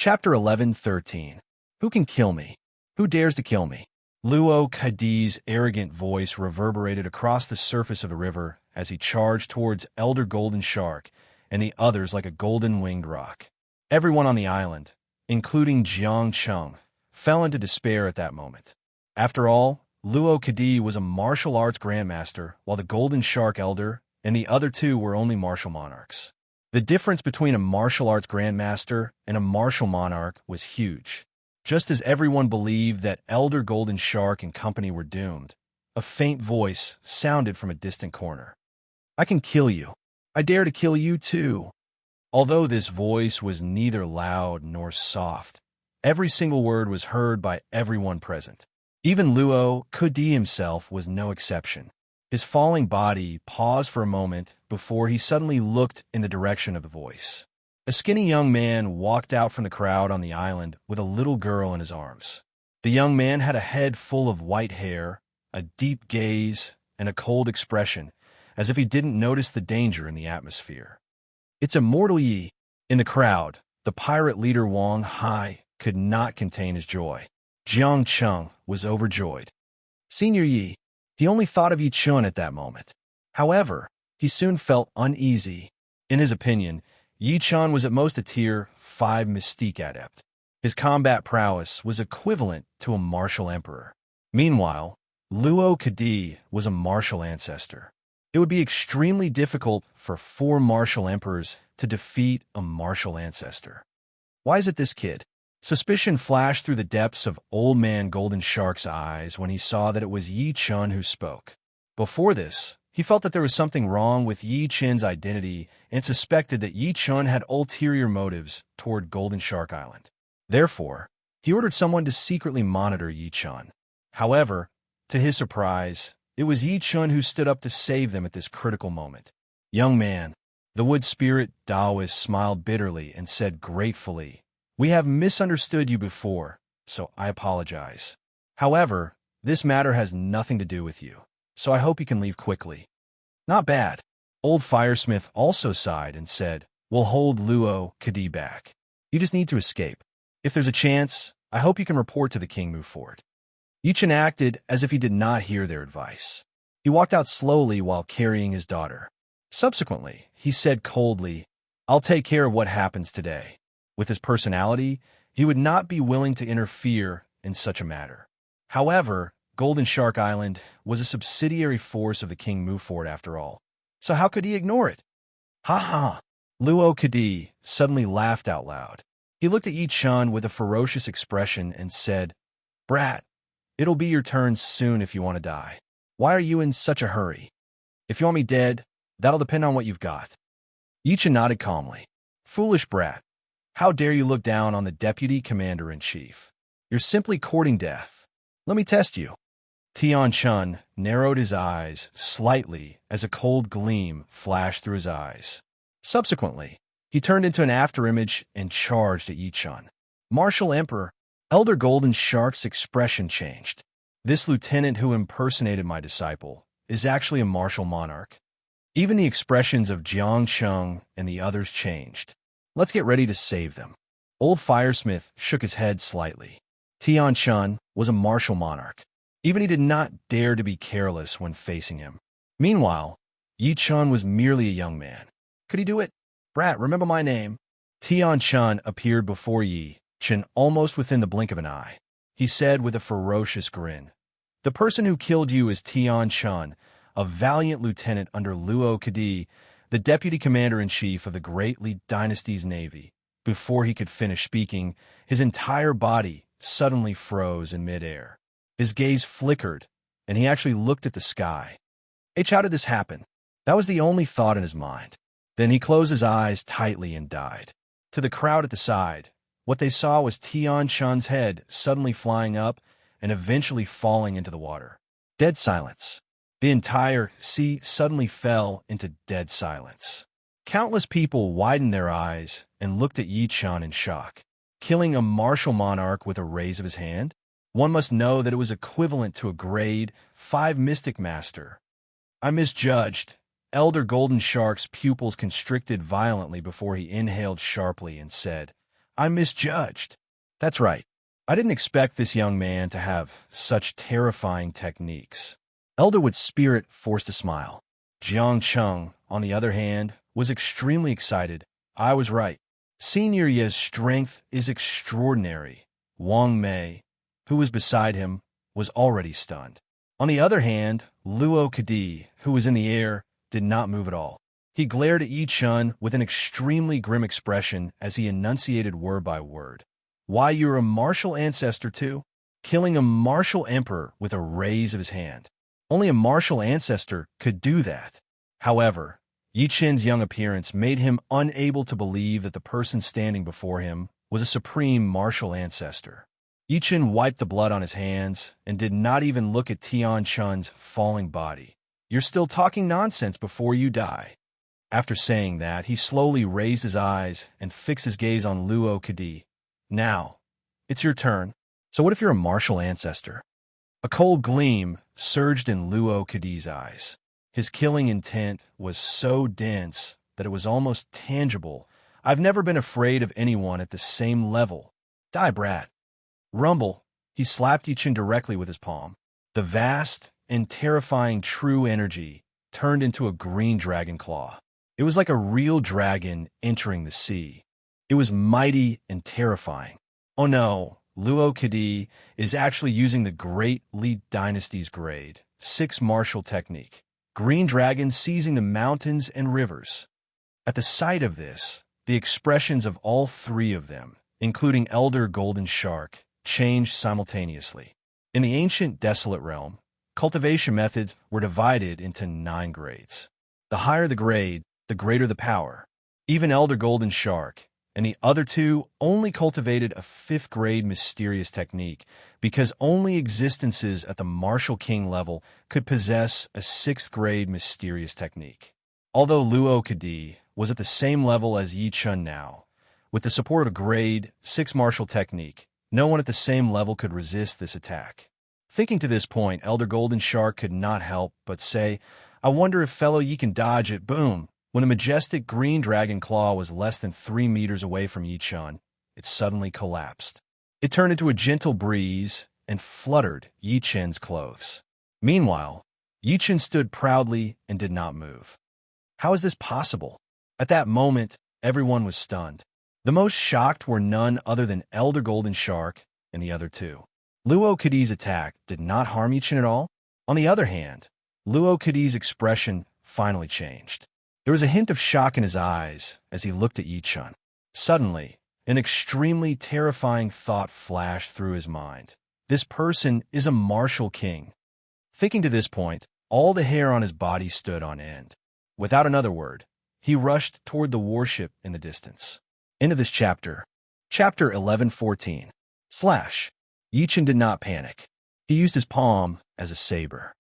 Chapter 11:13. Who can kill me? Who dares to kill me? Luo Kadi's arrogant voice reverberated across the surface of the river as he charged towards Elder Golden Shark and the others like a golden-winged rock. Everyone on the island, including Jiang Chung, fell into despair at that moment. After all, Luo Kadi was a martial arts grandmaster, while the Golden Shark Elder and the other two were only martial monarchs. The difference between a martial arts grandmaster and a martial monarch was huge. Just as everyone believed that Elder Golden Shark and company were doomed, a faint voice sounded from a distant corner. I can kill you. I dare to kill you too. Although this voice was neither loud nor soft, every single word was heard by everyone present. Even Luo Kadi himself was no exception. His falling body paused for a moment before he suddenly looked in the direction of the voice. A skinny young man walked out from the crowd on the island with a little girl in his arms. The young man had a head full of white hair, a deep gaze, and a cold expression, as if he didn't notice the danger in the atmosphere. It's Immortal Yi. In the crowd, the pirate leader Wang Hai could not contain his joy. Jiang Chung was overjoyed. Senior Yi. He only thought of Yi Chun at that moment. However, he soon felt uneasy. In his opinion, Yi Chun was at most a Tier 5 mystique adept. His combat prowess was equivalent to a martial emperor. Meanwhile, Luo Kadi was a martial ancestor. It would be extremely difficult for 4 martial emperors to defeat a martial ancestor. Why is it this kid? Suspicion flashed through the depths of Old Man Golden Shark's eyes when he saw that it was Yi Chun who spoke. Before this, he felt that there was something wrong with Yi Chun's identity and suspected that Yi Chun had ulterior motives toward Golden Shark Island. Therefore, he ordered someone to secretly monitor Yi Chun. However, to his surprise, it was Yi Chun who stood up to save them at this critical moment. Young man, the wood spirit Taoist smiled bitterly and said gratefully, We have misunderstood you before, so I apologize. However, this matter has nothing to do with you, so I hope you can leave quickly. Not bad. Old Firesmith also sighed and said, We'll hold Luo Kadi back. You just need to escape. If there's a chance, I hope you can report to the king. Move forward. Yi Chun acted as if he did not hear their advice. He walked out slowly while carrying his daughter. Subsequently, he said coldly, I'll take care of what happens today. With his personality, he would not be willing to interfere in such a matter. However, Golden Shark Island was a subsidiary force of the King Move Forward after all. So how could he ignore it? Ha ha! Luo Kadi suddenly laughed out loud. He looked at Yi Chun with a ferocious expression and said, Brat, it'll be your turn soon if you want to die. Why are you in such a hurry? If you want me dead, that'll depend on what you've got. Yi Chun nodded calmly. Foolish brat. How dare you look down on the Deputy Commander-in-Chief? You're simply courting death. Let me test you. Tian Chun narrowed his eyes slightly as a cold gleam flashed through his eyes. Subsequently, he turned into an afterimage and charged at Yi Chun. Martial Emperor, Elder Golden Shark's expression changed. This lieutenant who impersonated my disciple is actually a martial monarch. Even the expressions of Jiang Chung and the others changed. Let's get ready to save them. Old Firesmith shook his head slightly. Tian Chun was a martial monarch. Even he did not dare to be careless when facing him. Meanwhile, Yi Chun was merely a young man. Could he do it? Brat, remember my name. Tian Chun appeared before Yi Chun almost within the blink of an eye. He said with a ferocious grin, The person who killed you is Tian Chun, a valiant lieutenant under Luo Kadi, the Deputy Commander-in-Chief of the Great Li Dynasty's Navy. Before he could finish speaking, his entire body suddenly froze in midair. His gaze flickered, and he actually looked at the sky. How did this happen? That was the only thought in his mind. Then he closed his eyes tightly and died. To the crowd at the side, what they saw was Tian Chun's head suddenly flying up and eventually falling into the water. Dead silence. The entire sea suddenly fell into dead silence. Countless people widened their eyes and looked at Yi Chun in shock. Killing a martial monarch with a raise of his hand? One must know that it was equivalent to a grade 5 mystic master. I misjudged. Elder Golden Shark's pupils constricted violently before he inhaled sharply and said, I misjudged. That's right. I didn't expect this young man to have such terrifying techniques. Elderwood's spirit forced a smile. Jiang Chung, on the other hand, was extremely excited. I was right. Senior Ye's strength is extraordinary. Wang Mei, who was beside him, was already stunned. On the other hand, Luo Kadi, who was in the air, did not move at all. He glared at Yi Chun with an extremely grim expression as he enunciated word by word. Why, you're a martial ancestor too? Killing a martial emperor with a raise of his hand. Only a martial ancestor could do that. However, Yi Chen's young appearance made him unable to believe that the person standing before him was a supreme martial ancestor. Yi Chen wiped the blood on his hands and did not even look at Tian Chun's falling body. You're still talking nonsense before you die. After saying that, he slowly raised his eyes and fixed his gaze on Luo Kadi. Now, it's your turn. So what if you're a martial ancestor? A cold gleam surged in Luo Kadi's eyes. His killing intent was so dense that it was almost tangible. I've never been afraid of anyone at the same level. Die, brat. Rumble. He slapped Yi Chen directly with his palm. The vast and terrifying true energy turned into a green dragon claw. It was like a real dragon entering the sea. It was mighty and terrifying. Oh no, Luo Kadi is actually using the Great Li Dynasty's grade 6 martial technique. Green dragon seizing the mountains and rivers. At the sight of this, the expressions of all three of them, including Elder Golden Shark, changed simultaneously. In the ancient desolate realm, cultivation methods were divided into 9 grades. The higher the grade, the greater the power. Even Elder Golden Shark and the other two only cultivated a 5th grade mysterious technique because only existences at the Martial King level could possess a 6th grade mysterious technique. Although Luo Kadi was at the same level as Yi Chun now, with the support of a grade 6 martial technique, no one at the same level could resist this attack. Thinking to this point, Elder Golden Shark could not help but say, I wonder if fellow Yi can dodge it. Boom! When a majestic green dragon claw was less than 3 meters away from Yi Chun, it suddenly collapsed. It turned into a gentle breeze and fluttered Yi Chen's clothes. Meanwhile, Yi Chen stood proudly and did not move. How is this possible? At that moment, everyone was stunned. The most shocked were none other than Elder Golden Shark and the other two. Luo Kadi's attack did not harm Yi Chen at all. On the other hand, Luo Kadi's expression finally changed. There was a hint of shock in his eyes as he looked at Yi Chun. Suddenly, an extremely terrifying thought flashed through his mind. This person is a martial king. Thinking to this point, all the hair on his body stood on end. Without another word, he rushed toward the warship in the distance. End of this chapter. Chapter 1114. Yi Chen did not panic. He used his palm as a saber.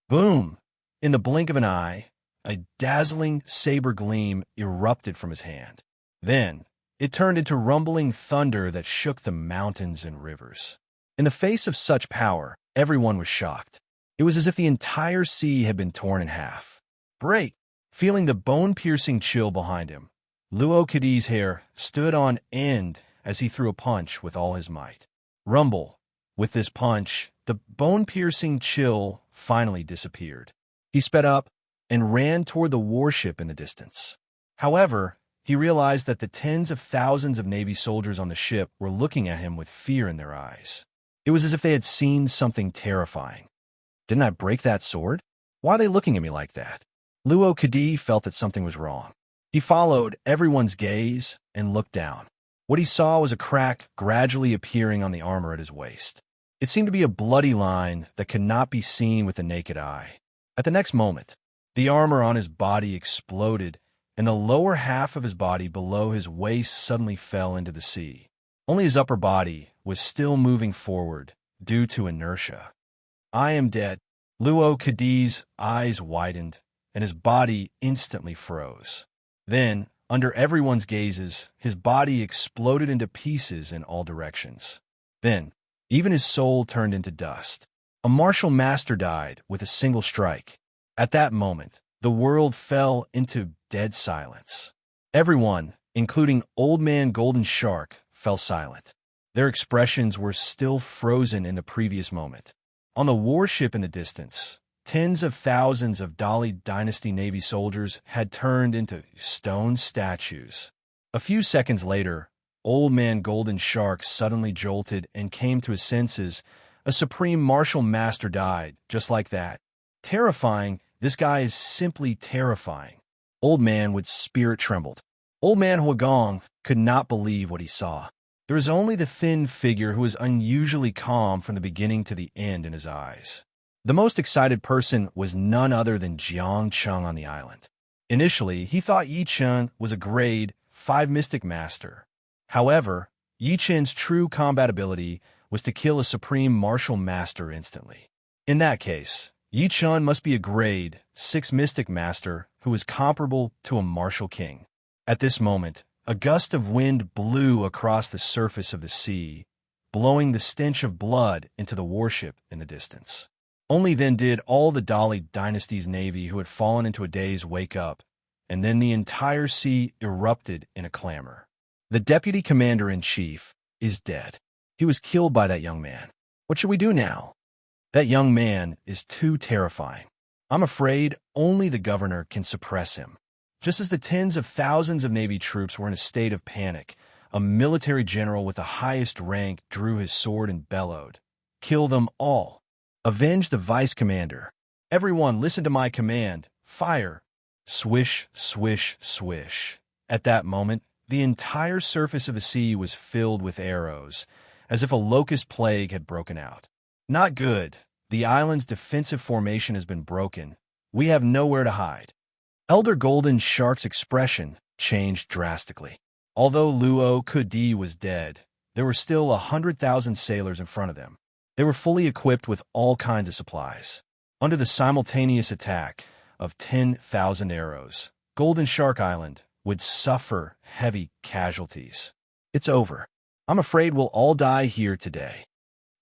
Boom! In the blink of an eye, a dazzling saber gleam erupted from his hand. Then, it turned into rumbling thunder that shook the mountains and rivers. In the face of such power, everyone was shocked. It was as if the entire sea had been torn in half. Break! Feeling the bone-piercing chill behind him, Luo Kadi's hair stood on end as he threw a punch with all his might. Rumble! With this punch, the bone-piercing chill finally disappeared. He sped up and ran toward the warship in the distance. However, he realized that the tens of thousands of Navy soldiers on the ship were looking at him with fear in their eyes. It was as if they had seen something terrifying. Didn't I break that sword? Why are they looking at me like that? Luo Kadi felt that something was wrong. He followed everyone's gaze and looked down. What he saw was a crack gradually appearing on the armor at his waist. It seemed to be a bloody line that could not be seen with the naked eye. At the next moment, the armor on his body exploded, and the lower half of his body below his waist suddenly fell into the sea. Only his upper body was still moving forward due to inertia. I am dead. Luo Kadi's eyes widened, and his body instantly froze. Then, under everyone's gazes, his body exploded into pieces in all directions. Then, even his soul turned into dust. A martial master died with a single strike. At that moment, the world fell into dead silence. Everyone, including Old Man Golden Shark, fell silent. Their expressions were still frozen in the previous moment. On the warship in the distance, tens of thousands of Dali Dynasty Navy soldiers had turned into stone statues. A few seconds later, Old Man Golden Shark suddenly jolted and came to his senses. A supreme martial master died, just like that. Terrifying, this guy is simply terrifying. Old Man with spirit trembled. Old Man Huagong could not believe what he saw. There was only the thin figure who was unusually calm from the beginning to the end in his eyes. The most excited person was none other than Jiang Cheng on the island. Initially, he thought Yi Chen was a grade 5 mystic master. However, Yi Chen's true combat ability was to kill a supreme martial master instantly. In that case, Yi Chen must be a grade 6 mystic master who was comparable to a martial king. At this moment, a gust of wind blew across the surface of the sea, blowing the stench of blood into the warship in the distance. Only then did all the Dali Dynasty's navy who had fallen into a daze wake up, and then the entire sea erupted in a clamor. The deputy commander-in-chief is dead. He was killed by that young man. What should we do now? That young man is too terrifying. I'm afraid only the governor can suppress him. Just as the tens of thousands of Navy troops were in a state of panic, a military general with the highest rank drew his sword and bellowed, "Kill them all! Avenge the vice commander! Everyone listen to my command! Fire!" Swish, swish, swish. At that moment, the entire surface of the sea was filled with arrows, as if a locust plague had broken out. Not good. The island's defensive formation has been broken. We have nowhere to hide. Elder Golden Shark's expression changed drastically. Although Luo Kudi was dead, there were still 100,000 sailors in front of them. They were fully equipped with all kinds of supplies. Under the simultaneous attack of 10,000 arrows, Golden Shark Island would suffer heavy casualties. It's over. I'm afraid we'll all die here today.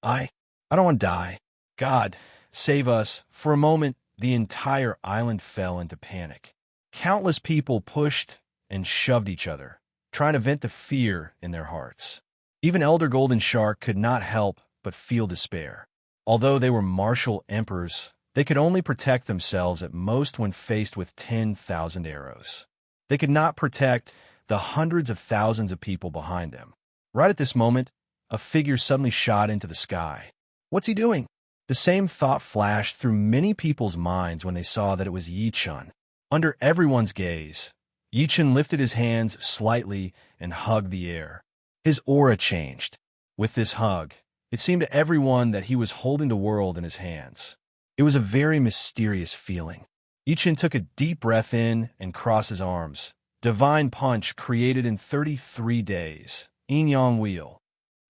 I don't want to die. God, save us. For a moment, the entire island fell into panic. Countless people pushed and shoved each other, trying to vent the fear in their hearts. Even Elder Golden Shark could not help but feel despair. Although they were martial emperors, they could only protect themselves at most when faced with 10,000 arrows. They could not protect the hundreds of thousands of people behind them. Right at this moment, a figure suddenly shot into the sky. What's he doing? The same thought flashed through many people's minds when they saw that it was Yi Chen. Under everyone's gaze, Yi Chen lifted his hands slightly and hugged the air. His aura changed. With this hug, it seemed to everyone that he was holding the world in his hands. It was a very mysterious feeling. Yi Chen took a deep breath in and crossed his arms. Divine punch created in 33 days. Yin-yang wheel.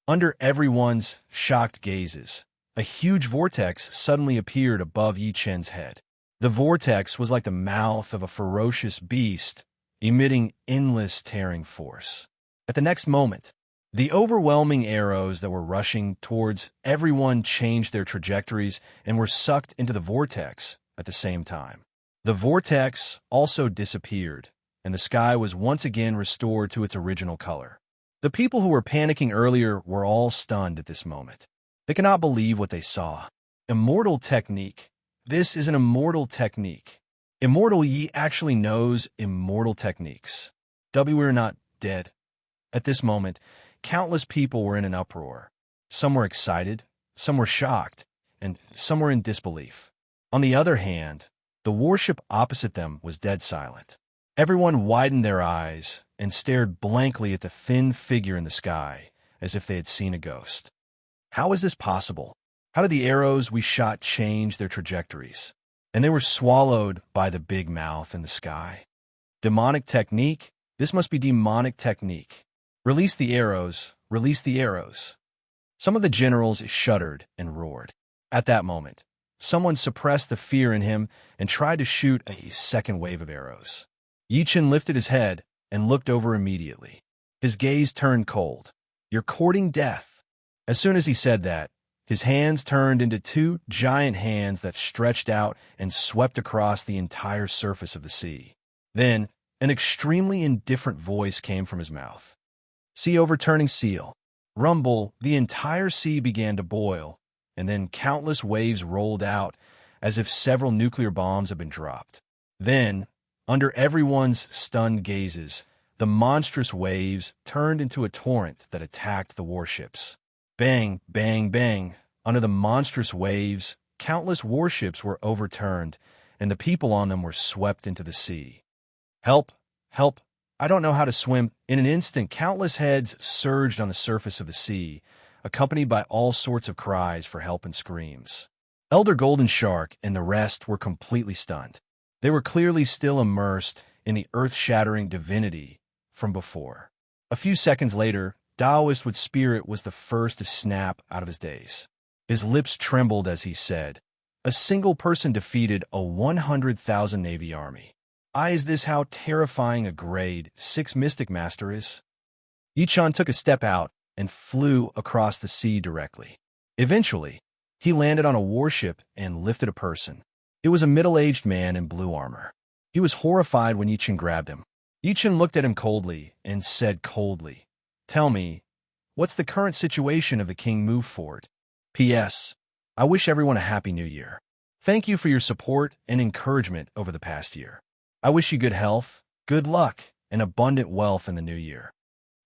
Under everyone's shocked gazes, a huge vortex suddenly appeared above Yi Chen's head. The vortex was like the mouth of a ferocious beast, emitting endless tearing force. At the next moment, the overwhelming arrows that were rushing towards everyone changed their trajectories and were sucked into the vortex at the same time. The vortex also disappeared, and the sky was once again restored to its original color. The people who were panicking earlier were all stunned at this moment. They could not believe what they saw. Immortal technique. This is an immortal technique. Immortal Yi actually knows immortal techniques. We're not dead. At this moment, countless people were in an uproar. Some were excited, some were shocked, and some were in disbelief. On the other hand, the warship opposite them was dead silent. Everyone widened their eyes and stared blankly at the thin figure in the sky, as if they had seen a ghost. How is this possible? How did the arrows we shot change their trajectories? And they were swallowed by the big mouth in the sky. Demonic technique? This must be demonic technique. Release the arrows, release the arrows. Some of the generals shuddered and roared. At that moment, someone suppressed the fear in him and tried to shoot a second wave of arrows. Yi Chen lifted his head and looked over immediately. His gaze turned cold. You're courting death. As soon as he said that, his hands turned into two giant hands that stretched out and swept across the entire surface of the sea. Then, an extremely indifferent voice came from his mouth. Sea overturning seal. Rumble, the entire sea began to boil, and then countless waves rolled out, as if several nuclear bombs had been dropped. Then, under everyone's stunned gazes, the monstrous waves turned into a torrent that attacked the warships. Bang, bang, bang. Under the monstrous waves, countless warships were overturned, and the people on them were swept into the sea. Help! Help! I don't know how to swim. In an instant, countless heads surged on the surface of the sea, accompanied by all sorts of cries for help and screams. Elder Golden Shark and the rest were completely stunned. They were clearly still immersed in the earth-shattering divinity from before. A few seconds later, Taoist with Spirit was the first to snap out of his daze. His lips trembled as he said, "A single person defeated a 100,000 Navy army. Is this how terrifying a grade 6 Mystic Master is?" Yichan took a step out and flew across the sea directly. Eventually, he landed on a warship and lifted a person. It was a middle-aged man in blue armor. He was horrified when Yichan grabbed him. Yichan looked at him coldly and said coldly, "Tell me, what's the current situation of the King Move Fort? P.S. I wish everyone a Happy New Year. Thank you for your support and encouragement over the past year. I wish you good health, good luck, and abundant wealth in the new year."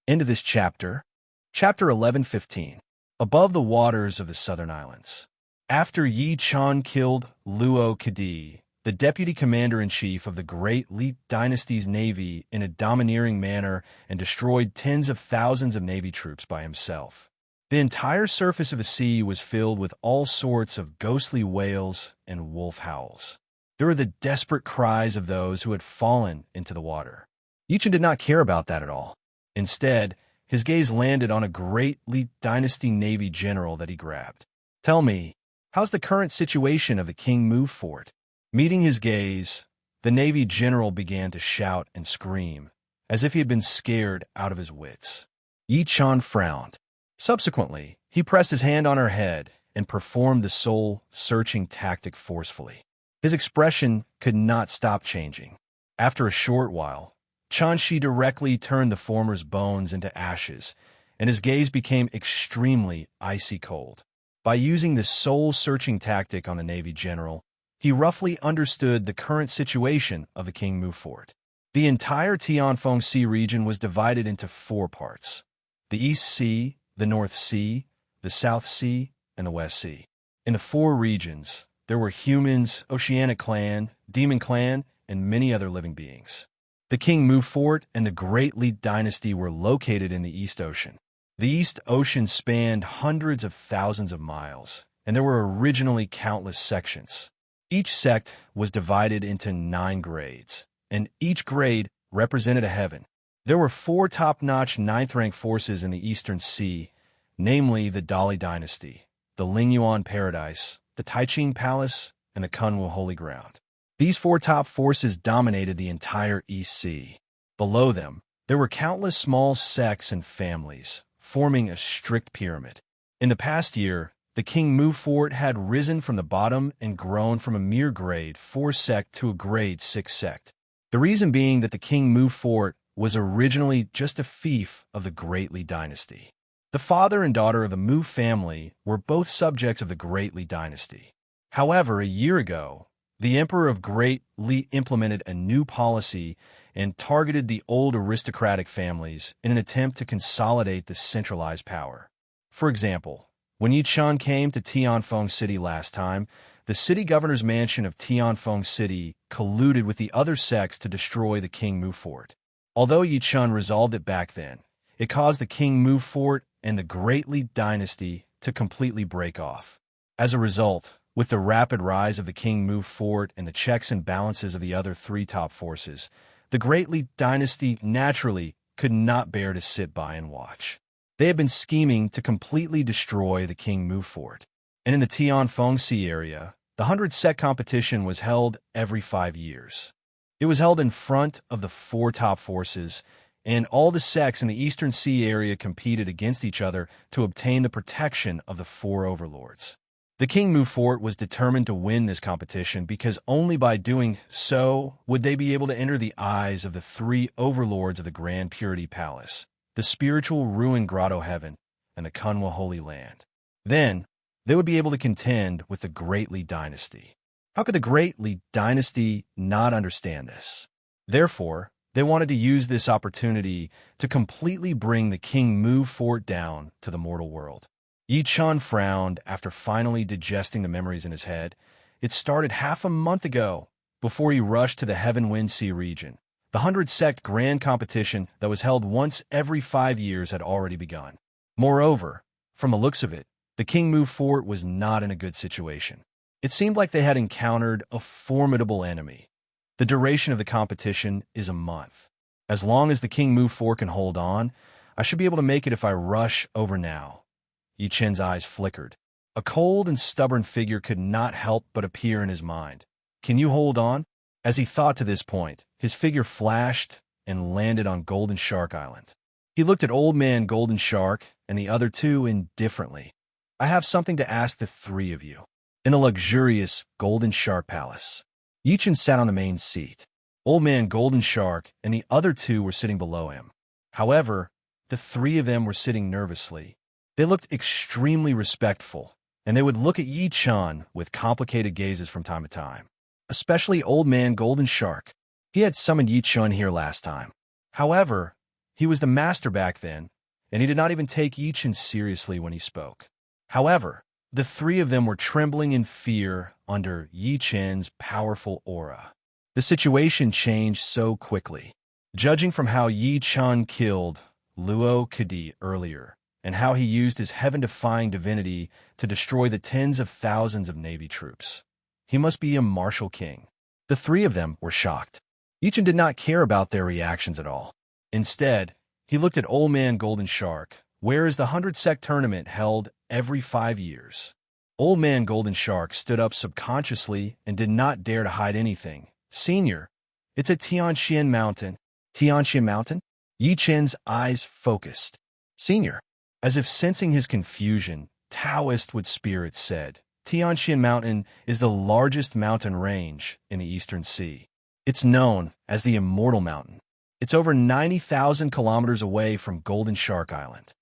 End of this chapter. Chapter 11:15. Above the waters of the Southern Islands. After Yi Chan killed Luo Kadi, the deputy commander-in-chief of the Great Li Dynasty's navy in a domineering manner and destroyed tens of thousands of navy troops by himself, the entire surface of the sea was filled with all sorts of ghostly wails and wolf howls. There were the desperate cries of those who had fallen into the water. Yichan did not care about that at all. Instead, his gaze landed on a Great Li Dynasty Navy general that he grabbed. "Tell me, how's the current situation of the King Move Fort?" Meeting his gaze, the Navy general began to shout and scream, as if he had been scared out of his wits. Yi Chan frowned. Subsequently, he pressed his hand on her head and performed the soul-searching tactic forcefully. His expression could not stop changing. After a short while, Chanshi directly turned the former's bones into ashes, and his gaze became extremely icy cold. By using this soul-searching tactic on the Navy general, he roughly understood the current situation of the King Move Fort. The entire Tianfeng Sea region was divided into 4 parts: the East Sea, the North Sea, the South Sea, and the West Sea. In the 4 regions, there were humans, Oceanic Clan, Demon Clan, and many other living beings. The King Move Fort and the Great Li Dynasty were located in the East Ocean. The East Ocean spanned hundreds of thousands of miles, and there were originally countless sections. Each sect was divided into 9 grades, and each grade represented a heaven. There were 4 top-notch 9th-rank forces in the Eastern Sea, namely the Dali Dynasty, the Lingyuan Paradise, the Taiching Palace, and the Kunwu Holy Ground. These 4 top forces dominated the entire East Sea. Below them, there were countless small sects and families, forming a strict pyramid. In the past year, the King Move Fort had risen from the bottom and grown from a mere grade 4 sect to a grade 6 sect. The reason being that the King Move Fort was originally just a fief of the Great Li Dynasty. The father and daughter of the Move family were both subjects of the Great Li Dynasty. However, a year ago, the Emperor of Great Li implemented a new policy and targeted the old aristocratic families in an attempt to consolidate the centralized power. For example, when Yi Chan came to Tianfeng City last time, the city governor's mansion of Tianfeng City colluded with the other sects to destroy the King Move Fort. Although Yi Chan resolved it back then, it caused the King Move Fort and the Great Li Dynasty to completely break off. As a result, with the rapid rise of the King Move Fort and the checks and balances of the other 3 top forces, the Great Li Dynasty naturally could not bear to sit by and watch. They had been scheming to completely destroy the King Move Fort. And in the Tianfeng Sea area, the 100 sect competition was held every 5 years. It was held in front of the 4 top forces, and all the sects in the Eastern Sea area competed against each other to obtain the protection of the 4 overlords. The King Move Fort was determined to win this competition because only by doing so would they be able to enter the eyes of the 3 overlords of the Grand Purity Palace, the spiritual ruined grotto heaven, and the Kunwa Holy Land. Then, they would be able to contend with the Great Li dynasty. How could the Great Li dynasty not understand this? Therefore, they wanted to use this opportunity to completely bring the King Mu fort down to the mortal world. Yi Chun frowned after finally digesting the memories in his head. It started half a month ago, before he rushed to the Heaven Wind Sea region. The 100-sect grand competition that was held once every 5 years had already begun. Moreover, from the looks of it, the King Mu fort was not in a good situation. It seemed like they had encountered a formidable enemy. The duration of the competition is a month. As long as the King Mu fort can hold on, I should be able to make it if I rush over now. Yi Chen's eyes flickered. A cold and stubborn figure could not help but appear in his mind. Can you hold on? As he thought to this point, his figure flashed and landed on Golden Shark Island. He looked at Old Man Golden Shark and the other two indifferently. I have something to ask the three of you. In a luxurious Golden Shark Palace, Yi Chen sat on the main seat. Old Man Golden Shark and the other two were sitting below him. However, the three of them were sitting nervously. They looked extremely respectful, and they would look at Yi Chun with complicated gazes from time to time. Especially Old Man Golden Shark. He had summoned Yi Chun here last time. However, he was the master back then, and he did not even take Yi Chun seriously when he spoke. However, the three of them were trembling in fear under Yi Chen's powerful aura. The situation changed so quickly. Judging from how Yi Chun killed Luo Kadi earlier, and how he used his heaven-defying divinity to destroy the tens of thousands of Navy troops, he must be a martial king. The three of them were shocked. Yi Chen did not care about their reactions at all. Instead, he looked at Old Man Golden Shark. Where is the 100-sect tournament held every 5 years? Old Man Golden Shark stood up subconsciously and did not dare to hide anything. Senior, it's at Tianxian Mountain. Tianxian Mountain? Yi Chen's eyes focused. Senior, as if sensing his confusion, Taoist with spirit said, Tianxian Mountain is the largest mountain range in the Eastern Sea. It's known as the Immortal Mountain. It's over 90,000 kilometers away from Golden Shark Island.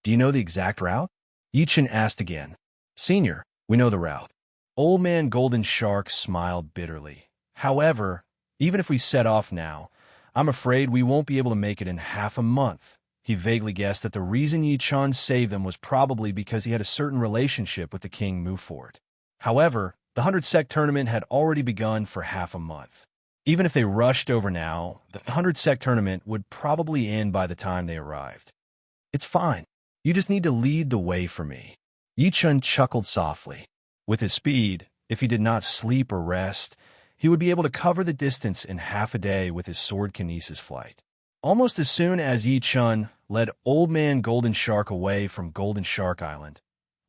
Do you know the exact route? Yi Chen asked again. Senior, we know the route. Old Man Golden Shark smiled bitterly. However, even if we set off now, I'm afraid we won't be able to make it in half a month. He vaguely guessed that the reason Yi Chun saved them was probably because he had a certain relationship with the King Mu fort. However, the 100-sect tournament had already begun for half a month. Even if they rushed over now, the 100-sect tournament would probably end by the time they arrived. It's fine. You just need to lead the way for me. Yi Chun chuckled softly. With his speed, if he did not sleep or rest, he would be able to cover the distance in half a day with his sword kinesis flight. Almost as soon as Yi Chun led Old Man Golden Shark away from Golden Shark Island,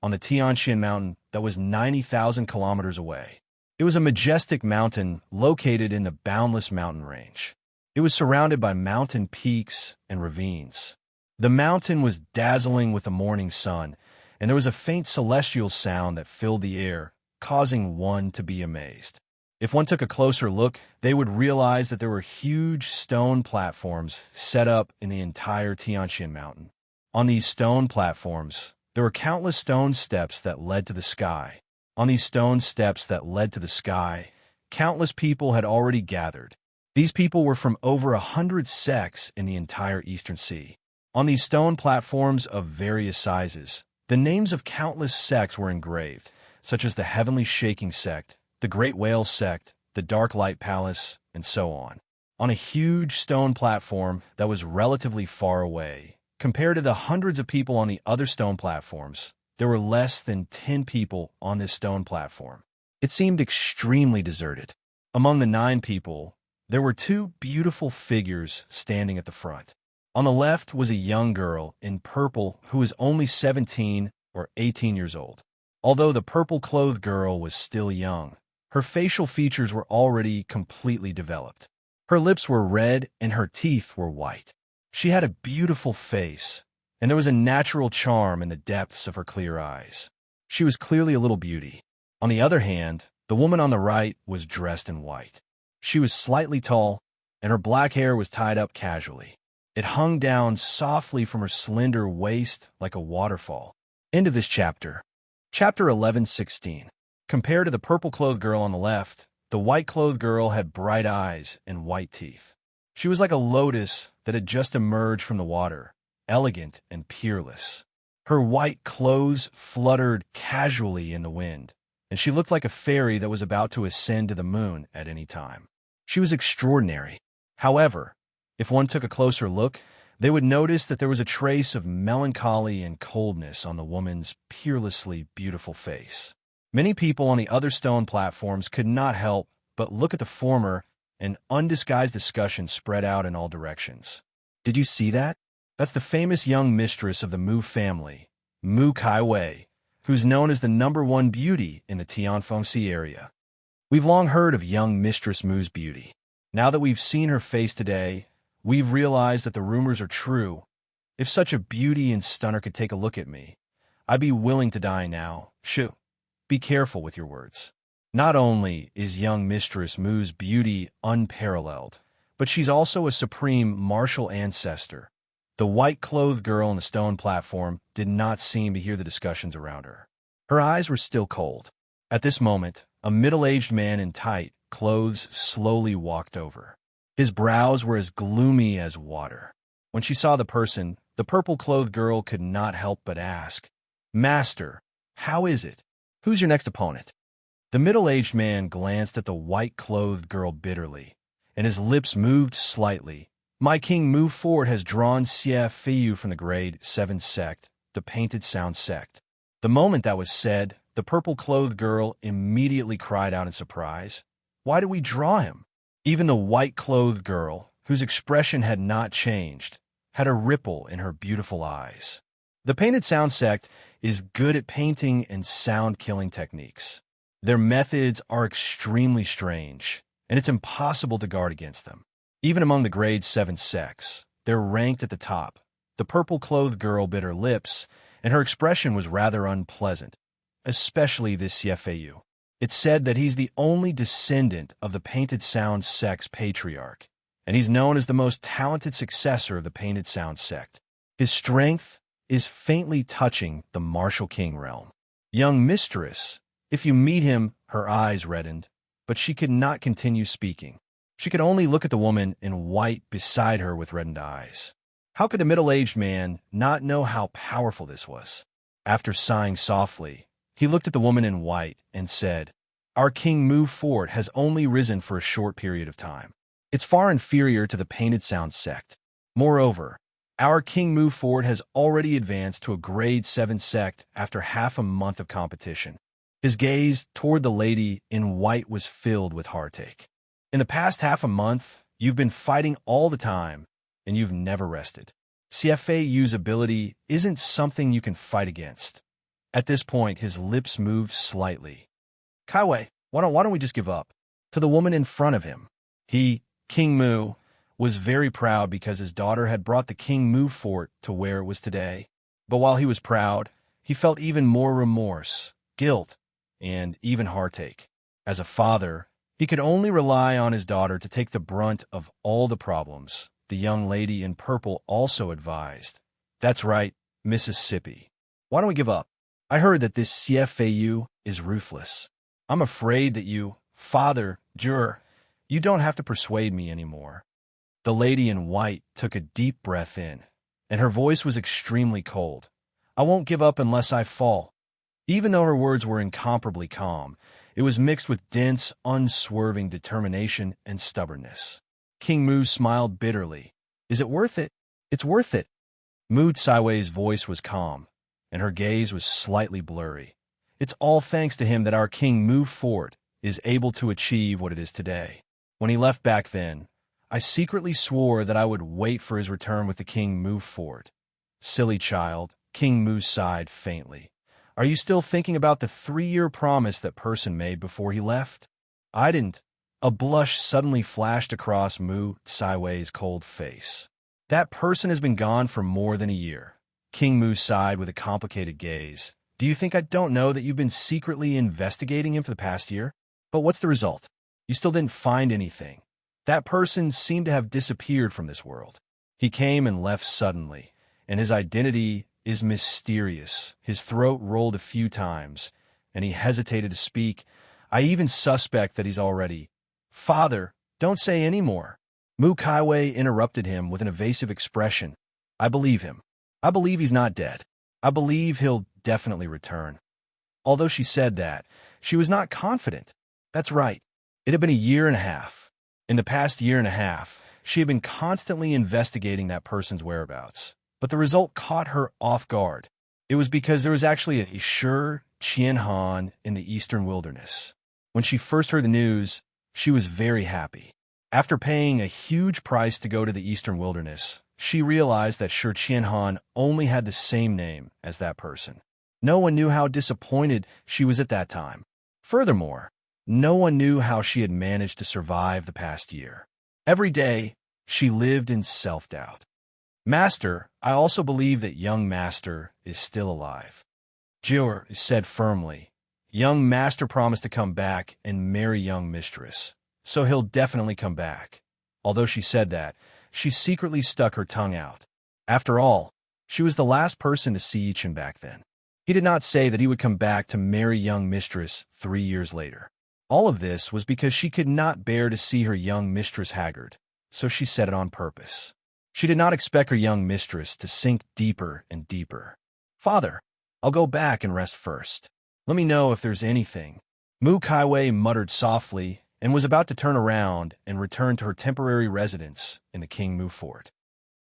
on the Tianxian Mountain that was 90,000 kilometers away. It was a majestic mountain located in the boundless mountain range. It was surrounded by mountain peaks and ravines. The mountain was dazzling with the morning sun, and there was a faint celestial sound that filled the air, causing one to be amazed. If one took a closer look, they would realize that there were huge stone platforms set up in the entire Tianxian Mountain. On these stone platforms, there were countless stone steps that led to the sky. On these stone steps that led to the sky, countless people had already gathered. These people were from over 100 sects in the entire Eastern Sea. On these stone platforms of various sizes, the names of countless sects were engraved, such as the Heavenly Shaking Sect, the Great Whale Sect, the Dark Light Palace, and so on. On a huge stone platform that was relatively far away, compared to the hundreds of people on the other stone platforms, there were less than 10 people on this stone platform. It seemed extremely deserted. Among the 9 people, there were 2 beautiful figures standing at the front. On the left was a young girl in purple who was only 17 or 18 years old. Although the purple-clothed girl was still young, her facial features were already completely developed. Her lips were red and her teeth were white. She had a beautiful face, and there was a natural charm in the depths of her clear eyes. She was clearly a little beauty. On the other hand, the woman on the right was dressed in white. She was slightly tall, and her black hair was tied up casually. It hung down softly from her slender waist like a waterfall. End of this chapter. Chapter 11:16. Compared to the purple-clothed girl on the left, the white-clothed girl had bright eyes and white teeth. She was like a lotus that had just emerged from the water, elegant and peerless. Her white clothes fluttered casually in the wind, and she looked like a fairy that was about to ascend to the moon at any time. She was extraordinary. However, if one took a closer look, they would notice that there was a trace of melancholy and coldness on the woman's peerlessly beautiful face. Many people on the other stone platforms could not help but look at the former, and undisguised discussion spread out in all directions. Did you see that? That's the famous young mistress of the Mu family, Mu Kaiwei, who's known as the #1 beauty in the Tianfengxi area. We've long heard of young Mistress Mu's beauty. Now that we've seen her face today, we've realized that the rumors are true. If such a beauty and stunner could take a look at me, I'd be willing to die now. Shoo. Be careful with your words. Not only is young Mistress Mu's beauty unparalleled, but she's also a supreme martial ancestor. The white-clothed girl on the stone platform did not seem to hear the discussions around her. Her eyes were still cold. At this moment, a middle-aged man in tight clothes slowly walked over. His brows were as gloomy as water. When she saw the person, the purple-clothed girl could not help but ask, "Master, how is it? Who's your next opponent?" The middle-aged man glanced at the white-clothed girl bitterly, and his lips moved slightly. "My King Mu Fort has drawn Xie Feiyu from the grade 7 sect, the Painted Sound sect." The moment that was said, the purple-clothed girl immediately cried out in surprise. "Why did we draw him?" Even the white-clothed girl, whose expression had not changed, had a ripple in her beautiful eyes. The Painted Sound sect is good at painting and sound-killing techniques. Their methods are extremely strange, and it's impossible to guard against them. Even among the grade 7 sects, they're ranked at the top. The purple-clothed girl bit her lips, and her expression was rather unpleasant, especially this Xiefeiyu. It's said that he's the only descendant of the Painted Sound sect's patriarch, and he's known as the most talented successor of the Painted Sound sect. His strength is faintly touching the martial king realm. Young mistress, if you meet him, her eyes reddened, but she could not continue speaking. She could only look at the woman in white beside her with reddened eyes. How could the middle-aged man not know how powerful this was? After sighing softly, he looked at the woman in white and said, "Our King Mu Fort has only risen for a short period of time. It's far inferior to the Painted Sound sect. Moreover, our King Mu Fort has already advanced to a grade 7 sect after half a month of competition." His gaze toward the lady in white was filled with heartache. "In the past half a month, you've been fighting all the time, and you've never rested. Xiefeiyu's ability isn't something you can fight against." At this point, his lips moved slightly. "Kaiwei, why don't we just give up?" To the woman in front of him. He, King Mu, was very proud because his daughter had brought the King Mu Fort to where it was today. But while he was proud, he felt even more remorse, guilt, and even heartache. As a father, he could only rely on his daughter to take the brunt of all the problems. The young lady in purple also advised, "That's right, Mississippi. Why don't we give up? I heard that this Xiefeiyu is ruthless. I'm afraid that you, Father Jur, you don't have to persuade me anymore." The lady in white took a deep breath in, and her voice was extremely cold. "I won't give up unless I fall." Even though her words were incomparably calm, it was mixed with dense, unswerving determination and stubbornness. King Mu smiled bitterly. "Is it worth it? It's worth it." Mu Tsaiwei's voice was calm, and her gaze was slightly blurry. "It's all thanks to him that our King Mu Fort is able to achieve what it is today. When he left back then, I secretly swore that I would wait for his return with the King Mu Fort." "Silly child," King Mu sighed faintly. "Are you still thinking about the 3-year promise that person made before he left?" "I didn't." A blush suddenly flashed across Mu Tsaiwei's cold face. "That person has been gone for more than a year." King Mu sighed with a complicated gaze. "Do you think I don't know that you've been secretly investigating him for the past year? But what's the result? You still didn't find anything. That person seemed to have disappeared from this world." He came and left suddenly, and his identity is mysterious. His throat rolled a few times, and he hesitated to speak. I even suspect that he's already... Father, don't say any more. Mu Kaiwei interrupted him with an evasive expression. I believe him. I believe he's not dead. I believe he'll definitely return. Although she said that, she was not confident. That's right. It had been a year and a half. In the past year and a half, she had been constantly investigating that person's whereabouts. But the result caught her off guard. It was because there was actually a sure Qianhan in the eastern wilderness. When she first heard the news, she was very happy. After paying a huge price to go to the eastern wilderness, she realized that Shi Qianhan only had the same name as that person. No one knew how disappointed she was at that time. Furthermore, no one knew how she had managed to survive the past year. Every day, she lived in self-doubt. Master, I also believe that young Master is still alive. Jiur said firmly. Young Master promised to come back and marry young Mistress, so he'll definitely come back. Although she said that, she secretly stuck her tongue out. After all, she was the last person to see Chen back then. He did not say that he would come back to marry young Mistress 3 years later. All of this was because she could not bear to see her young mistress haggard, so she said it on purpose. She did not expect her young mistress to sink deeper and deeper. Father, I'll go back and rest first. Let me know if there's anything. Mu Kaiwei muttered softly and was about to turn around and return to her temporary residence in the King Mu Fort.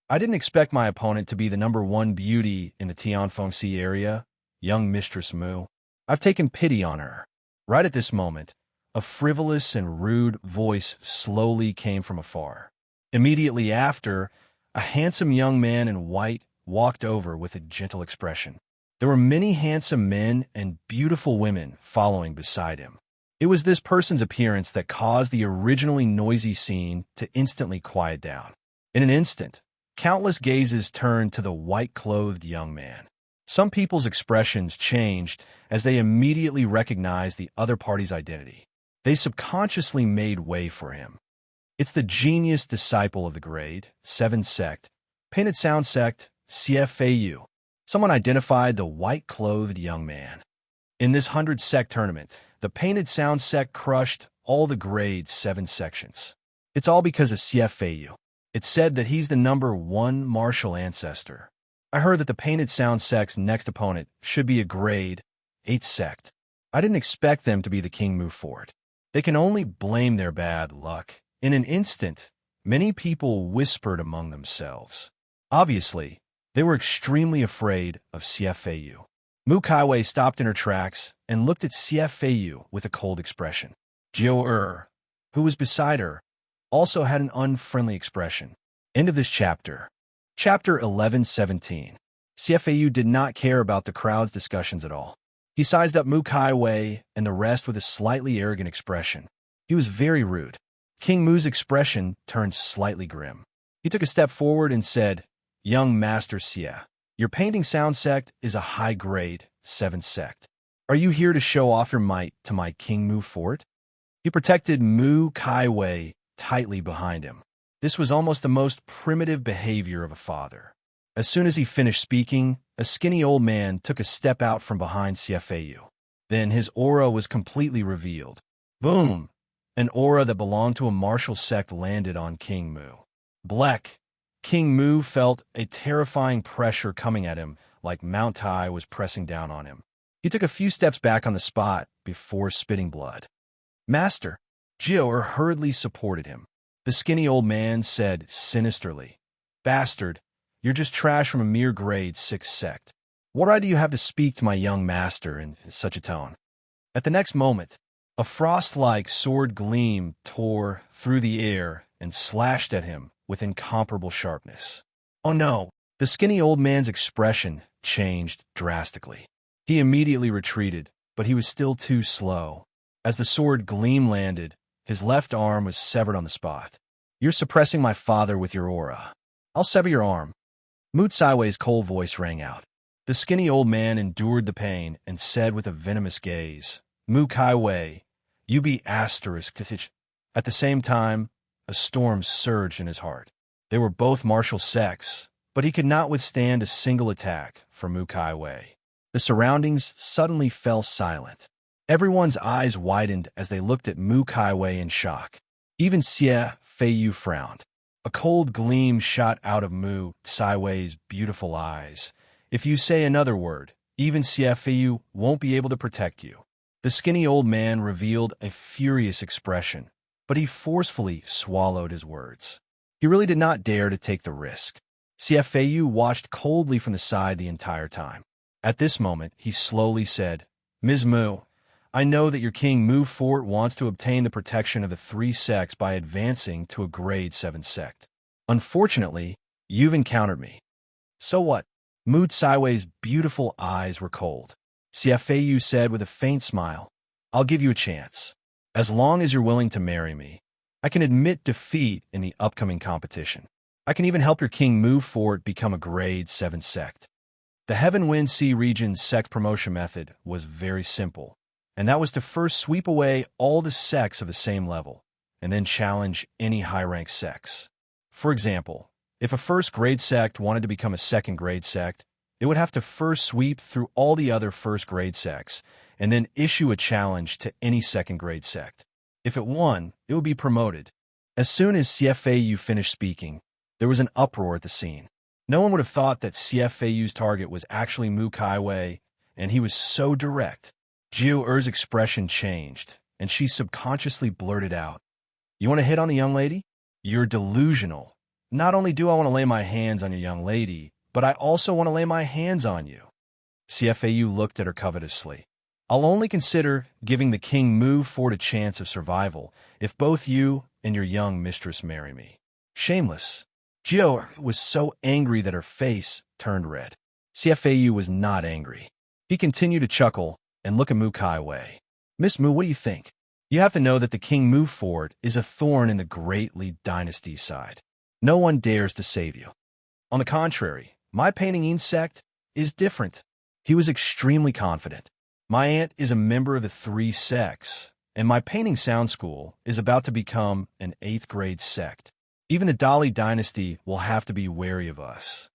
I didn't expect my opponent to be the #1 beauty in the Tianfengxi area, young Mistress Mu. I've taken pity on her. Right at this moment, a frivolous and rude voice slowly came from afar. Immediately after, a handsome young man in white walked over with a gentle expression. There were many handsome men and beautiful women following beside him. It was this person's appearance that caused the originally noisy scene to instantly quiet down. In an instant, countless gazes turned to the white-clothed young man. Some people's expressions changed as they immediately recognized the other party's identity. They subconsciously made way for him. It's the genius disciple of the grade, 7 sect, Painted Sound sect, CFAU. Someone identified the white-clothed young man. In this 100 sect tournament, the Painted Sound sect crushed all the grade 7 sections. It's all because of CFAU. It's said that he's the #1 martial ancestor. I heard that the Painted Sound sect's next opponent should be a grade 8 sect. I didn't expect them to be the King Mu Fort. They can only blame their bad luck. In an instant, many people whispered among themselves. Obviously, they were extremely afraid of CFAU. Mu Kaiwei stopped in her tracks and looked at CFAU with a cold expression. Jiu who was beside her, also had an unfriendly expression. End of this chapter. Chapter 11:17. CFAU did not care about the crowd's discussions at all. He sized up Mu Kaiwei and the rest with a slightly arrogant expression. He was very rude. King Mu's expression turned slightly grim. He took a step forward and said, Young Master Xie, your Painting Sound sect is a high-grade 7 sect. Are you here to show off your might to my King Mu Fort? He protected Mu Kaiwei tightly behind him. This was almost the most primitive behavior of a father. As soon as he finished speaking, a skinny old man took a step out from behind CFAU. Then his aura was completely revealed. Boom! An aura that belonged to a martial sect landed on King Mu. Bleck! King Mu felt a terrifying pressure coming at him like Mount Tai was pressing down on him. He took a few steps back on the spot before spitting blood. Master! Jiu hurriedly supported him. The skinny old man said sinisterly, Bastard! You're just trash from a mere grade 6 sect. What right do you have to speak to my young master in such a tone? At the next moment, a frost-like sword gleam tore through the air and slashed at him with incomparable sharpness. Oh no! The skinny old man's expression changed drastically. He immediately retreated, but he was still too slow. As the sword gleam landed, his left arm was severed on the spot. You're suppressing my father with your aura. I'll sever your arm. Mu Kaiwei's cold voice rang out. The skinny old man endured the pain and said with a venomous gaze, Mu Kaiwei, you be asterisk. At the same time, a storm surged in his heart. They were both martial sects, but he could not withstand a single attack from Mu Kai Wei. The surroundings suddenly fell silent. Everyone's eyes widened as they looked at Mu Kai Wei in shock. Even Xie Feiyu frowned. A cold gleam shot out of Mu Kai Wei's beautiful eyes. If you say another word, even Xie Feiyu won't be able to protect you. The skinny old man revealed a furious expression, but he forcefully swallowed his words. He really did not dare to take the risk. Xie Feiyu watched coldly from the side the entire time. At this moment, he slowly said, "Ms. Mu, I know that your king Mu Fort wants to obtain the protection of the three sects by advancing to a grade 7 sect. Unfortunately, you've encountered me. So what?" Mu Tsaiwei's beautiful eyes were cold. Xie Feiyu said with a faint smile, "I'll give you a chance. As long as you're willing to marry me, I can admit defeat in the upcoming competition. I can even help your king Mu Fort become a grade 7 sect." The Heaven Wind Sea region's sect promotion method was very simple, and that was to first sweep away all the sects of the same level, and then challenge any high-ranked sects. For example, if a first-grade sect wanted to become a second-grade sect, it would have to first sweep through all the other first-grade sects, and then issue a challenge to any second-grade sect. If it won, it would be promoted. As soon as Xie Feiyu finished speaking, there was an uproar at the scene. No one would have thought that Xie Feiyu's target was actually Mu Kai Wei, and he was so direct. Jiu Er's expression changed, and she subconsciously blurted out, "You want to hit on the young lady? You're delusional. Not only do I want to lay my hands on your young lady, but I also want to lay my hands on you." Xie Feiyu looked at her covetously. "I'll only consider giving the king Mu Fort a chance of survival if both you and your young mistress marry me." Shameless. Jiu was so angry that her face turned red. Xie Feiyu was not angry. He continued to chuckle and look at Mu Kai Wei. "Miss Mu, what do you think? You have to know that the King Mu Fort is a thorn in the Great Li Dynasty's side. No one dares to save you. On the contrary, my painting insect is different." He was extremely confident. "My aunt is a member of the three sects, and my painting sound school is about to become an 8th-grade sect. Even the Dali dynasty will have to be wary of us."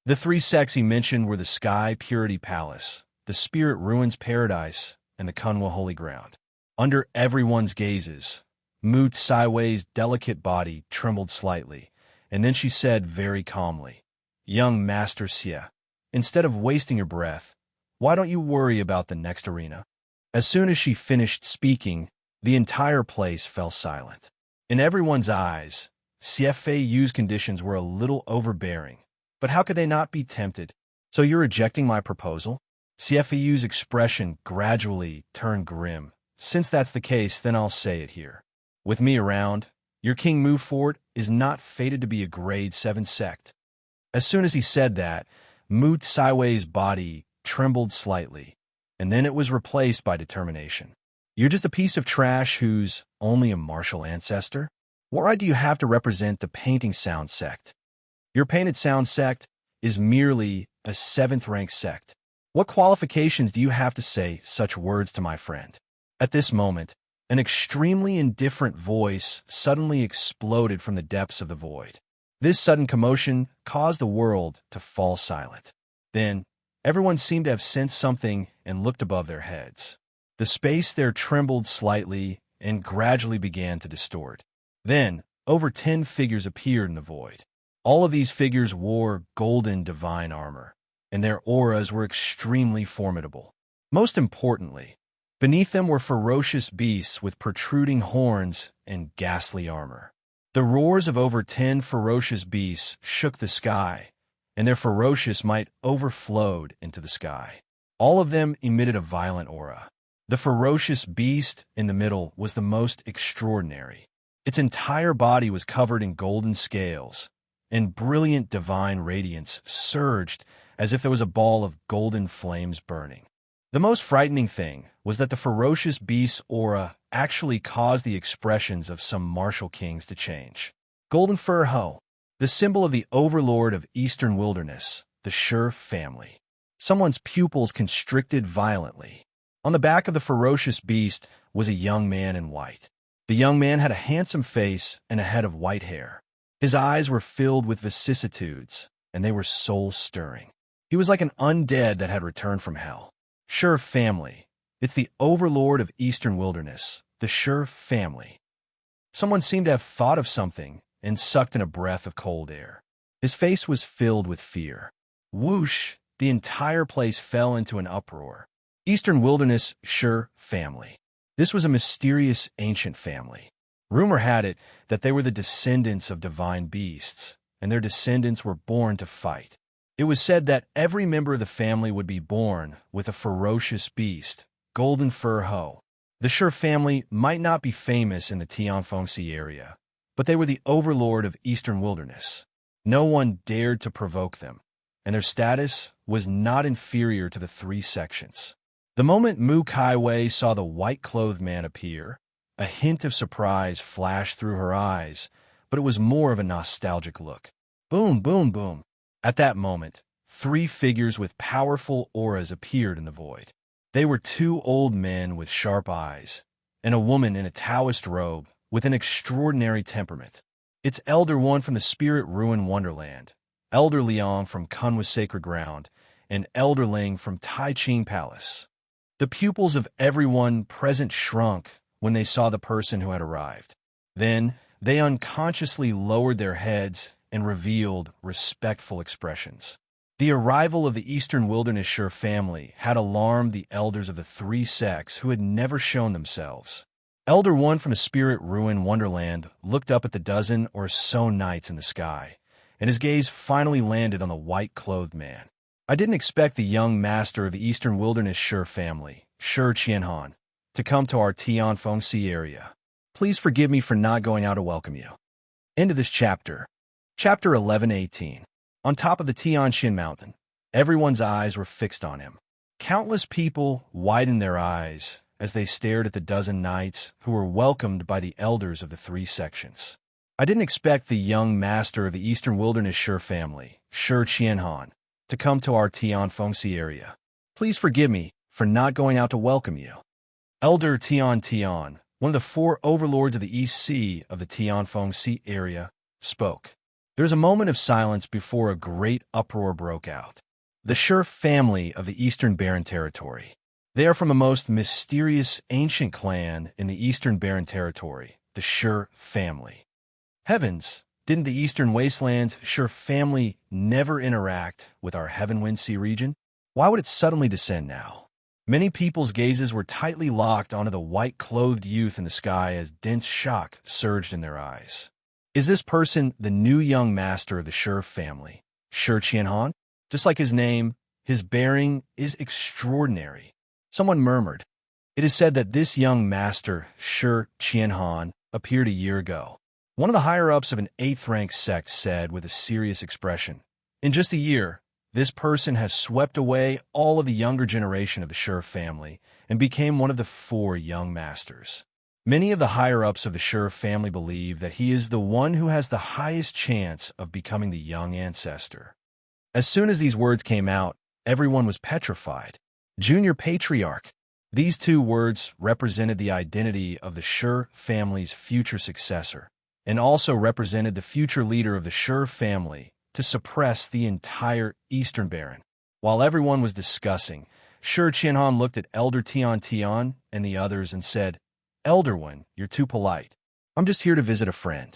The three sects he mentioned were the Sky Purity Palace, the Spirit Ruins Paradise, and the Kunwa Holy Ground. Under everyone's gazes, Mu Tsaiwei's delicate body trembled slightly, and then she said very calmly, "Young Master Xie, instead of wasting your breath, why don't you worry about the next arena?" As soon as she finished speaking, the entire place fell silent. In everyone's eyes, Xie Feiyu's conditions were a little overbearing, but how could they not be tempted? "So you're rejecting my proposal?" Xie Feiyu's expression gradually turned grim. "Since that's the case, then I'll say it here. With me around, your King Mu Fort is not fated to be a grade 7 sect." As soon as he said that, Mu Tsaiwei's body trembled slightly, and then it was replaced by determination. "You're just a piece of trash who's only a martial ancestor? What right do you have to represent the painting sound sect? Your painted sound sect is merely a 7th-ranked sect. What qualifications do you have to say such words to my friend?" At this moment, an extremely indifferent voice suddenly exploded from the depths of the void. This sudden commotion caused the world to fall silent. Then, everyone seemed to have sensed something and looked above their heads. The space there trembled slightly and gradually began to distort. Then, over 10 figures appeared in the void. All of these figures wore golden divine armor, and their auras were extremely formidable. Most importantly, beneath them were ferocious beasts with protruding horns and ghastly armor. The roars of over 10 ferocious beasts shook the sky, and their ferocious might overflowed into the sky. All of them emitted a violent aura. The ferocious beast in the middle was the most extraordinary. Its entire body was covered in golden scales, and brilliant divine radiance surged as if there was a ball of golden flames burning. The most frightening thing was that the ferocious beast's aura actually caused the expressions of some martial kings to change. Golden Fur Ho, the symbol of the overlord of Eastern Wilderness, the Shur family. Someone's pupils constricted violently. On the back of the ferocious beast was a young man in white. The young man had a handsome face and a head of white hair. His eyes were filled with vicissitudes, and they were soul-stirring. He was like an undead that had returned from hell. Sure family. It's the overlord of Eastern Wilderness, the Sure family. Someone seemed to have thought of something and sucked in a breath of cold air. His face was filled with fear. Whoosh! The entire place fell into an uproar. Eastern Wilderness Sure family. This was a mysterious ancient family. Rumor had it that they were the descendants of divine beasts, and their descendants were born to fight. It was said that every member of the family would be born with a ferocious beast, Golden Fur Ho. The Sure family might not be famous in the Tianfengxi area, but they were the overlord of Eastern Wilderness. No one dared to provoke them, and their status was not inferior to the three sections. The moment Mu Kaiwei saw the white-clothed man appear, a hint of surprise flashed through her eyes, but it was more of a nostalgic look. Boom, boom, boom. At that moment, three figures with powerful auras appeared in the void. They were two old men with sharp eyes, and a woman in a Taoist robe with an extraordinary temperament. It's Elder One from the Spirit Ruin Wonderland, Elder Liang from Kunwa's Sacred Ground, and Elder Ling from Tai Ching Palace. The pupils of everyone present shrunk when they saw the person who had arrived. Then they unconsciously lowered their heads and revealed respectful expressions. The arrival of the Eastern Wilderness Sure family had alarmed the elders of the three sects who had never shown themselves. Elder One from the Spirit Ruin Wonderland looked up at the dozen or so knights in the sky, and his gaze finally landed on the white-clothed man. I didn't expect the young master of the Eastern Wilderness Sure family, Sure Qianhan, to come to our Tianfengxi area. Please forgive me for not going out to welcome you. End of this chapter. Chapter 11:18. On top of the Tianxin mountain, everyone's eyes were fixed on him. Countless people widened their eyes as they stared at the dozen knights who were welcomed by the elders of the three sections. I didn't expect the young master of the Eastern Wilderness Sure family, Sure Qianhan, to come to our Tianfengxi area. Please forgive me for not going out to welcome you. Elder Tian, one of the four overlords of the East Sea of the Tianfengxi area, spoke. There was a moment of silence before a great uproar broke out. The Sure family of the Eastern Barren Territory. They are from a most mysterious ancient clan in the Eastern Barren Territory, the Sure family. Heavens, didn't the Eastern Wastelands Sure family never interact with our Heavenwind Sea region? Why would it suddenly descend now? Many people's gazes were tightly locked onto the white-clothed youth in the sky as dense shock surged in their eyes. Is this person the new young master of the Sure family, Sure Qianhan? Just like his name, his bearing is extraordinary. Someone murmured. It is said that this young master, Sure Qianhan, appeared a year ago. One of the higher-ups of an 8th-rank sect said with a serious expression, in just a year, this person has swept away all of the younger generation of the Sure family and became one of the 4 young masters. Many of the higher-ups of the Sure family believe that he is the one who has the highest chance of becoming the young ancestor. As soon as these words came out, everyone was petrified. Junior Patriarch. These 2 words represented the identity of the Sure family's future successor, and also represented the future leader of the Sure family to suppress the entire Eastern Barren. While everyone was discussing, Sure Qianhan looked at Elder Tian and the others and said, Elder One, you're too polite. I'm just here to visit a friend.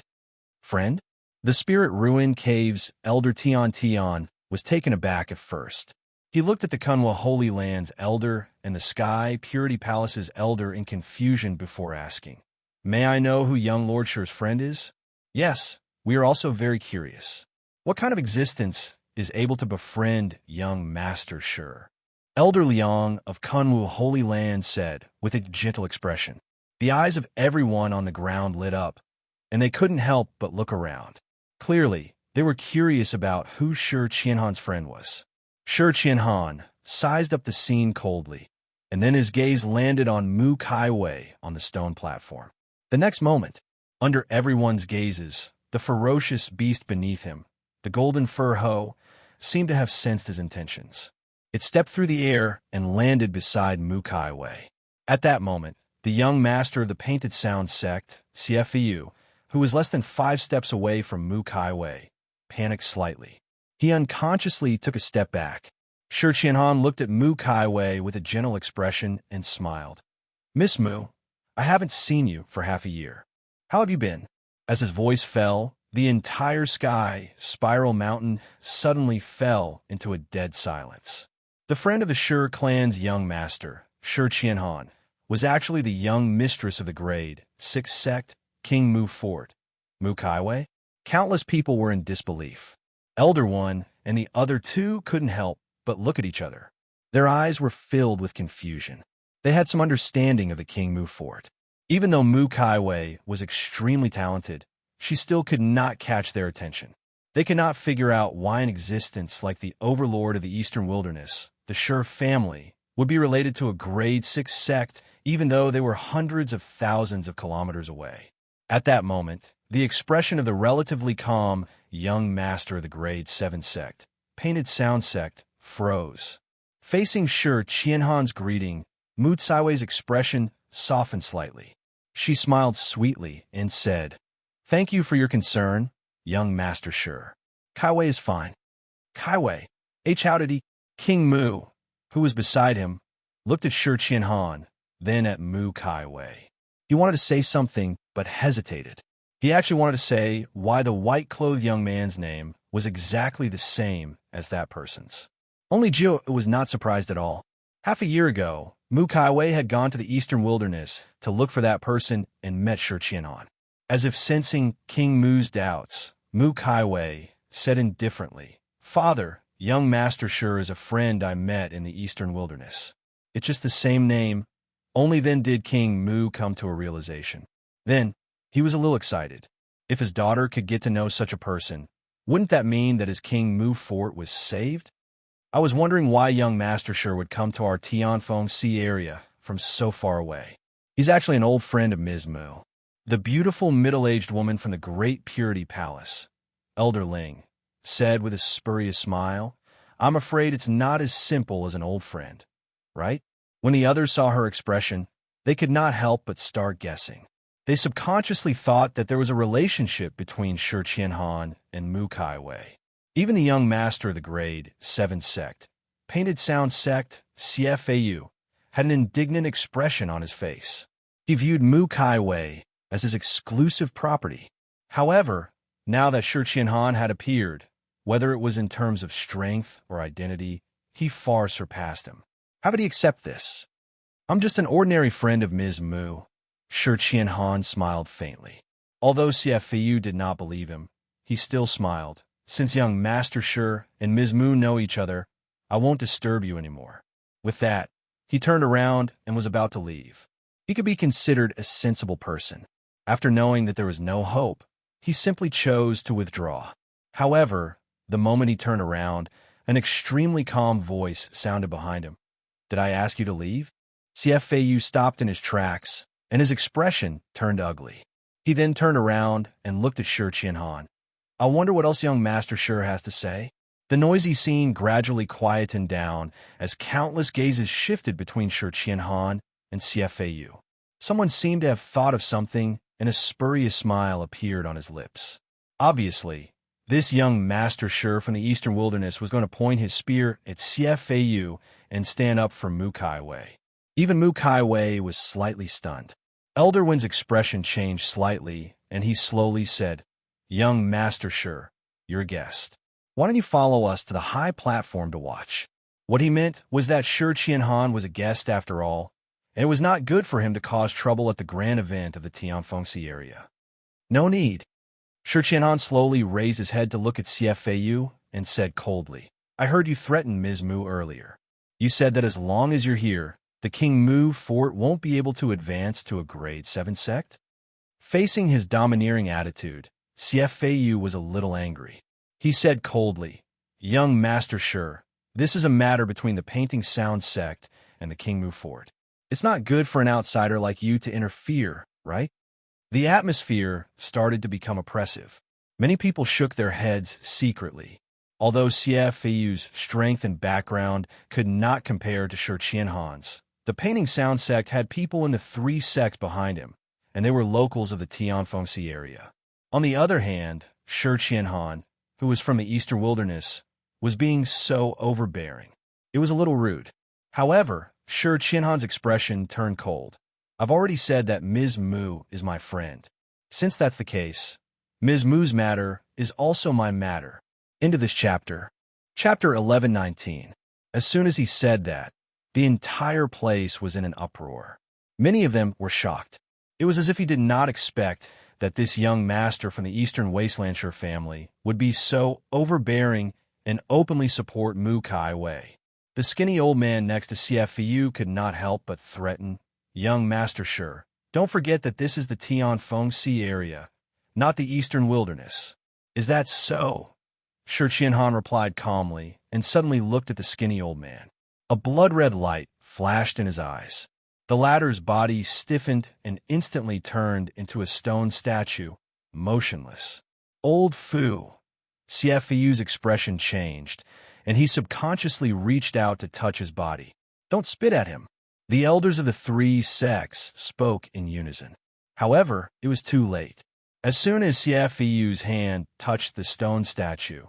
Friend? The Spirit Ruin Cave's Elder Tian was taken aback at first. He looked at the Kunwa Holy Land's elder and the Sky Purity Palace's elder in confusion before asking, May I know who young Lord Sure's friend is? Yes, we are also very curious. What kind of existence is able to befriend young Master Sure? Elder Liang of Kunwu Holy Land said with a gentle expression. The eyes of everyone on the ground lit up, and they couldn't help but look around. Clearly, they were curious about who Sure Qianhan's friend was. Sure Qianhan sized up the scene coldly, and then his gaze landed on Mu Kaiwei on the stone platform. The next moment, under everyone's gazes, the ferocious beast beneath him, the Golden Fur Ho, seemed to have sensed his intentions. It stepped through the air and landed beside Mu Kaiwei. At that moment, the young master of the Painted Sound sect, CFEU, who was less than 5 steps away from Mu Kaiwei, panicked slightly. He unconsciously took a step back. Shi Qianhan looked at Mu Kaiwei with a gentle expression and smiled. "Miss Mu, I haven't seen you for half a year. How have you been?" As his voice fell, the entire sky, Spiral Mountain, suddenly fell into a dead silence. The friend of the Shi clan's young master, Shi Qianhan, was actually the young mistress of the grade 6 sect, King Mu Fort, Mu Kaiwei. Countless people were in disbelief. Elder One and the other two couldn't help but look at each other. Their eyes were filled with confusion. They had some understanding of the King Mu Fort. Even though Mu Kaiwei was extremely talented, she still could not catch their attention. They could not figure out why an existence like the overlord of the Eastern Wilderness, the Shi family, would be related to a grade 6 sect, even though they were hundreds of thousands of kilometers away. At that moment, the expression of the relatively calm young master of the grade 7 sect, painted sound sect, froze. Facing Shi Qianhan's greeting, Mu Kaiwei's expression softened slightly. She smiled sweetly and said, "Thank you for your concern, young Master Shi. Kaiwei is fine." "Kaiwei? How did he?" King Mu, who was beside him, looked at Shi Qianhan, then at Mu Kaiwei. He wanted to say something, but hesitated. He actually wanted to say why the white-clothed young man's name was exactly the same as that person's. Only Jiu was not surprised at all. Half a year ago, Mu Kaiwei had gone to the Eastern Wilderness to look for that person and met Shi Qianhan. As if sensing King Mu's doubts, Mu Kaiwei said indifferently, "Father, young Master Shi is a friend I met in the Eastern Wilderness. It's just the same name." Only then did King Mu come to a realization. Then, he was a little excited. If his daughter could get to know such a person, wouldn't that mean that his King Mu Fort was saved? I was wondering why young Master Shi would come to our Tianfeng Sea area from so far away. He's actually an old friend of Ms. Mu, the beautiful middle-aged woman from the Great Purity Palace. Elder Ling said with a spurious smile, "I'm afraid it's not as simple as an old friend, right?" When the others saw her expression, they could not help but start guessing. They subconsciously thought that there was a relationship between Shi Qianhan and Mu Kaiwei. Even the young master of the grade 7 sect, painted sound sect, CFAU, had an indignant expression on his face. He viewed Mu Kaiwei as his exclusive property. However, now that Shi Qianhan had appeared, whether it was in terms of strength or identity, he far surpassed him. How would he accept this? "I'm just an ordinary friend of Ms. Mu." Shi Qianhan smiled faintly. Although CFAU did not believe him, he still smiled. "Since young Master Shi and Ms. Mu know each other, I won't disturb you anymore." With that, he turned around and was about to leave. He could be considered a sensible person. After knowing that there was no hope, he simply chose to withdraw. However, the moment he turned around, an extremely calm voice sounded behind him. "Did I ask you to leave?" CFAU stopped in his tracks, and his expression turned ugly. He then turned around and looked at Shi Qianhan. "I wonder what else young Master Shi has to say." The noisy scene gradually quietened down as countless gazes shifted between Shi Qianhan and CFAU. Someone seemed to have thought of something, and a spurious smile appeared on his lips. Obviously, this young Master Shi from the Eastern Wilderness was going to point his spear at CFAU and stand up for Mu Kaiwei. Even Mu Kaiwei was slightly stunned. Elder Wen's expression changed slightly, and he slowly said, "Young Master Shi, you're a guest. Why don't you follow us to the high platform to watch?" What he meant was that Shi Qianhan was a guest after all, and it was not good for him to cause trouble at the grand event of the Tianfeng Sea area. "No need." Shi Qianhan slowly raised his head to look at CFAU and said coldly, "I heard you threaten Ms. Mu earlier. You said that as long as you're here, the King Mu Fort won't be able to advance to a grade 7 sect?" Facing his domineering attitude, CFAU was a little angry. He said coldly, "Young Master Shi, this is a matter between the Painting Sound sect and the King Mu Fort. It's not good for an outsider like you to interfere, right?" The atmosphere started to become oppressive. Many people shook their heads secretly. Although CFAU's strength and background could not compare to Shi Qianhan's, the Painting Sound sect had people in the 3 sects behind him, and they were locals of the Tianfeng Sea area. On the other hand, Shi Qianhan, who was from the eastern wilderness, was being so overbearing. It was a little rude. However, Shi Qianhan's expression turned cold. I've already said that Ms. Mu is my friend. Since that's the case, Ms. Mu's matter is also my matter. Into this chapter. Chapter 11:19. As soon as he said that, the entire place was in an uproar. Many of them were shocked. It was as if he did not expect that this young master from the Eastern Wastelandshire family would be so overbearing and openly support Mu Kai Wei. The skinny old man next to CFU could not help but threaten, "Young Master Shi, don't forget that this is the Tianfeng Sea area, not the Eastern Wilderness." "Is that so?" Shi Qianhan replied calmly and suddenly looked at the skinny old man. A blood-red light flashed in his eyes. The latter's body stiffened and instantly turned into a stone statue, motionless. Old Fu. CFU's expression changed, and he subconsciously reached out to touch his body. "Don't spit at him." The elders of the three sects spoke in unison. However, it was too late. As soon as CFU's hand touched the stone statue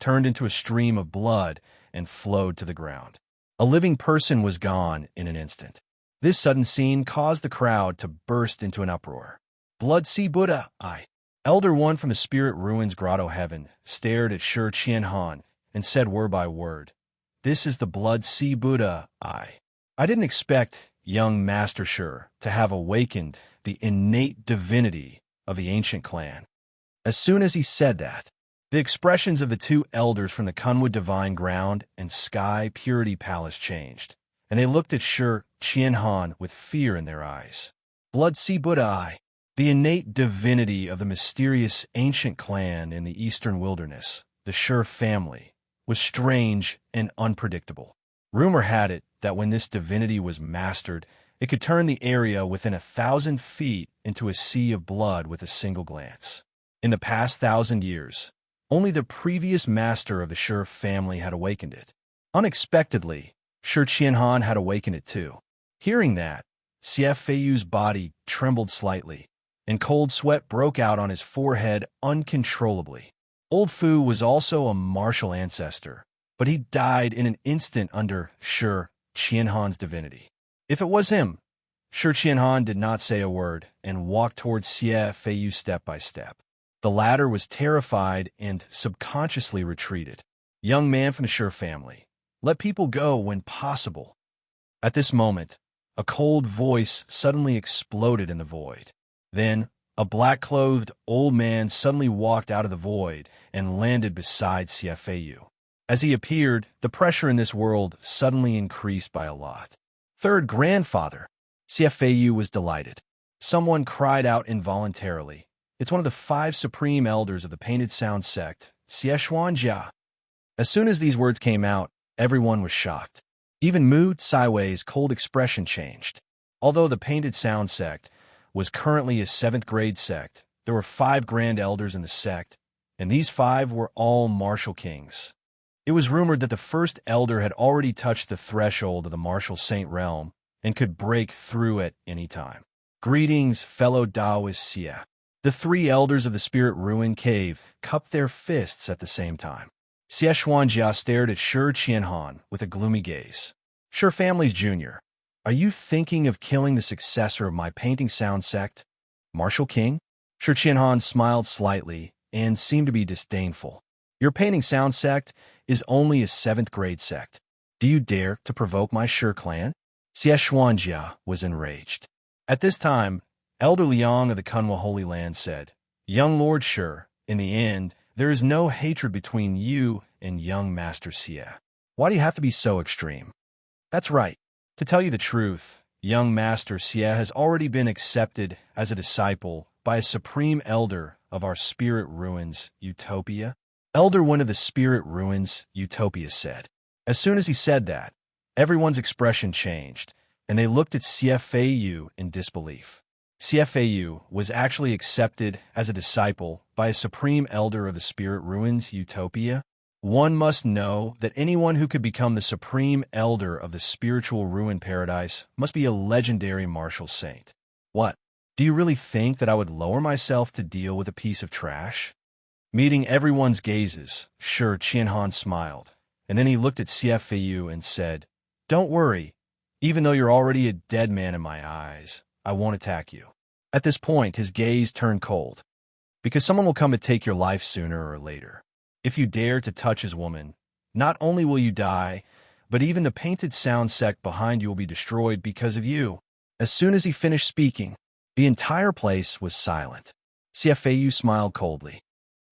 turned into a stream of blood and flowed to the ground. A living person was gone in an instant. This sudden scene caused the crowd to burst into an uproar. "Blood Sea Buddha, I." Elder One from the Spirit Ruins Grotto Heaven stared at Shi Qianhan and said word by word, "This is the Blood Sea Buddha, I." I didn't expect young Master Shi to have awakened the innate divinity of the ancient clan. As soon as he said that, the expressions of the two elders from the Kunwood Divine Ground and Sky Purity Palace changed, and they looked at Shi Qianhan with fear in their eyes. "Blood Sea Buddha, I." The innate divinity of the mysterious ancient clan in the eastern wilderness, the Shi family, was strange and unpredictable. Rumor had it that when this divinity was mastered, it could turn the area within 1,000 feet into a sea of blood with a single glance. In the past 1,000 years, only the previous master of the Shi family had awakened it. Unexpectedly, Shi Qianhan had awakened it too. Hearing that, CFU's body trembled slightly, and cold sweat broke out on his forehead uncontrollably. Old Fu was also a martial ancestor, but he died in an instant under Shi Qianhan's divinity. If it was him, Shi Qianhan did not say a word and walked towards CFU step by step. The latter was terrified and subconsciously retreated. "Young man from the Shi family, let people go when possible." At this moment, a cold voice suddenly exploded in the void. Then, a black-clothed old man suddenly walked out of the void and landed beside CFU. As he appeared, the pressure in this world suddenly increased by a lot. "Third grandfather." CFU was delighted. Someone cried out involuntarily. "It's one of the 5 supreme elders of the Painted Sound sect, Xie." As soon as these words came out, everyone was shocked. Even Mu Tsaiwei's cold expression changed. Although the Painted Sound sect was currently a 7th-grade sect, there were 5 grand elders in the sect, and these 5 were all martial kings. It was rumored that the first elder had already touched the threshold of the martial saint realm and could break through at any time. "Greetings, fellow Taoists Xie." The 3 elders of the Spirit Ruin Cave cupped their fists at the same time. Xie Xuanjia stared at Shi Qianhan with a gloomy gaze. "Shi family's junior, are you thinking of killing the successor of my Painting Sound sect, Martial King?" Shi Qianhan smiled slightly and seemed to be disdainful. "Your Painting Sound sect is only a 7th-grade sect. Do you dare to provoke my Shi clan?" Xie Xuanjia was enraged. At this time, Elder Liang of the Kunwa Holy Land said, "Young Lord Shi, in the end, there is no hatred between you and young Master Xie. Why do you have to be so extreme?" "That's right. To tell you the truth, young Master Xie has already been accepted as a disciple by a supreme elder of our Spirit Ruins Utopia." Elder One of the Spirit Ruins Utopia said. As soon as he said that, everyone's expression changed, and they looked at CFAU in disbelief. CFAU was actually accepted as a disciple by a supreme elder of the Spirit Ruins Utopia. One must know that anyone who could become the supreme elder of the spiritual ruin paradise must be a legendary martial saint. What? Do you really think that I would lower myself to deal with a piece of trash? Meeting everyone's gazes, Shi Qianhan smiled, and then he looked at CFAU and said, "Don't worry. Even though you're already a dead man in my eyes, I won't attack you." At this point, his gaze turned cold, because someone will come to take your life sooner or later. If you dare to touch his woman, not only will you die, but even the painted sound sect behind you will be destroyed because of you. As soon as he finished speaking, the entire place was silent. CFAU smiled coldly.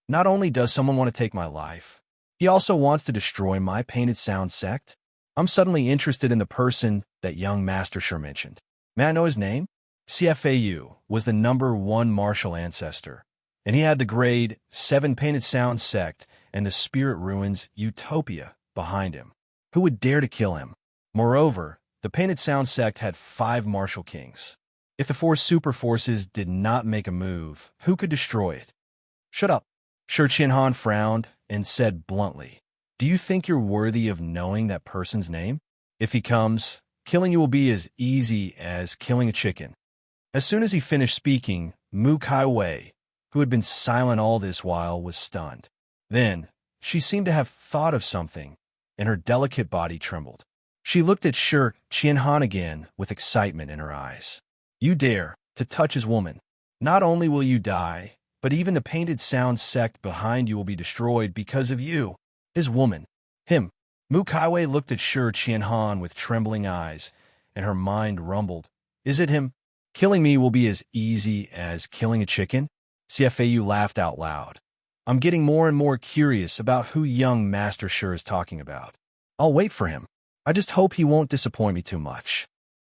Not only does someone want to take my life, he also wants to destroy my painted sound sect. I'm suddenly interested in the person that young Master Shi mentioned. May I know his name? CFAU was the #1 martial ancestor, and he had the grade 7 painted sound sect and the spirit ruins Utopia behind him. Who would dare to kill him? Moreover, the painted sound sect had 5 martial kings. If the 4 super forces did not make a move, who could destroy it? Shut up. Shi Qianhan frowned and said bluntly, "Do you think you're worthy of knowing that person's name? If he comes, killing you will be as easy as killing a chicken." As soon as he finished speaking, Mu Kaiwei, who had been silent all this while, was stunned. Then, she seemed to have thought of something, and her delicate body trembled. She looked at Shi Qianhan again with excitement in her eyes. "You dare to touch his woman. Not only will you die, but even the painted sound sect behind you will be destroyed because of you." His woman. Him. Mu Kaiwei looked at Shi Qianhan with trembling eyes, and her mind rumbled. Is it him? Killing me will be as easy as killing a chicken? CFAU laughed out loud. I'm getting more and more curious about who young Master Shi is talking about. I'll wait for him. I just hope he won't disappoint me too much.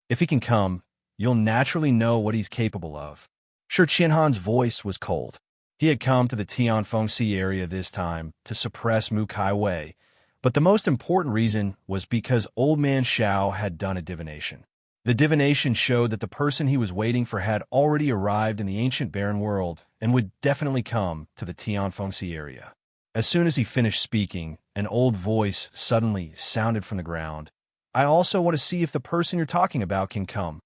If he can come, you'll naturally know what he's capable of. Shi Qianhan's voice was cold. He had come to the Tianfeng Sea area this time to suppress Mu Kaiwei, but the most important reason was because Old Man Shao had done a divination. The divination showed that the person he was waiting for had already arrived in the ancient barren world and would definitely come to the Tianfeng Sea area. As soon as he finished speaking, an old voice suddenly sounded from the ground. I also want to see if the person you're talking about can come.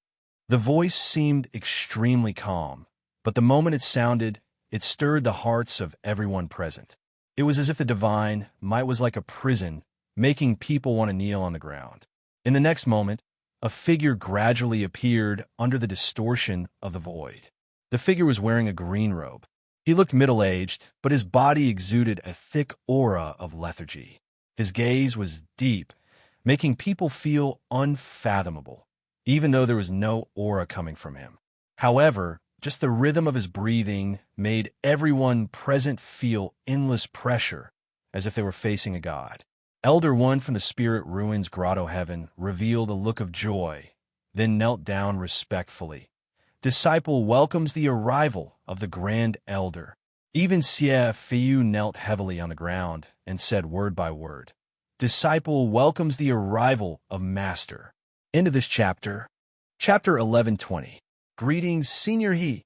The voice seemed extremely calm, but the moment it sounded, it stirred the hearts of everyone present. It was as if the divine might was like a prison, making people want to kneel on the ground. In the next moment, a figure gradually appeared under the distortion of the void. The figure was wearing a green robe. He looked middle-aged, but his body exuded a thick aura of lethargy. His gaze was deep, making people feel unfathomable, even though there was no aura coming from him. However, just the rhythm of his breathing made everyone present feel endless pressure, as if they were facing a god. Elder One from the Spirit Ruins Grotto Heaven revealed a look of joy, then knelt down respectfully. Disciple welcomes the arrival of the Grand Elder. Even Xie Fiu knelt heavily on the ground and said word by word, Disciple welcomes the arrival of Master. End of this chapter. Chapter 1120. Greetings, Senior He.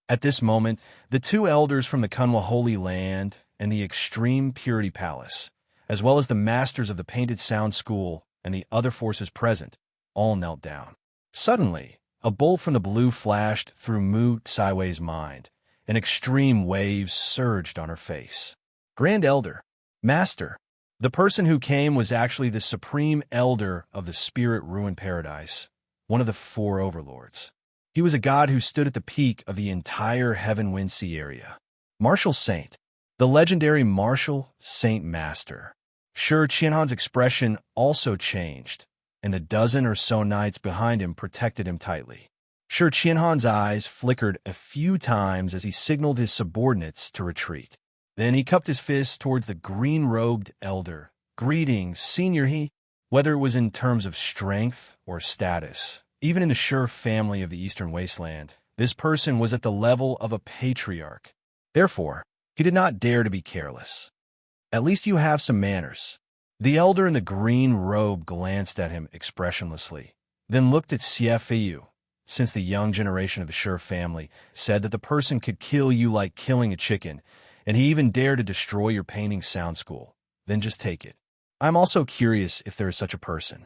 At this moment, the 2 elders from the Kunwa Holy Land and the Extreme Purity Palace, as well as the masters of the Painted Sound School and the other forces present, all knelt down. Suddenly, a bolt from the blue flashed through Mu Tsaiwei's mind, and extreme waves surged on her face. Grand Elder, Master. The person who came was actually the Supreme Elder of the Spirit Ruin Paradise, one of the 4 overlords. He was a god who stood at the peak of the entire Heaven Wind Sea area. Martial Saint, the legendary Martial Saint Master. Shi Qianhan's expression also changed, and the dozen or so knights behind him protected him tightly. Shi Qianhan's eyes flickered a few times as he signaled his subordinates to retreat. Then he cupped his fist towards the green-robed elder. Greetings, Senior He. Whether it was in terms of strength or status, even in the Shi family of the Eastern Wasteland, this person was at the level of a patriarch. Therefore, he did not dare to be careless. At least you have some manners. The elder in the green robe glanced at him expressionlessly, then looked at Xie since the young generation of the Shi family said that the person could kill you like killing a chicken, and he even dared to destroy your painting sound school. Then just take it. I'm also curious if there is such a person.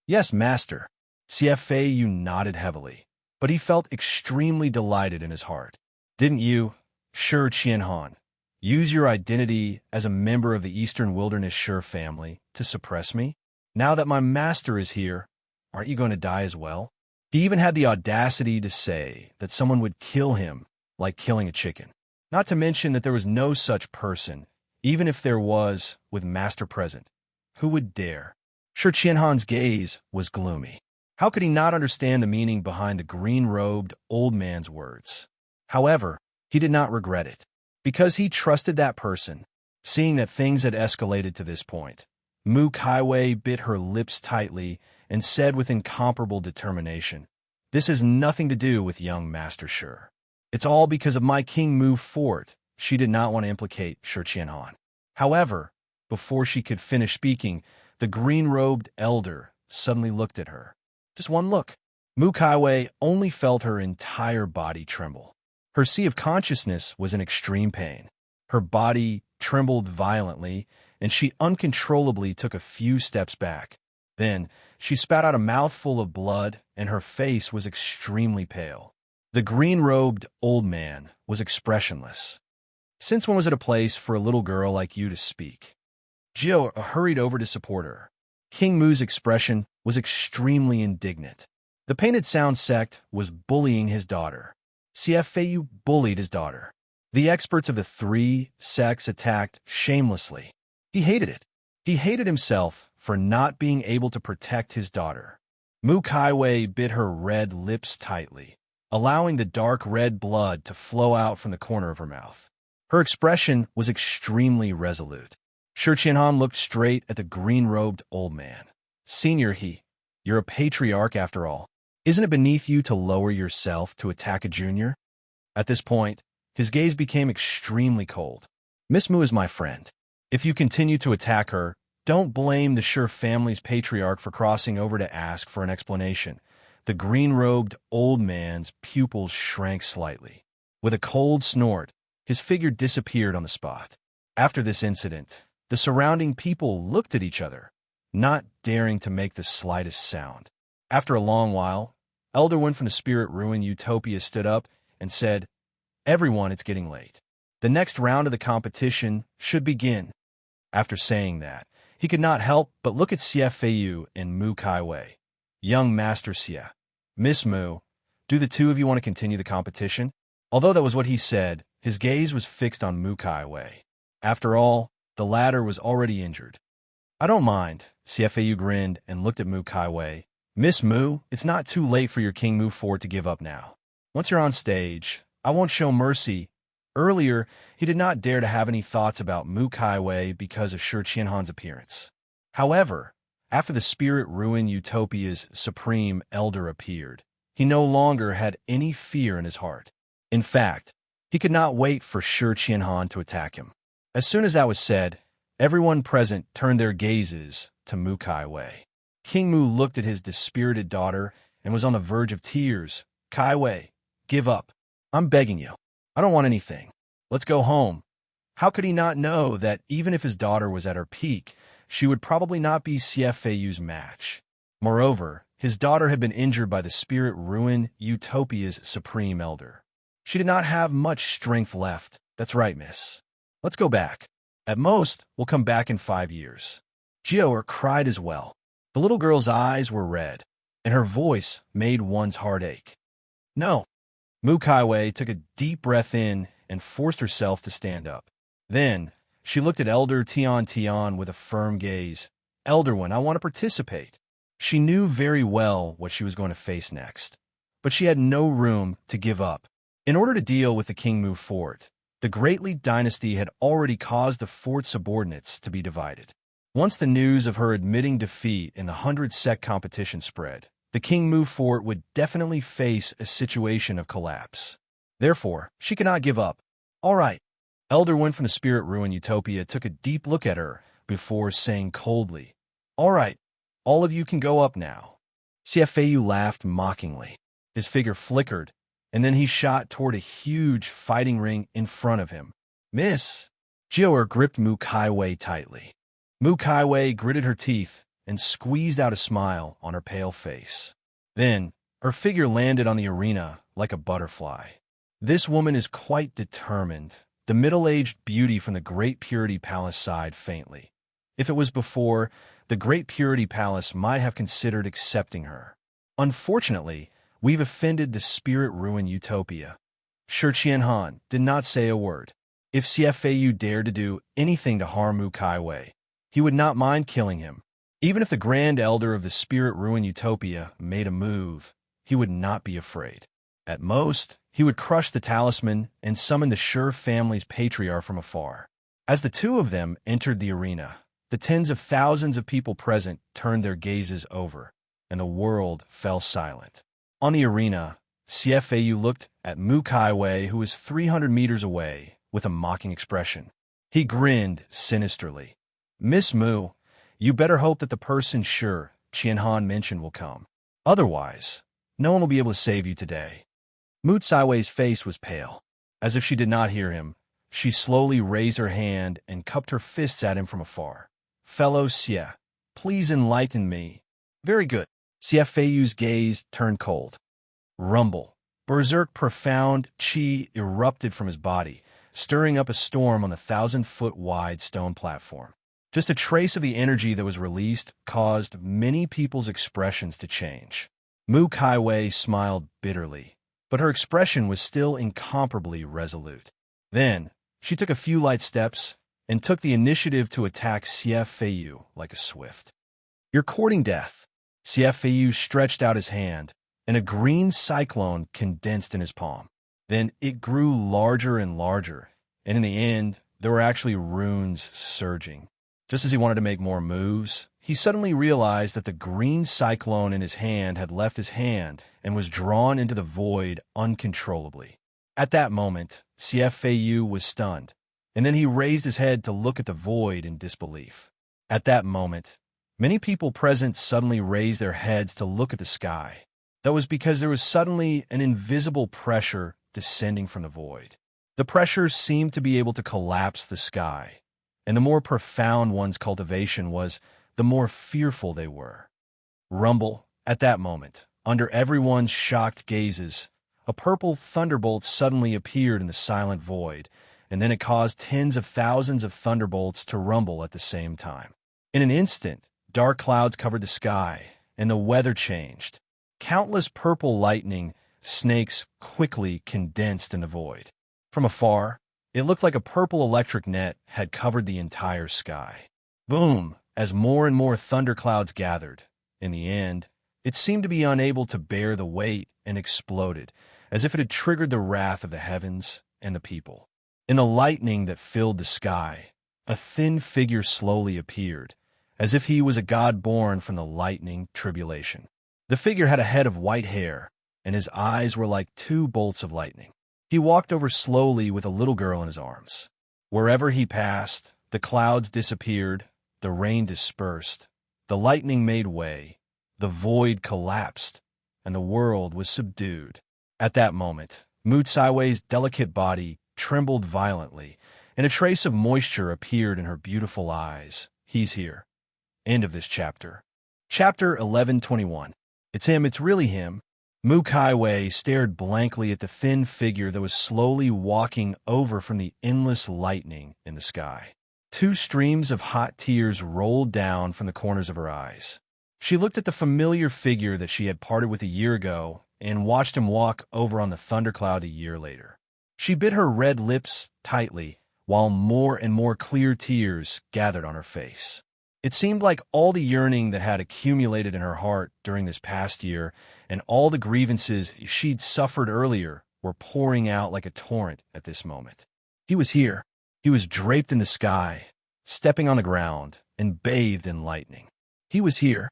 Yes, Master. Xie nodded heavily. but he felt extremely delighted in his heart. Didn't you, Shi Qianhan, use your identity as a member of the Eastern Wilderness Shi family to suppress me? Now that my master is here, aren't you going to die as well? He even had the audacity to say that someone would kill him like killing a chicken. Not to mention that there was no such person, even if there was, with master present. Who would dare? Shi Qianhan's gaze was gloomy. How could he not understand the meaning behind the green-robed old man's words? However, he did not regret it, because he trusted that person. Seeing that things had escalated to this point, Mu Kaiwei bit her lips tightly and said with incomparable determination, "This has nothing to do with young Master Shi. It's all because of my King Mu fort." She did not want to implicate Shi Qianhan. However, before she could finish speaking, the green-robed elder suddenly looked at her. Just one look. Mu Kaiwei only felt her entire body tremble. Her sea of consciousness was in extreme pain. Her body trembled violently, and she uncontrollably took a few steps back. Then, she spat out a mouthful of blood, and her face was extremely pale. The green-robed old man was expressionless. Since when was it a place for a little girl like you to speak? Jiao hurried over to support her. King Mu's expression was extremely indignant. The Painted Sound sect was bullying his daughter. CFAU bullied his daughter. The experts of the three sects attacked shamelessly. He hated it. He hated himself for not being able to protect his daughter. Mu Kaiwei bit her red lips tightly, allowing the dark red blood to flow out from the corner of her mouth. Her expression was extremely resolute. Shi Qianhan looked straight at the green-robed old man. "Senior you're a patriarch after all. Isn't it beneath you to lower yourself to attack a junior?" At this point, his gaze became extremely cold. "Miss Mu is my friend. If you continue to attack her, don't blame the Shi family's patriarch for crossing over to ask for an explanation." The green-robed old man's pupils shrank slightly. With a cold snort, his figure disappeared on the spot. After this incident, the surrounding people looked at each other, not daring to make the slightest sound. After a long while, Elder One from the Spirit Ruin Utopia stood up and said, "Everyone, it's getting late. The next round of the competition should begin." After saying that, he could not help but look at CFAU and Mu Kaiwei. "Young Master Xie, Miss Mu, do the two of you want to continue the competition?" Although that was what he said, his gaze was fixed on Mu Kaiwei. After all, the latter was already injured. "I don't mind," CFAU grinned and looked at Mu Kaiwei. "Miss Mu, it's not too late for your King Mu fort to give up now. Once you're on stage, I won't show mercy." Earlier, he did not dare to have any thoughts about Mu Kaiwei because of Shi Qianhan's appearance. However, after the Spirit Ruin Utopia's supreme elder appeared, he no longer had any fear in his heart. In fact, he could not wait for Shi Qianhan to attack him. As soon as that was said, everyone present turned their gazes to Mu Kaiwei. King Mu looked at his dispirited daughter and was on the verge of tears. "Kaiwei, give up. I'm begging you. I don't want anything. Let's go home." How could he not know that even if his daughter was at her peak, she would probably not be CFAU's match? Moreover, his daughter had been injured by the Spirit Ruin Utopia's supreme elder. She did not have much strength left. "That's right, miss. Let's go back. At most, we'll come back in 5 years." Jiao cried as well. The little girl's eyes were red, and her voice made one's heart ache. "No." Mu Kaiwei took a deep breath in and forced herself to stand up. Then, she looked at Elder Tian with a firm gaze. "Elder One, I want to participate." She knew very well what she was going to face next, but she had no room to give up. In order to deal with the King Mu fort, the Great Li dynasty had already caused the fort's subordinates to be divided. Once the news of her admitting defeat in the 100-sect competition spread, the King Mu fort would definitely face a situation of collapse. Therefore, she could not give up. "All right." Elder One from the Spirit Ruin Utopia took a deep look at her before saying coldly, "All right, all of you can go up now." CFAU laughed mockingly. His figure flickered, and then he shot toward a huge fighting ring in front of him. "Miss!" Jiao gripped Mu Kaiwei tightly. Mu Kaiwei gritted her teeth and squeezed out a smile on her pale face. Then, Her figure landed on the arena like a butterfly. This woman is quite determined. The middle-aged beauty from the Great Purity Palace sighed faintly. If it was before, the Great Purity Palace might have considered accepting her. Unfortunately, we've offended the spirit-ruined utopia. Shi Qianhan did not say a word. If CFAU dared to do anything to harm Mu Kaiwei, he would not mind killing him. Even if the Grand Elder of the spirit-ruined utopia made a move, he would not be afraid. At most, he would crush the talisman and summon the Shi family's patriarch from afar. As the two of them entered the arena, the tens of thousands of people present turned their gazes over, and the world fell silent. On the arena, CFAU looked at Mu Kaiwei, who was 300 meters away, with a mocking expression. He grinned sinisterly. "Miss Mu, you better hope that the person Shi Qianhan mentioned will come. Otherwise, no one will be able to save you today." Mu Kaiwei's face was pale. As if she did not hear him, she slowly raised her hand and cupped her fists at him from afar. "Fellow Xie, please enlighten me." "Very good." CFAU's gaze turned cold. Rumble. Berserk profound chi erupted from his body, stirring up a storm on the 1,000-foot-wide stone platform. Just a trace of the energy that was released caused many people's expressions to change. Mu Kaiwei smiled bitterly, but her expression was still incomparably resolute. Then, she took a few light steps and took the initiative to attack CFAU like a swift. "You're courting death." CFAU stretched out his hand, and a green cyclone condensed in his palm. Then it grew larger and larger, and in the end, there were actually runes surging. Just as he wanted to make more moves, he suddenly realized that the green cyclone in his hand had left his hand and was drawn into the void uncontrollably. At that moment, CFAU was stunned, and then he raised his head to look at the void in disbelief. At that moment, many people present suddenly raised their heads to look at the sky. That was because there was suddenly an invisible pressure descending from the void. The pressure seemed to be able to collapse the sky, and the more profound one's cultivation was, the more fearful they were. Rumble. At that moment, under everyone's shocked gazes, a purple thunderbolt suddenly appeared in the silent void, and then it caused tens of thousands of thunderbolts to rumble at the same time. In an instant, dark clouds covered the sky, and the weather changed. Countless purple lightning snakes quickly condensed in the void. From afar, it looked like a purple electric net had covered the entire sky. Boom! As more and more thunderclouds gathered. In the end, it seemed to be unable to bear the weight and exploded, as if it had triggered the wrath of the heavens and the people. In the lightning that filled the sky, a thin figure slowly appeared, as if he was a god born from the lightning tribulation. The figure had a head of white hair, and his eyes were like two bolts of lightning. He walked over slowly with a little girl in his arms. Wherever he passed, the clouds disappeared, the rain dispersed, the lightning made way, the void collapsed, and the world was subdued. At that moment, Mu Kaiwei's delicate body trembled violently, and a trace of moisture appeared in her beautiful eyes. He's here. End of this chapter. Chapter 1121. It's him, it's really him. Mu Kaiwei stared blankly at the thin figure that was slowly walking over from the endless lightning in the sky. Two streams of hot tears rolled down from the corners of her eyes. She looked at the familiar figure that she had parted with a year ago and watched him walk over on the thundercloud a year later. She bit her red lips tightly while more and more clear tears gathered on her face. It seemed like all the yearning that had accumulated in her heart during this past year and all the grievances she'd suffered earlier were pouring out like a torrent at this moment. He was here. He was draped in the sky, stepping on the ground, and bathed in lightning. He was here.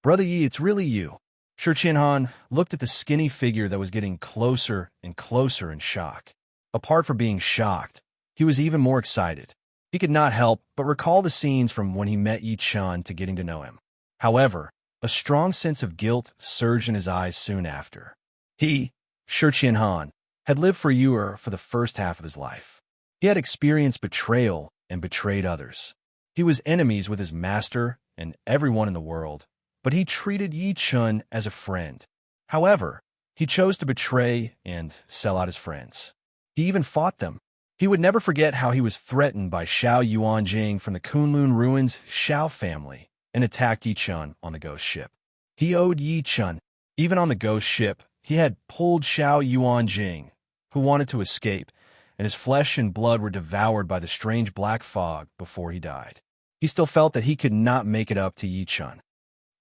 "Brother Yi, it's really you." Shi Qianhan looked at the skinny figure that was getting closer and closer in shock. Apart from being shocked, he was even more excited. He could not help but recall the scenes from when he met Yi Chun to getting to know him. However, a strong sense of guilt surged in his eyes soon after. He, Shi Qianhan, had lived for Yuer for the first half of his life. He had experienced betrayal and betrayed others. He was enemies with his master and everyone in the world, but he treated Yi Chun as a friend. However, he chose to betray and sell out his friends. He even fought them. He would never forget how he was threatened by Xiao Yuanjing from the Kunlun Ruins Xiao family and attacked Yi Chun on the ghost ship. He owed Yi Chun. Even on the ghost ship, he had pulled Xiao Yuanjing, who wanted to escape, and his flesh and blood were devoured by the strange black fog before he died. He still felt that he could not make it up to Yi Chun.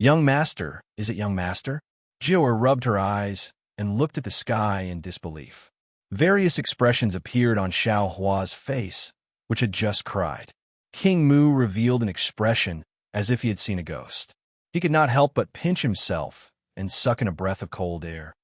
Young master, is it young master? Jiao rubbed her eyes and looked at the sky in disbelief. Various expressions appeared on Xiao Hua's face, which had just cried. King Mu revealed an expression as if he had seen a ghost. He could not help but pinch himself and suck in a breath of cold air.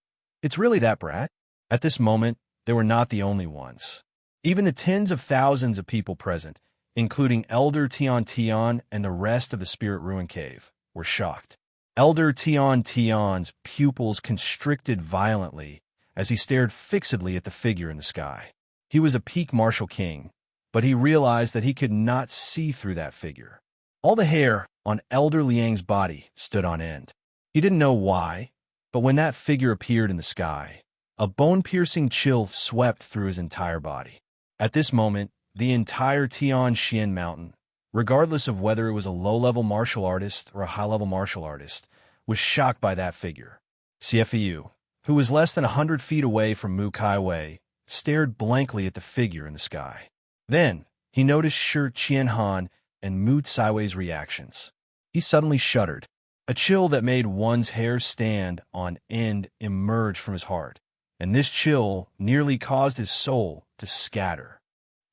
It's really that brat? At this moment, they were not the only ones. Even the tens of thousands of people present, including Elder Tian Tian and the rest of the Spirit Ruin Cave, were shocked. Elder Tian Tian's pupils constricted violently as he stared fixedly at the figure in the sky. He was a peak martial king, but he realized that he could not see through that figure. All the hair on Elder Liang's body stood on end. He didn't know why, but when that figure appeared in the sky, a bone-piercing chill swept through his entire body. At this moment, the entire Tian Xian Mountain, regardless of whether it was a low-level martial artist or a high-level martial artist, was shocked by that figure. CFEU, who was less than 100 feet away from Mu Kaiwei, stared blankly at the figure in the sky. Then, he noticed Shi Qianhan and Mu Caiwei's reactions. He suddenly shuddered. A chill that made one's hair stand on end emerged from his heart, and this chill nearly caused his soul to scatter.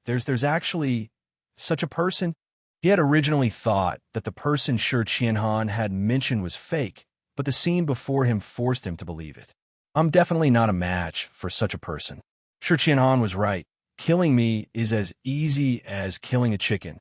There's actually such a person? He had originally thought that the person Shi Qianhan had mentioned was fake, but the scene before him forced him to believe it. I'm definitely not a match for such a person. Shi Qianhan was right. Killing me is as easy as killing a chicken.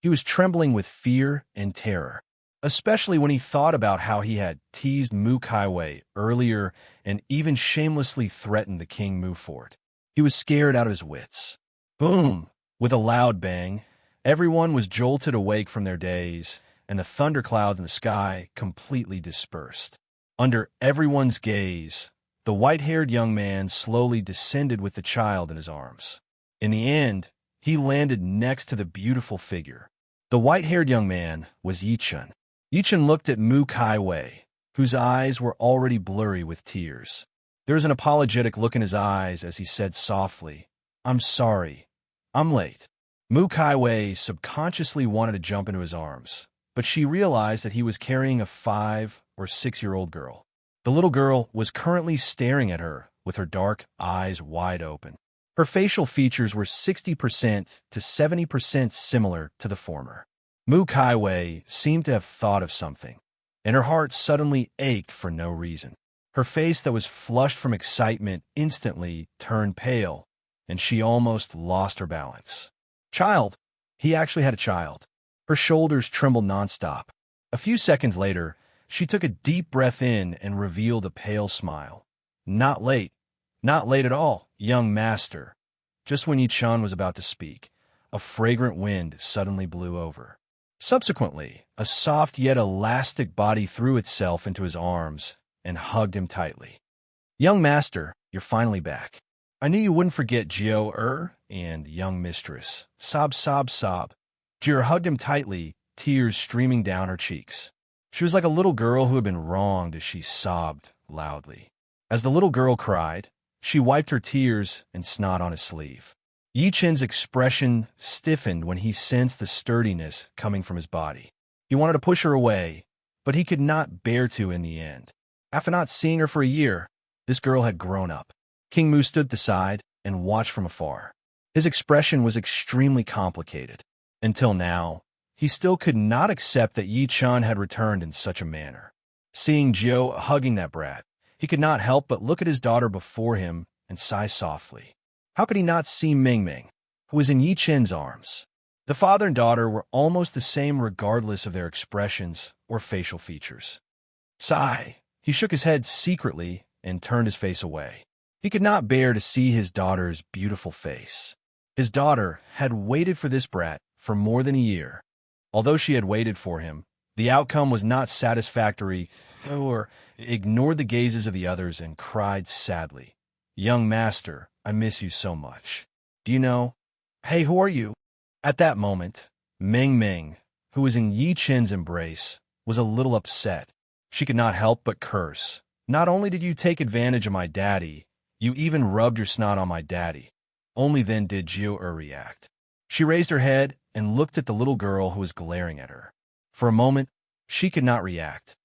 He was trembling with fear and terror, especially when he thought about how he had teased Mu Kaiwei earlier and even shamelessly threatened the King Mu fort. He was scared out of his wits. Boom! With a loud bang, everyone was jolted awake from their daze, and the thunderclouds in the sky completely dispersed. Under everyone's gaze, the white-haired young man slowly descended with the child in his arms. In the end, he landed next to the beautiful figure. The white-haired young man was Yi Chun. Yi Chun looked at Mu Kaiwei, whose eyes were already blurry with tears. There was an apologetic look in his eyes as he said softly, "I'm sorry. I'm late." Mu Kaiwei subconsciously wanted to jump into his arms, but she realized that he was carrying a 5- or 6-year-old girl. The little girl was currently staring at her with her dark eyes wide open. Her facial features were 60% to 70% similar to the former. Mu Kaiwei seemed to have thought of something, and her heart suddenly ached for no reason. Her face that was flushed from excitement instantly turned pale, and she almost lost her balance. Child! He actually had a child. Her shoulders trembled nonstop. A few seconds later, she took a deep breath in and revealed a pale smile. Not late. Not late at all, young master. Just when Yi Chun was about to speak, a fragrant wind suddenly blew over. Subsequently, a soft yet elastic body threw itself into his arms and hugged him tightly. Young master, you're finally back. I knew you wouldn't forget Jiao and young mistress. Sob, sob, sob. Jiao hugged him tightly, tears streaming down her cheeks. She was like a little girl who had been wronged as she sobbed loudly. As the little girl cried, she wiped her tears and snot on his sleeve. Yi Chun's expression stiffened when he sensed the sturdiness coming from his body. He wanted to push her away, but he could not bear to in the end. After not seeing her for a year, this girl had grown up. King Mu stood aside and watched from afar. His expression was extremely complicated. Until now, he still could not accept that Yi Chun had returned in such a manner. Seeing Jiao hugging that brat, he could not help but look at his daughter before him and sigh softly. How could he not see Mingming, who was in Yi Chun's arms? The father and daughter were almost the same regardless of their expressions or facial features. Sigh. He shook his head secretly and turned his face away. He could not bear to see his daughter's beautiful face. His daughter had waited for this brat for more than a year. Although she had waited for him, the outcome was not satisfactory or ignored the gazes of the others and cried sadly, "Young master, I miss you so much. Do you know? Hey, who are you?" At that moment, Ming Ming, who was in Yi Chen's embrace, was a little upset. She could not help but curse. "Not only did you take advantage of my daddy, you even rubbed your snot on my daddy." Only then did Jiu react. She raised her head and looked at the little girl who was glaring at her. For a moment, she could not react.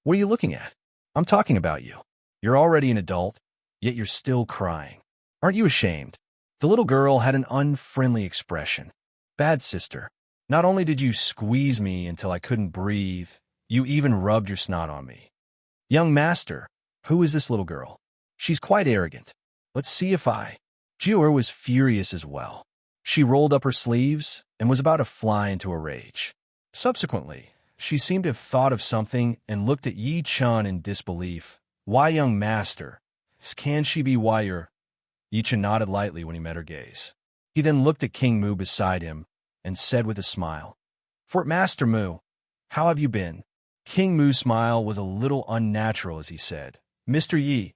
"What are you looking at? I'm talking about you. You're already an adult, yet you're still crying. Aren't you ashamed?" The little girl had an unfriendly expression. "Bad sister, not only did you squeeze me until I couldn't breathe, you even rubbed your snot on me." "Young master, who is this little girl? She's quite arrogant. Let's see if I—" Jiu was furious as well. She rolled up her sleeves and was about to fly into a rage. Subsequently, she seemed to have thought of something and looked at Yi Chen in disbelief. "Why, young master? Can she be why you're—" Yi Chen nodded lightly when he met her gaze. He then looked at King Mu beside him and said with a smile, "Fort Master Mu, how have you been?" King Mu's smile was a little unnatural as he said, "Mr. Yi,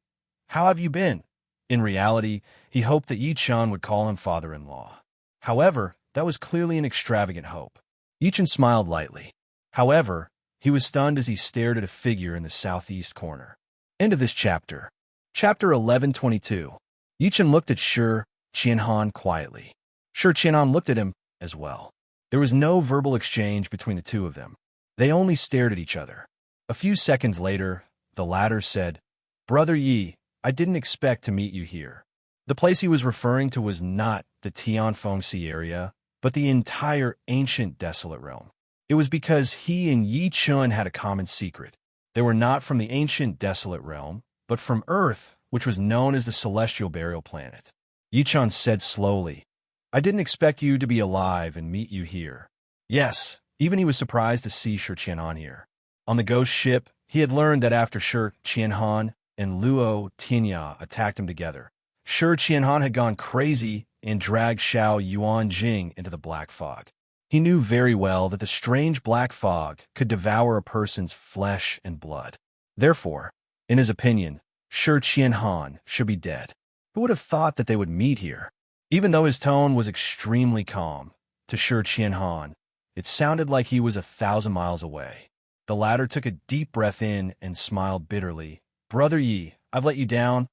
how have you been?" In reality, he hoped that Yi Chen would call him father-in-law. However, that was clearly an extravagant hope. Yi Chen smiled lightly. However, he was stunned as he stared at a figure in the southeast corner. End of this chapter. Chapter 11:22. Yi Chen looked at Shi Qianhan quietly. Shi Qianhan looked at him as well. There was no verbal exchange between the two of them. They only stared at each other. A few seconds later, the latter said, "Brother Yi, I didn't expect to meet you here." The place he was referring to was not the Tianfengxi area, but the entire ancient desolate realm. It was because he and Yi Chen had a common secret. They were not from the ancient desolate realm, but from Earth, which was known as the celestial burial planet. Yi Chen said slowly, "I didn't expect you to be alive and meet you here." Yes, even he was surprised to see Shi Qianhan here. On the ghost ship, he had learned that after Shi Qianhan and Luo Tinya attacked him together, Shi Qianhan had gone crazy and dragged Xiao Yuanjing into the black fog. He knew very well that the strange black fog could devour a person's flesh and blood. Therefore, in his opinion, Shi Qianhan should be dead. Who would have thought that they would meet here? Even though his tone was extremely calm, to Shi Qianhan, it sounded like he was 1,000 miles away. The latter took a deep breath in and smiled bitterly. "Brother Yi, I've let you down.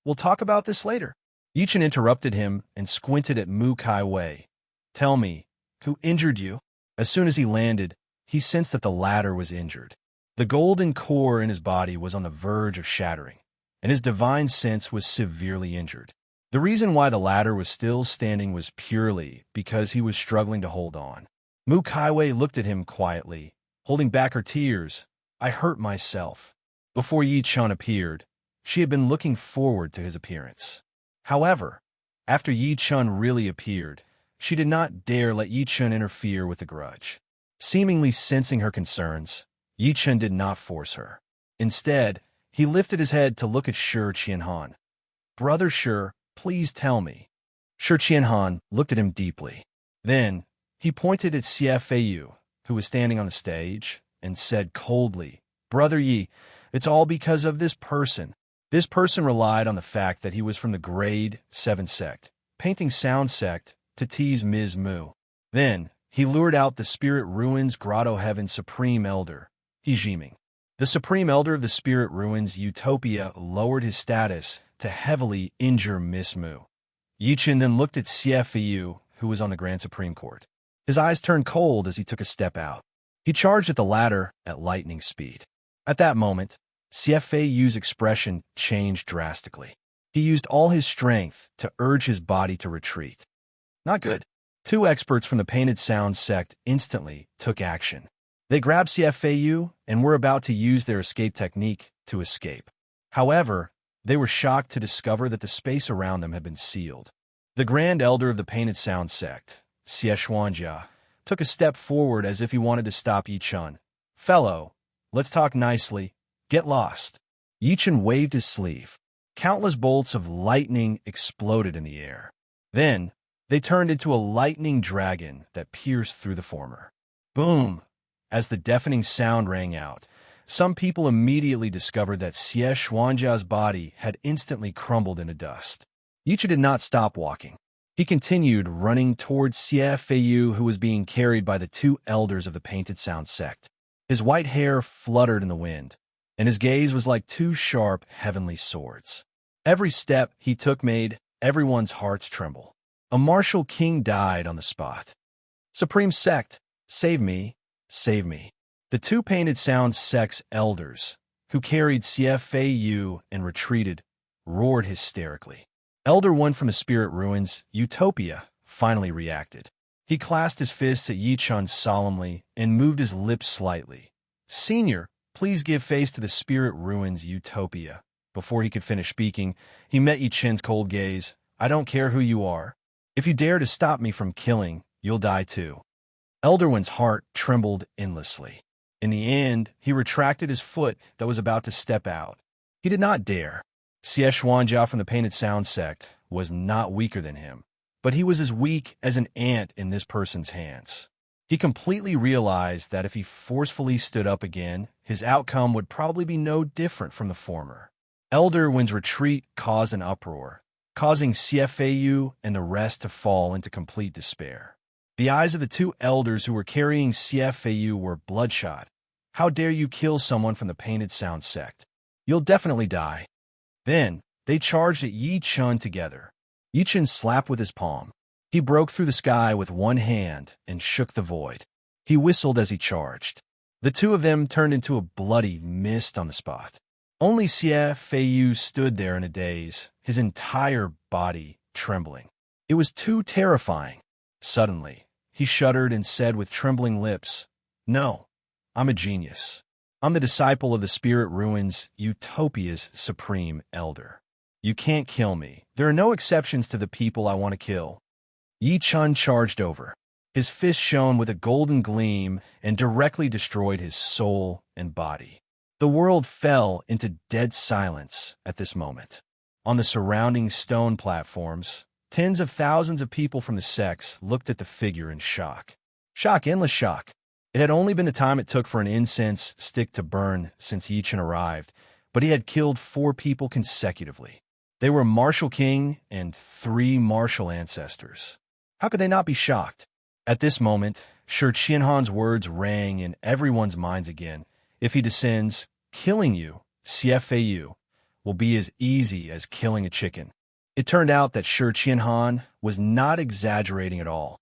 We'll talk about this later." Yi Chen interrupted him and squinted at Mu Kai Wei. "Tell me, who injured you?" As soon as he landed, he sensed that the latter was injured. The golden core in his body was on the verge of shattering, and his divine sense was severely injured. The reason why the latter was still standing was purely because he was struggling to hold on. Mu Kai Wei looked at him quietly, holding back her tears. "I hurt myself." Before Yi Chen appeared, she had been looking forward to his appearance. However, after Yi Chen really appeared, she did not dare let Yi Chen interfere with the grudge. Seemingly sensing her concerns, Yi Chen did not force her. Instead, he lifted his head to look at Shi Qianhan. "Brother Shi, please tell me." Shi Qianhan looked at him deeply. Then, he pointed at Xie Feiyu, who was standing on the stage, and said coldly, "Brother Yi, it's all because of this person." This person relied on the fact that he was from the Grade 7 sect, painting sound sect, to tease Ms. Mu. Then, he lured out the Spirit Ruins Grotto Heaven Supreme Elder, He Jiming. The Supreme Elder of the Spirit Ruins Utopia lowered his status to heavily injure Miss Mu. Yi Chen then looked at Xie Feiyu, who was on the Grand Supreme Court. His eyes turned cold as he took a step out. He charged at the latter at lightning speed. At that moment, Xie Feiyu's expression changed drastically. He used all his strength to urge his body to retreat. Not good. Two experts from the Painted Sound sect instantly took action. They grabbed Xie Feiyu and were about to use their escape technique to escape. However, they were shocked to discover that the space around them had been sealed. The Grand Elder of the Painted Sound sect, Xie Xuanjia, took a step forward as if he wanted to stop Yi Chen. "Fellow, let's talk nicely. Get lost." Yi Chen waved his sleeve. Countless bolts of lightning exploded in the air. Then, they turned into a lightning dragon that pierced through the former. Boom! As the deafening sound rang out, Some people immediately discovered that Xie Xuanjia's body had instantly crumbled into dust. Yichi did not stop walking. He continued running towards Xie Feiyu, who was being carried by the two elders of the Painted Sound sect. His white hair fluttered in the wind, and his gaze was like two sharp, heavenly swords. Every step he took made everyone's hearts tremble. A martial king died on the spot. Supreme Sect, save me, save me. The two Painted Sound sect's elders, who carried Xie Feiyu and retreated, roared hysterically. Elder One from the Spirit Ruins, Utopia, finally reacted. He clasped his fists at Yi Chun solemnly and moved his lips slightly. Senior, please give face to the Spirit Ruins, Utopia. Before he could finish speaking, he met Yi Chun's cold gaze. I don't care who you are. If you dare to stop me from killing, you'll die too. Elder One's heart trembled endlessly. In the end, he retracted his foot that was about to step out. He did not dare. Xie Xuanjia from the Painted Sound sect was not weaker than him, but he was as weak as an ant in this person's hands. He completely realized that if he forcefully stood up again, his outcome would probably be no different from the former. Elder Wen's retreat caused an uproar, causing Xie Feiyu and the rest to fall into complete despair. The eyes of the two elders who were carrying Xie Feiyu were bloodshot. How dare you kill someone from the Painted Sound sect? You'll definitely die. Then, they charged at Yi Chun together. Yi Chun slapped with his palm. He broke through the sky with one hand and shook the void. He whistled as he charged. The two of them turned into a bloody mist on the spot. Only Xie Feiyu stood there in a daze, his entire body trembling. It was too terrifying. Suddenly, he shuddered and said with trembling lips, No, I'm a genius. I'm the disciple of the Spirit Ruins, Utopia's supreme elder. You can't kill me. There are no exceptions to the people I want to kill. Yi Chun charged over. His fist shone with a golden gleam and directly destroyed his soul and body. The world fell into dead silence at this moment. On the surrounding stone platforms, tens of thousands of people from the sects looked at the figure in shock. Shock, endless shock. It had only been the time it took for an incense stick to burn since Yi Chun arrived, but he had killed 4 people consecutively. They were a martial king and 3 martial ancestors. How could they not be shocked? At this moment, Shi Qianhan's words rang in everyone's minds again. If he descends, killing you, Xie Feiyu, will be as easy as killing a chicken. It turned out that Shi Qianhan was not exaggerating at all.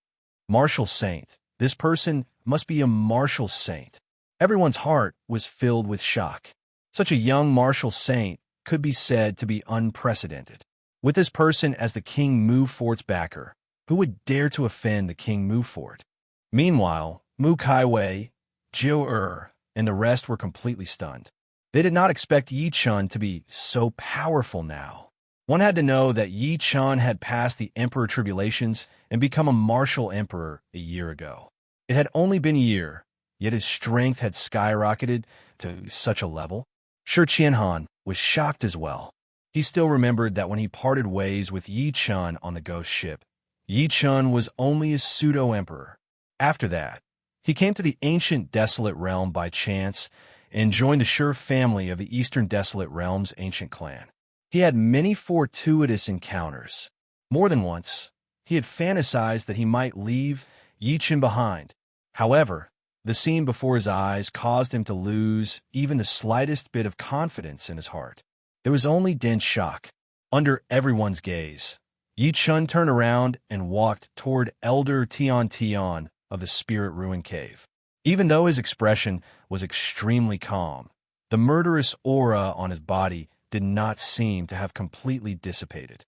Martial saint. This person must be a martial saint. Everyone's heart was filled with shock. Such a young martial saint could be said to be unprecedented. With this person as the King Mu Fort's backer, who would dare to offend the King Mu Fort? Meanwhile, Mu Kaiwei, Jiu and the rest were completely stunned. They did not expect Yi Chun to be so powerful now. One had to know that Yi Chun had passed the Emperor Tribulations and become a martial emperor a year ago. It had only been a year, yet his strength had skyrocketed to such a level. Shi Qianhan was shocked as well. He still remembered that when he parted ways with Yi Chun on the ghost ship, Yi Chun was only a pseudo-emperor. After that, he came to the ancient Desolate Realm by chance and joined the Shi family of the Eastern Desolate Realm's ancient clan. He had many fortuitous encounters. More than once, he had fantasized that he might leave Yi Chun behind. However, the scene before his eyes caused him to lose even the slightest bit of confidence in his heart. There was only dense shock. Under everyone's gaze, Yi Chun turned around and walked toward Elder Tian Tian of the Spirit Ruin Cave. Even though his expression was extremely calm, the murderous aura on his body did not seem to have completely dissipated.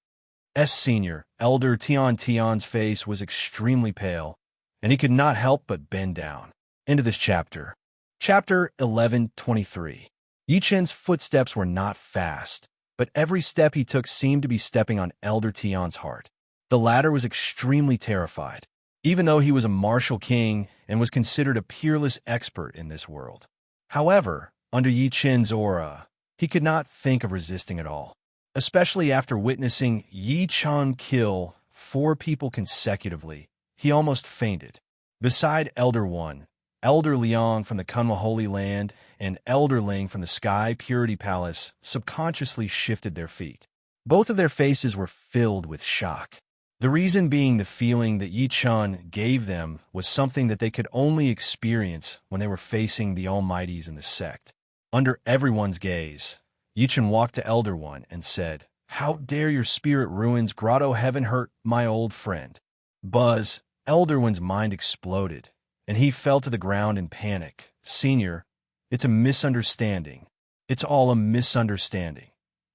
Senior, Elder Tian Tian's face was extremely pale, and he could not help but bend down. Into this chapter. Chapter 11:23. Yi Chun's footsteps were not fast, but every step he took seemed to be stepping on Elder Tian's heart. The latter was extremely terrified, even though he was a martial king and was considered a peerless expert in this world. However, under Yi Chun's aura, he could not think of resisting at all, especially after witnessing Yi Chun kill 4 people consecutively. He almost fainted. Beside Elder One, Elder Liang from the Kunwa Holy Land and Elder Ling from the Sky Purity Palace subconsciously shifted their feet. Both of their faces were filled with shock. The reason being the feeling that Yi Chun gave them was something that they could only experience when they were facing the Almighties in the sect. Under everyone's gaze, Yi Chun walked to Elder One and said, "How dare your spirit ruins Grotto Heaven hurt my old friend?" Buzz, Elder One's mind exploded, and he fell to the ground in panic. "Senior, it's a misunderstanding. It's all a misunderstanding."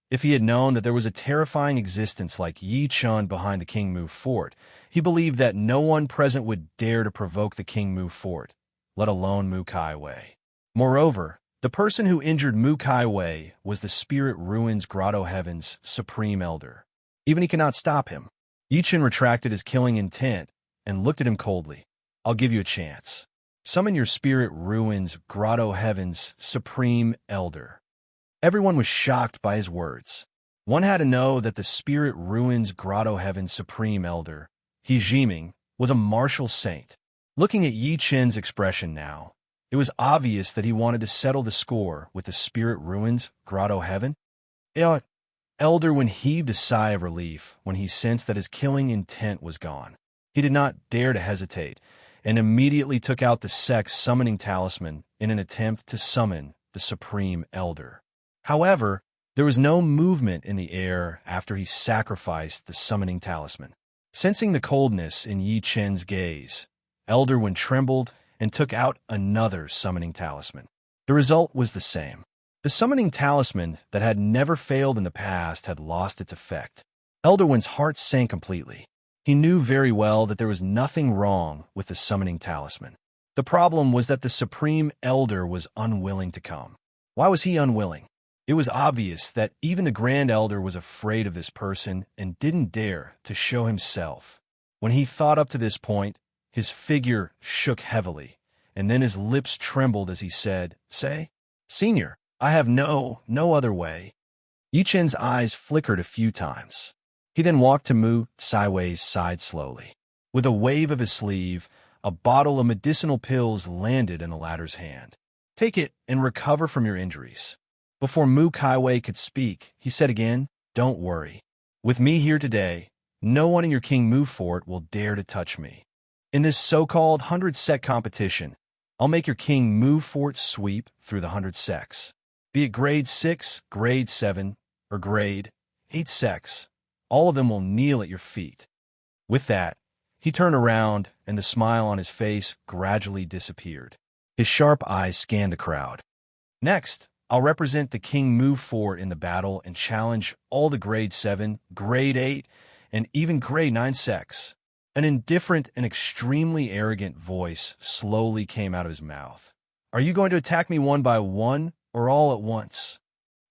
If he had known that there was a terrifying existence like Yi Chun behind the King Mu fort, he believed that no one present would dare to provoke the King Mu fort, let alone Mu Kai Wei. Moreover, the person who injured Mu Kai Wei was the Spirit Ruins Grotto Heaven's Supreme Elder. Even he cannot stop him. Yi Chun retracted his killing intent and looked at him coldly. "I'll give you a chance. Summon your Spirit Ruins Grotto Heaven's Supreme Elder." Everyone was shocked by his words. One had to know that the Spirit Ruins Grotto Heaven's Supreme Elder, He Jiming, was a martial saint. Looking at Yi Chun's expression now, it was obvious that he wanted to settle the score with the Spirit Ruins Grotto Heaven. Elder Wen heaved a sigh of relief when he sensed that his killing intent was gone. He did not dare to hesitate, and immediately took out the sect's summoning talisman in an attempt to summon the Supreme Elder. However, there was no movement in the air after he sacrificed the summoning talisman. Sensing the coldness in Yi Chun's gaze, Elder Wen trembled and took out another summoning talisman. The result was the same. The summoning talisman that had never failed in the past had lost its effect. Elder Wen's heart sank completely. He knew very well that there was nothing wrong with the summoning talisman. The problem was that the Supreme Elder was unwilling to come. Why was he unwilling? It was obvious that even the Grand Elder was afraid of this person and didn't dare to show himself. When he thought up to this point, his figure shook heavily, and then his lips trembled as he said, "Say, Senior, I have no other way." Yi Chun's eyes flickered a few times. He then walked to Mu Saiwei's side slowly. With a wave of his sleeve, a bottle of medicinal pills landed in the latter's hand. "Take it and recover from your injuries." Before Mu Kai Wei could speak, he said again, "Don't worry. With me here today, no one in your King Mu fort will dare to touch me. In this so-called 100 sect competition, I'll make your King Mu fort sweep through the 100 sects. Be it grade 6, grade 7, or grade 8 sects, all of them will kneel at your feet." With that, he turned around and the smile on his face gradually disappeared. His sharp eyes scanned the crowd. "Next, I'll represent the King Mu fort in the battle and challenge all the grade 7, grade 8, and even grade 9 sects." An indifferent and extremely arrogant voice slowly came out of his mouth. "Are you going to attack me one by one or all at once?"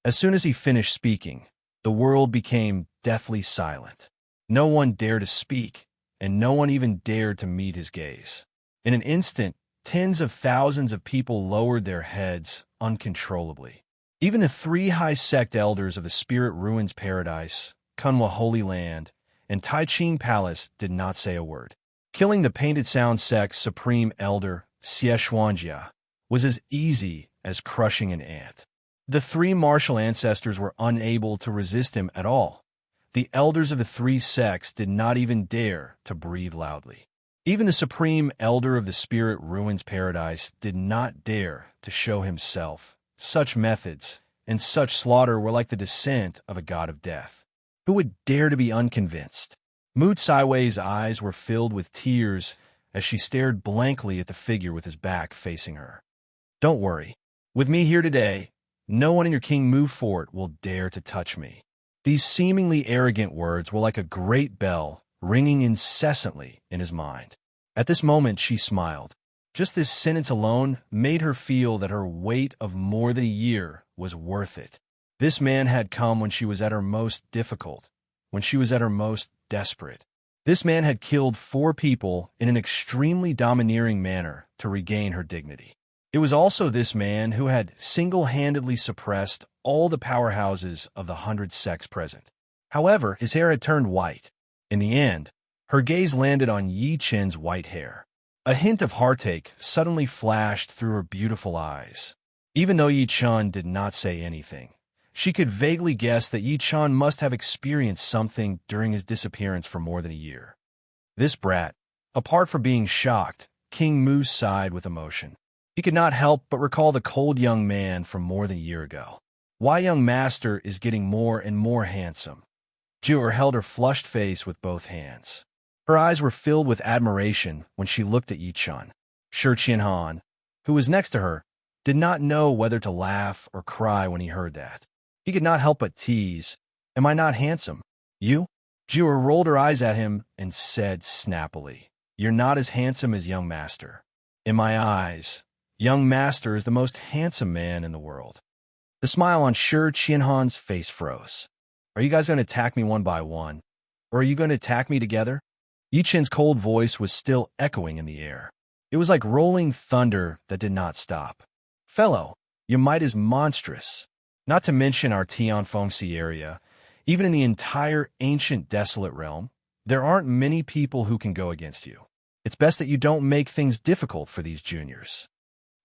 As soon as he finished speaking, the world became deathly silent. No one dared to speak, and no one even dared to meet his gaze. In an instant, tens of thousands of people lowered their heads uncontrollably. Even the 3 high sect elders of the Spirit Ruins Paradise, Kunwa Holy Land, and Tai Ching Palace did not say a word. Killing the Painted Sound sect's Supreme Elder, Xie Xuanjia, was as easy as crushing an ant. The 3 martial ancestors were unable to resist him at all. The elders of the 3 sects did not even dare to breathe loudly. Even the Supreme Elder of the Spirit Ruins Paradise did not dare to show himself. Such methods and such slaughter were like the descent of a god of death. Who would dare to be unconvinced? Mu Saiwei's eyes were filled with tears as she stared blankly at the figure with his back facing her. "Don't worry. With me here today, no one in your King Mu fort will dare to touch me." These seemingly arrogant words were like a great bell ringing incessantly in his mind. At this moment, she smiled. Just this sentence alone made her feel that her wait of more than a year was worth it. This man had come when she was at her most difficult, when she was at her most desperate. This man had killed 4 people in an extremely domineering manner to regain her dignity. It was also this man who had single-handedly suppressed all the powerhouses of the 100 sects present. However, his hair had turned white. In the end, her gaze landed on Yi Chun's white hair. A hint of heartache suddenly flashed through her beautiful eyes. Even though Yi Chun did not say anything, she could vaguely guess that Yi Chun must have experienced something during his disappearance for more than a year. This brat, apart from being shocked, King Mu sighed with emotion. He could not help but recall the cold young man from more than a year ago. Why young master is getting more and more handsome. Jewel held her flushed face with both hands. Her eyes were filled with admiration when she looked at Yi Chun. Shi Qianhan, who was next to her, did not know whether to laugh or cry when he heard that. He could not help but tease, "Am I not handsome? You?" Jewel rolled her eyes at him and said snappily, "You're not as handsome as young master. In my eyes, young master is the most handsome man in the world." The smile on Shi Qianhan's face froze. "Are you guys going to attack me one by one? Or are you going to attack me together?" Yi Chen's cold voice was still echoing in the air. It was like rolling thunder that did not stop. "Fellow, your might is monstrous. Not to mention our Tianfengxi area. Even in the entire ancient desolate realm, there aren't many people who can go against you. It's best that you don't make things difficult for these juniors."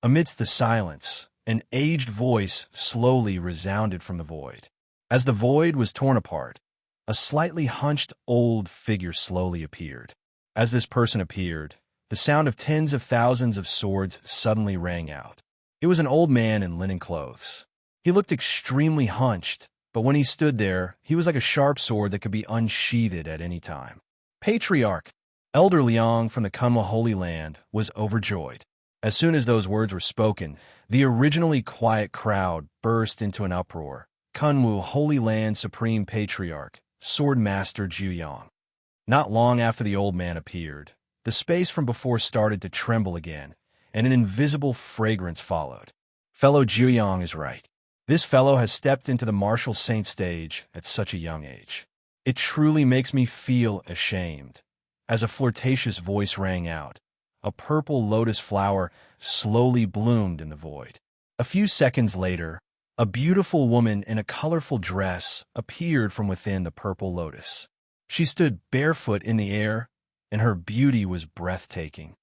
Amidst the silence, an aged voice slowly resounded from the void. As the void was torn apart, a slightly hunched old figure slowly appeared. As this person appeared, the sound of tens of thousands of swords suddenly rang out. It was an old man in linen clothes. He looked extremely hunched, but when he stood there, he was like a sharp sword that could be unsheathed at any time. Patriarch, Elder Liang from the Kunwa Holy Land, was overjoyed. As soon as those words were spoken, the originally quiet crowd burst into an uproar. Kunwu Holy Land Supreme Patriarch, Sword Master Juyang. Not long after the old man appeared, the space from before started to tremble again, and an invisible fragrance followed. Fellow Juyang is right. This fellow has stepped into the martial saint stage at such a young age. It truly makes me feel ashamed. As a flirtatious voice rang out, a purple lotus flower slowly bloomed in the void. A few seconds later, a beautiful woman in a colorful dress appeared from within the purple lotus. She stood barefoot in the air, and her beauty was breathtaking.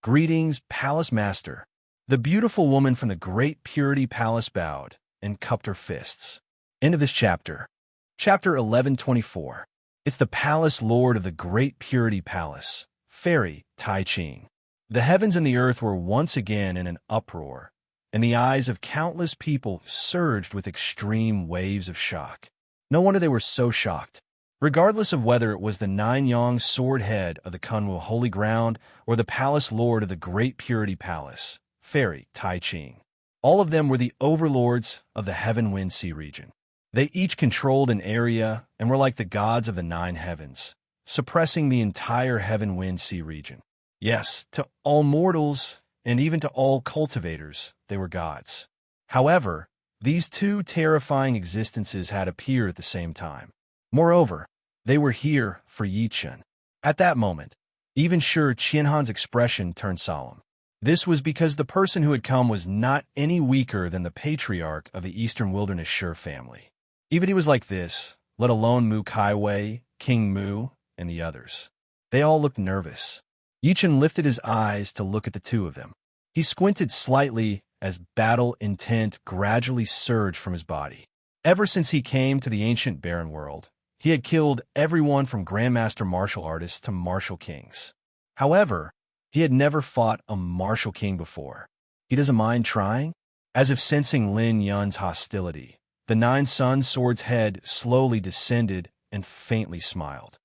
"Greetings, Palace Master." The beautiful woman from the Great Purity Palace bowed and cupped her fists. End of this chapter. Chapter 1124. It's the Palace Lord of the Great Purity Palace, Fairy Tai Ching. The heavens and the earth were once again in an uproar, and the eyes of countless people surged with extreme waves of shock. No wonder they were so shocked. Regardless of whether it was the Nine-Yong Sword Head of the Kunwu Holy Ground or the Palace Lord of the Great Purity Palace, Fairy Tai Ching. All of them were the overlords of the Heaven Wind Sea region. They each controlled an area and were like the gods of the nine heavens, suppressing the entire Heaven Wind Sea region. Yes, to all mortals, and even to all cultivators, they were gods. However, these two terrifying existences had appeared at the same time. Moreover, they were here for Yi Chun. At that moment, even Shi Qianhan's expression turned solemn. This was because the person who had come was not any weaker than the patriarch of the Eastern Wilderness Shi family. Even he was like this, let alone Mu Kaiwei, King Mu, and the others. They all looked nervous. Yi Chun lifted his eyes to look at the two of them. He squinted slightly as battle intent gradually surged from his body. Ever since he came to the ancient barren world, he had killed everyone from grandmaster martial artists to martial kings. However, he had never fought a martial king before. He doesn't mind trying? As if sensing Lin Yun's hostility, the Nine Sun Sword's head slowly descended and faintly smiled.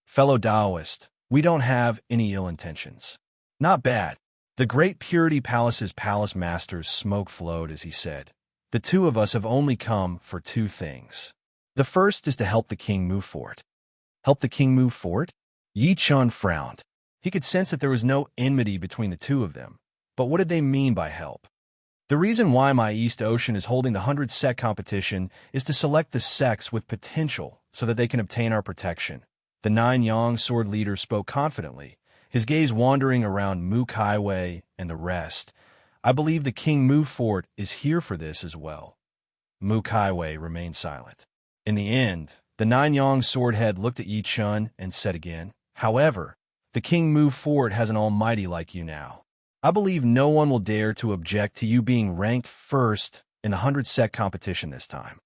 "Fellow Taoist, we don't have any ill intentions." "Not bad." The Great Purity Palace's palace master's smoke flowed as he said, "The two of us have only come for two things. The first is to help the king move fort." "Help the king move fort?" Yi Chun frowned. He could sense that there was no enmity between the two of them. But what did they mean by help? "The reason why my East Ocean is holding the 100-sect competition is to select the sects with potential so that they can obtain our protection." The Nine-Yong sword leader spoke confidently, his gaze wandering around Mu Kaiwei and the rest. "I believe the King Mu Fort is here for this as well." Mu Kaiwei remained silent. In the end, the Nine-Yong sword head looked at Yi Chun and said again, "However, The king Mu Fort has an almighty like you now. I believe no one will dare to object to you being ranked first in the 100-sec competition this time.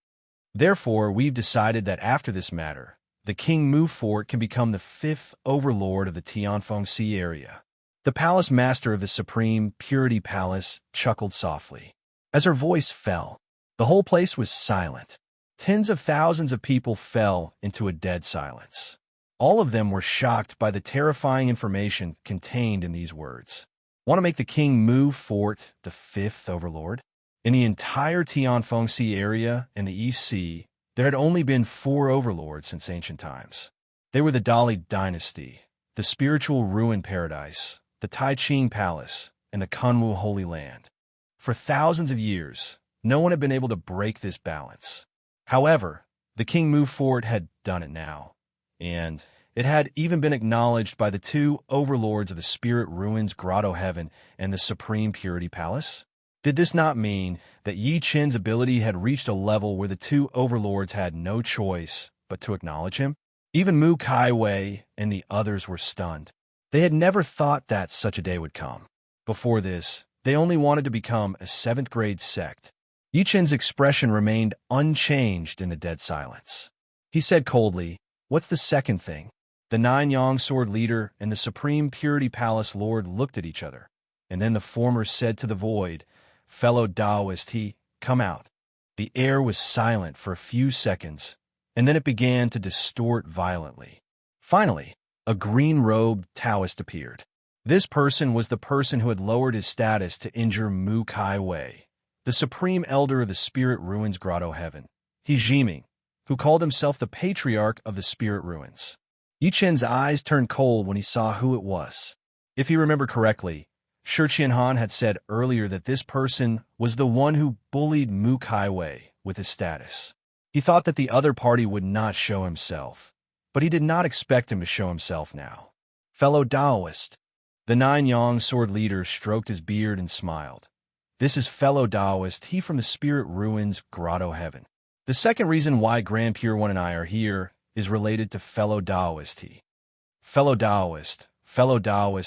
Therefore, we've decided that after this matter, the king Mu Fort can become the 5th overlord of the Tianfeng Sea area. The palace master of the Supreme Purity Palace chuckled softly. As her voice fell, the whole place was silent. Tens of thousands of people fell into a dead silence. All of them were shocked by the terrifying information contained in these words. Want to make the king Mu Fort the 5th overlord? In the entire Tianfeng Sea area and the East Sea, there had only been 4 overlords since ancient times. They were the Dali dynasty, the spiritual ruin paradise, the Taiching Palace, and the Kunwu Holy Land. For thousands of years, no one had been able to break this balance. However, the king Mu Fort had done it now, and it had even been acknowledged by the 2 overlords of the Spirit Ruins Grotto Heaven and the Supreme Purity Palace. Did this not mean that Yi Qin's ability had reached a level where the 2 overlords had no choice but to acknowledge him? Even Mu Kaiwei and the others were stunned. They had never thought that such a day would come. Before this, they only wanted to become a 7th-grade sect. Yi Qin's expression remained unchanged in the dead silence. He said coldly, "What's the second thing?" The 9 Yang Sword leader and the Supreme Purity Palace lord looked at each other, and then the former said to the void, "Fellow Taoist, come out." The air was silent for a few seconds, and then it began to distort violently. Finally, a green-robed Taoist appeared. This person was the person who had lowered his status to injure Mu Kaiwei, the supreme elder of the Spirit Ruins Grotto Heaven, He Jiming, who called himself the Patriarch of the Spirit Ruins. Yi Qin's eyes turned cold when he saw who it was. If he remembered correctly, Shi Qianhan had said earlier that this person was the one who bullied Mu Kaiwei with his status. He thought that the other party would not show himself, but he did not expect him to show himself now. Fellow Taoist. The 9 Yang Sword leader stroked his beard and smiled. This is fellow Taoist, he from the Spirit Ruins Grotto Heaven. The second reason why Grand Pure One and I are here is related to fellow Taoist, he. Fellow Taoist,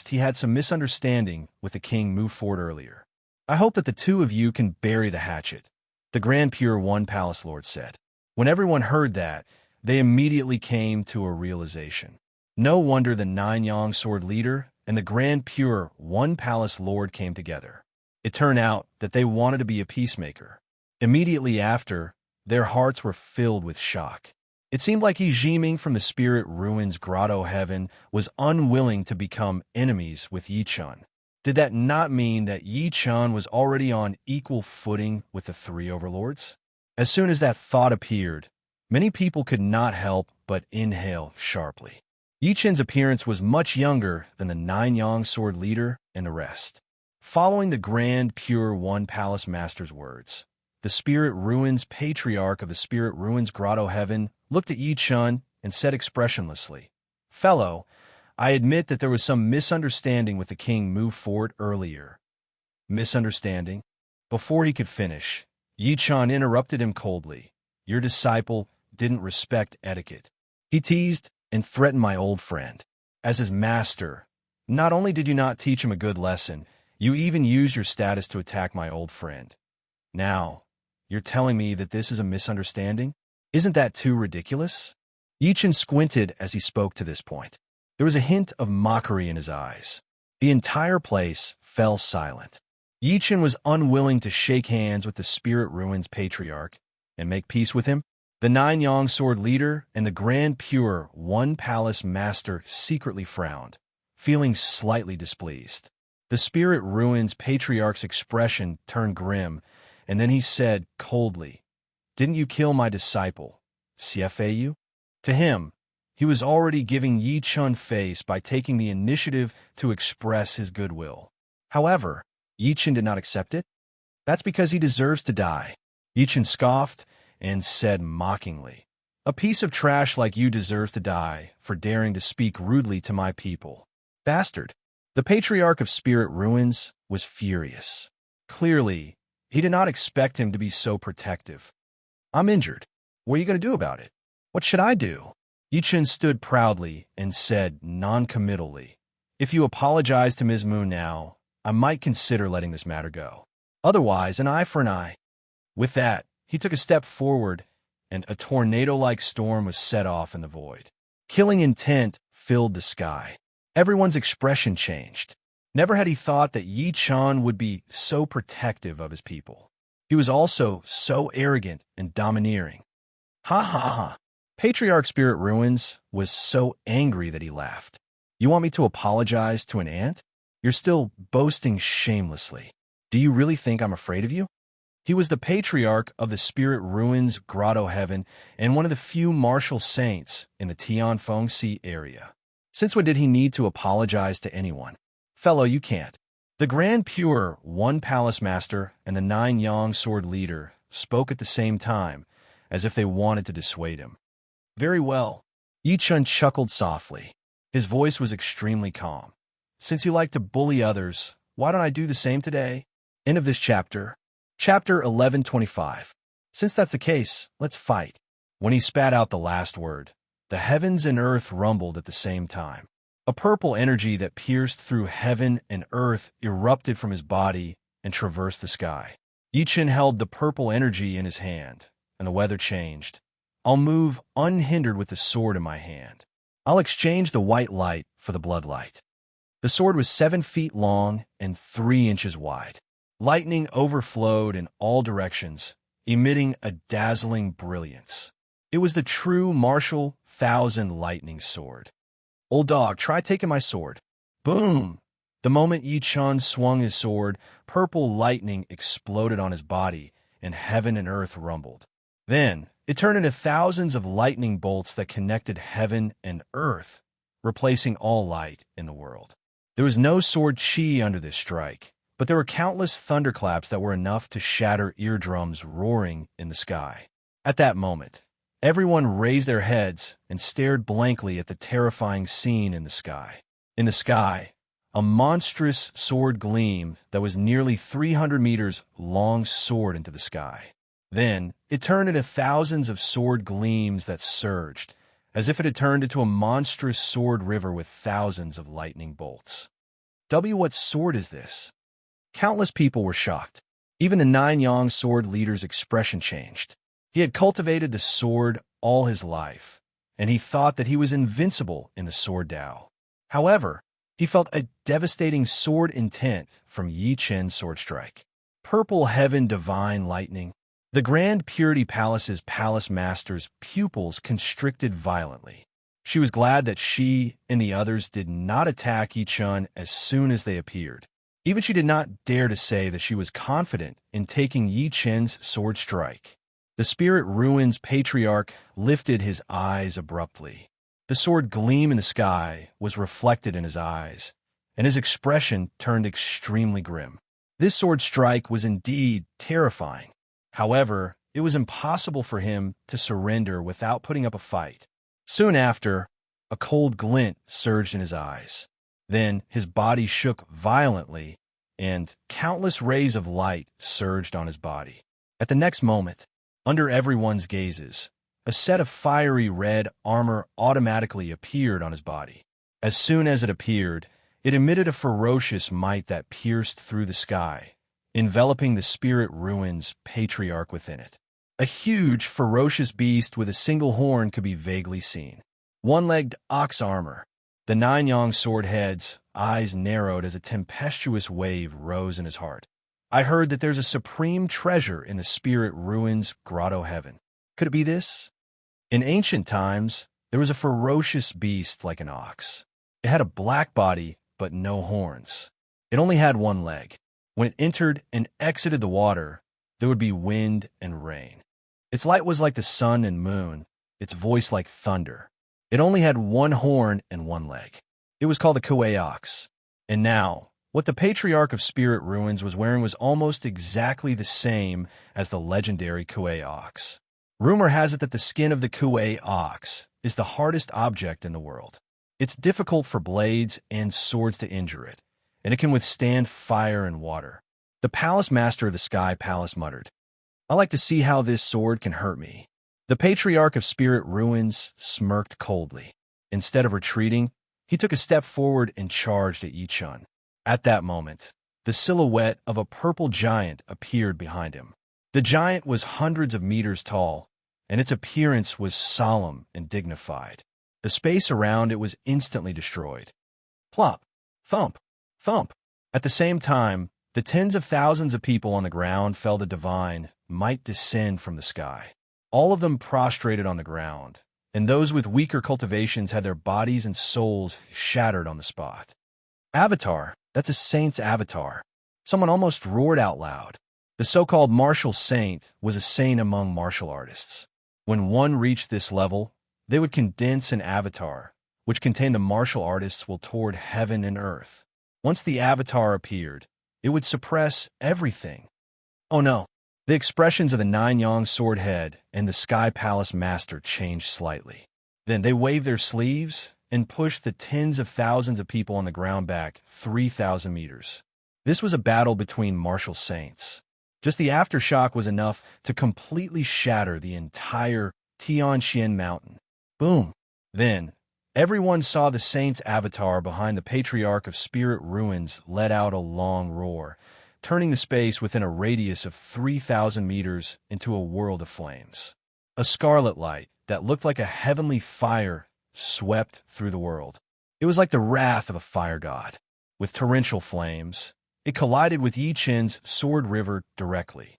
he had some misunderstanding with the king Mu Fort earlier. I hope that the 2 of you can bury the hatchet, the Grand Pure One Palace Lord said. When everyone heard that, they immediately came to a realization. No wonder the 9 Yang Sword leader and the Grand Pure One Palace Lord came together. It turned out that they wanted to be a peacemaker. Immediately after, their hearts were filled with shock. It seemed like Yi Jiming from the Spirit Ruins Grotto Heaven was unwilling to become enemies with Yi Qin. Did that not mean that Yi Qin was already on equal footing with the 3 overlords? As soon as that thought appeared, many people could not help but inhale sharply. Yi Qin's appearance was much younger than the 9 Yang Sword leader and the rest. Following the Grand Pure One Palace Master's words, the Spirit Ruins Patriarch of the Spirit Ruins Grotto Heaven looked at Yi Qin and said expressionlessly, "Fellow, I admit that there was some misunderstanding with the king Mu Fort earlier." Misunderstanding? Before he could finish, Yi Qin interrupted him coldly. "Your disciple didn't respect etiquette. He teased and threatened my old friend. As his master, not only did you not teach him a good lesson, you even used your status to attack my old friend. Now, you're telling me that this is a misunderstanding? Isn't that too ridiculous?" Yi Qin squinted as he spoke to this point. There was a hint of mockery in his eyes. The entire place fell silent. Yi Qin was unwilling to shake hands with the Spirit Ruins Patriarch and make peace with him. The 9 Yang Sword leader and the Grand Pure One Palace Master secretly frowned, feeling slightly displeased. The Spirit Ruins Patriarch's expression turned grim, and then he said coldly, "Didn't you kill my disciple, Xiaofei?" To him, he was already giving Yi Qin face by taking the initiative to express his goodwill. However, Yi Qin did not accept it. That's because he deserves to die. Yi Qin scoffed and said mockingly, "A piece of trash like you deserves to die for daring to speak rudely to my people. Bastard." The Patriarch of Spirit Ruins was furious. Clearly, he did not expect him to be so protective. "I'm injured. What are you going to do about it?" "What should I do?" Yi Qin stood proudly and said non-committally, If you apologize to Ms. Moon now, I might consider letting this matter go. Otherwise, an eye for an eye. With that, he took a step forward, and a tornado-like storm was set off in the void. Killing intent filled the sky. Everyone's expression changed. Never had he thought that Yi Chan would be so protective of his people. He was also so arrogant and domineering. Ha ha ha. Patriarch Spirit Ruins was so angry that he laughed. You want me to apologize to an ant? You're still boasting shamelessly. Do you really think I'm afraid of you? He was the patriarch of the Spirit Ruins Grotto Heaven and one of the few martial saints in the Tianfeng Sea area. Since when did he need to apologize to anyone? Fellow, you can't. The Grand Pure One Palace Master and the 9 Yang Sword Leader spoke at the same time, as if they wanted to dissuade him. Very well. Yi Chun chuckled softly. His voice was extremely calm. Since you like to bully others, why don't I do the same today? End of this chapter. Chapter 1125. Since that's the case, let's fight. When he spat out the last word, the heavens and earth rumbled at the same time. A purple energy that pierced through heaven and earth erupted from his body and traversed the sky. Yi Chun held the purple energy in his hand, and the weather changed. I'll move unhindered with the sword in my hand. I'll exchange the white light for the blood light. The sword was 7 feet long and 3 inches wide. Lightning overflowed in all directions, emitting a dazzling brilliance. It was the true martial 1,000 lightning sword. Old dog, try taking my sword. Boom! The moment Yi Chun swung his sword, purple lightning exploded on his body, and heaven and earth rumbled. Then, it turned into thousands of lightning bolts that connected heaven and earth, replacing all light in the world. There was no sword chi under this strike, but there were countless thunderclaps that were enough to shatter eardrums roaring in the sky. At that moment, everyone raised their heads and stared blankly at the terrifying scene in the sky. In the sky, a monstrous sword gleamed that was nearly 300 meters long soared into the sky. Then, it turned into thousands of sword gleams that surged, as if it had turned into a monstrous sword river with thousands of lightning bolts. What sword is this? Countless people were shocked. Even the 9 Yang Sword Leader's expression changed. He had cultivated the sword all his life, and he thought that he was invincible in the sword Tao. However, he felt a devastating sword intent from Yi Chen's sword strike. Purple heaven divine lightning. The Grand Purity Palace's palace master's pupils constricted violently. She was glad that she and the others did not attack Yi Chun as soon as they appeared. Even she did not dare to say that she was confident in taking Yi Chen's sword strike. The Spirit Ruins Patriarch lifted his eyes abruptly. The sword gleam in the sky was reflected in his eyes, and his expression turned extremely grim. This sword strike was indeed terrifying. However, it was impossible for him to surrender without putting up a fight. Soon after, a cold glint surged in his eyes. Then his body shook violently, and countless rays of light surged on his body. At the next moment, under everyone's gazes, a set of fiery red armor automatically appeared on his body. As soon as it appeared, it emitted a ferocious might that pierced through the sky, enveloping the Spirit Ruins Patriarch within it. A huge, ferocious beast with a single horn could be vaguely seen. One-legged ox armor. The 9 Yang sword head's eyes narrowed as a tempestuous wave rose in his heart. I heard that there's a supreme treasure in the Spirit Ruins Grotto Heaven. Could it be this? In ancient times, there was a ferocious beast like an ox. It had a black body, but no horns. It only had one leg. When it entered and exited the water, there would be wind and rain. Its light was like the sun and moon, its voice like thunder. It only had one horn and one leg. It was called the Kuei Ox. And now, what the Patriarch of Spirit Ruins was wearing was almost exactly the same as the legendary Kuei Ox. Rumor has it that the skin of the Kuei Ox is the hardest object in the world. It's difficult for blades and swords to injure it, and it can withstand fire and water. The Palace Master of the Sky Palace muttered, "I like to see how this sword can hurt me." The Patriarch of Spirit Ruins smirked coldly. Instead of retreating, He took a step forward and charged at Yi-chun. At that moment, the silhouette of a purple giant appeared behind him. The giant was hundreds of meters tall, and its appearance was solemn and dignified. The space around it was instantly destroyed. Plop, thump, thump. At the same time, the tens of thousands of people on the ground felt a divine might descend from the sky. All of them prostrated on the ground, and those with weaker cultivations had their bodies and souls shattered on the spot. Avatar, that's a saint's avatar. Someone almost roared out loud. The so-called martial saint was a saint among martial artists. When one reached this level, they would condense an avatar, which contained the martial artist's will toward heaven and earth. Once the avatar appeared, it would suppress everything. Oh no. The expressions of the Nine-Yang sword head and the Sky Palace master changed slightly. Then they waved their sleeves and pushed the tens of thousands of people on the ground back 3,000 meters. This was a battle between martial saints. Just the aftershock was enough to completely shatter the entire Tianxian mountain. Boom! Then, everyone saw the saint's avatar behind the Patriarch of Spirit Ruins let out a long roar, turning the space within a radius of 3,000 meters into a world of flames. A scarlet light that looked like a heavenly fire swept through the world. It was like the wrath of a fire god. With torrential flames, it collided with Yi-chun's sword river directly.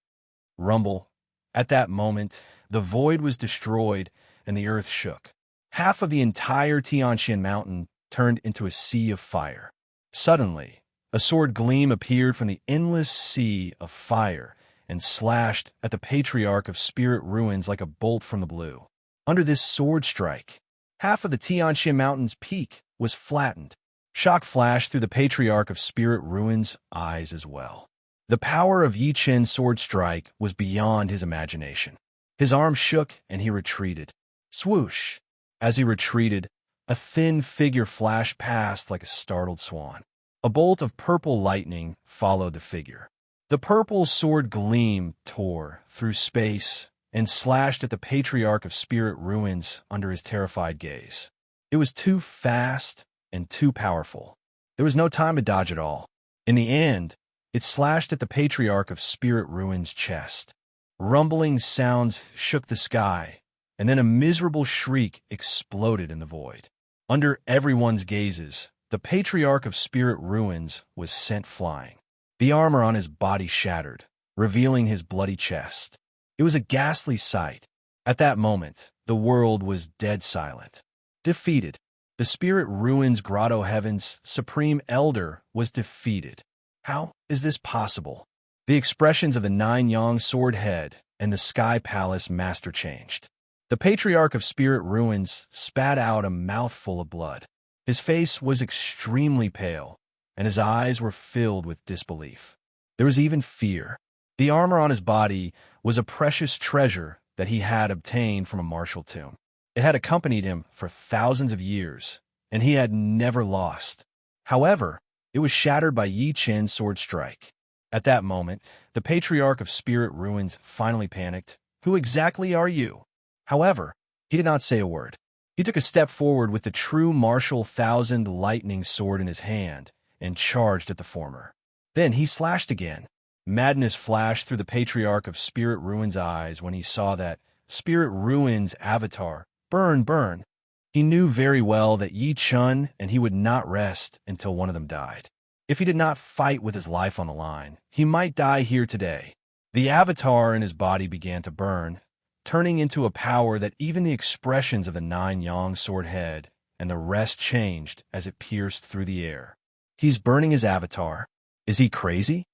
Rumble. At that moment, the void was destroyed and the earth shook. Half of the entire Tianxian mountain turned into a sea of fire. Suddenly, a sword gleam appeared from the endless sea of fire and slashed at the Patriarch of Spirit Ruins like a bolt from the blue. Under this sword strike, half of the Tianxian mountain's peak was flattened. Shock flashed through the Patriarch of Spirit Ruins' eyes as well. The power of Yi-chun's sword strike was beyond his imagination. His arm shook and he retreated. Swoosh! As he retreated, a thin figure flashed past like a startled swan. A bolt of purple lightning followed the figure. The purple sword gleam tore through space and slashed at the Patriarch of Spirit Ruins under his terrified gaze. It was too fast and too powerful. There was no time to dodge at all. In the end, it slashed at the Patriarch of Spirit Ruins' chest. Rumbling sounds shook the sky, and then a miserable shriek exploded in the void. Under everyone's gazes, the Patriarch of Spirit Ruins was sent flying. The armor on his body shattered, revealing his bloody chest. It was a ghastly sight. At that moment, the world was dead silent. Defeated. The Spirit Ruins Grotto Heaven's Supreme Elder was defeated. How is this possible? The expressions of the Nine-Yang sword head and the Sky Palace master changed. The Patriarch of Spirit Ruins spat out a mouthful of blood. His face was extremely pale, and his eyes were filled with disbelief. There was even fear. The armor on his body was a precious treasure that he had obtained from a martial tomb. It had accompanied him for thousands of years, and he had never lost. However, it was shattered by Yi-chun's sword strike. At that moment, the Patriarch of Spirit Ruins finally panicked. Who exactly are you? However, he did not say a word. He took a step forward with the true martial thousand lightning sword in his hand and charged at the former. Then he slashed again. Madness flashed through the Patriarch of Spirit Ruins' eyes when he saw that Spirit Ruins' avatar burn, burn. He knew very well that Yi-chun and he would not rest until one of them died. If he did not fight with his life on the line, he might die here today. The avatar in his body began to burn, turning into a power that even the expressions of the Nine-Yang sword head and the rest changed as it pierced through the air. He's burning his avatar. Is he crazy?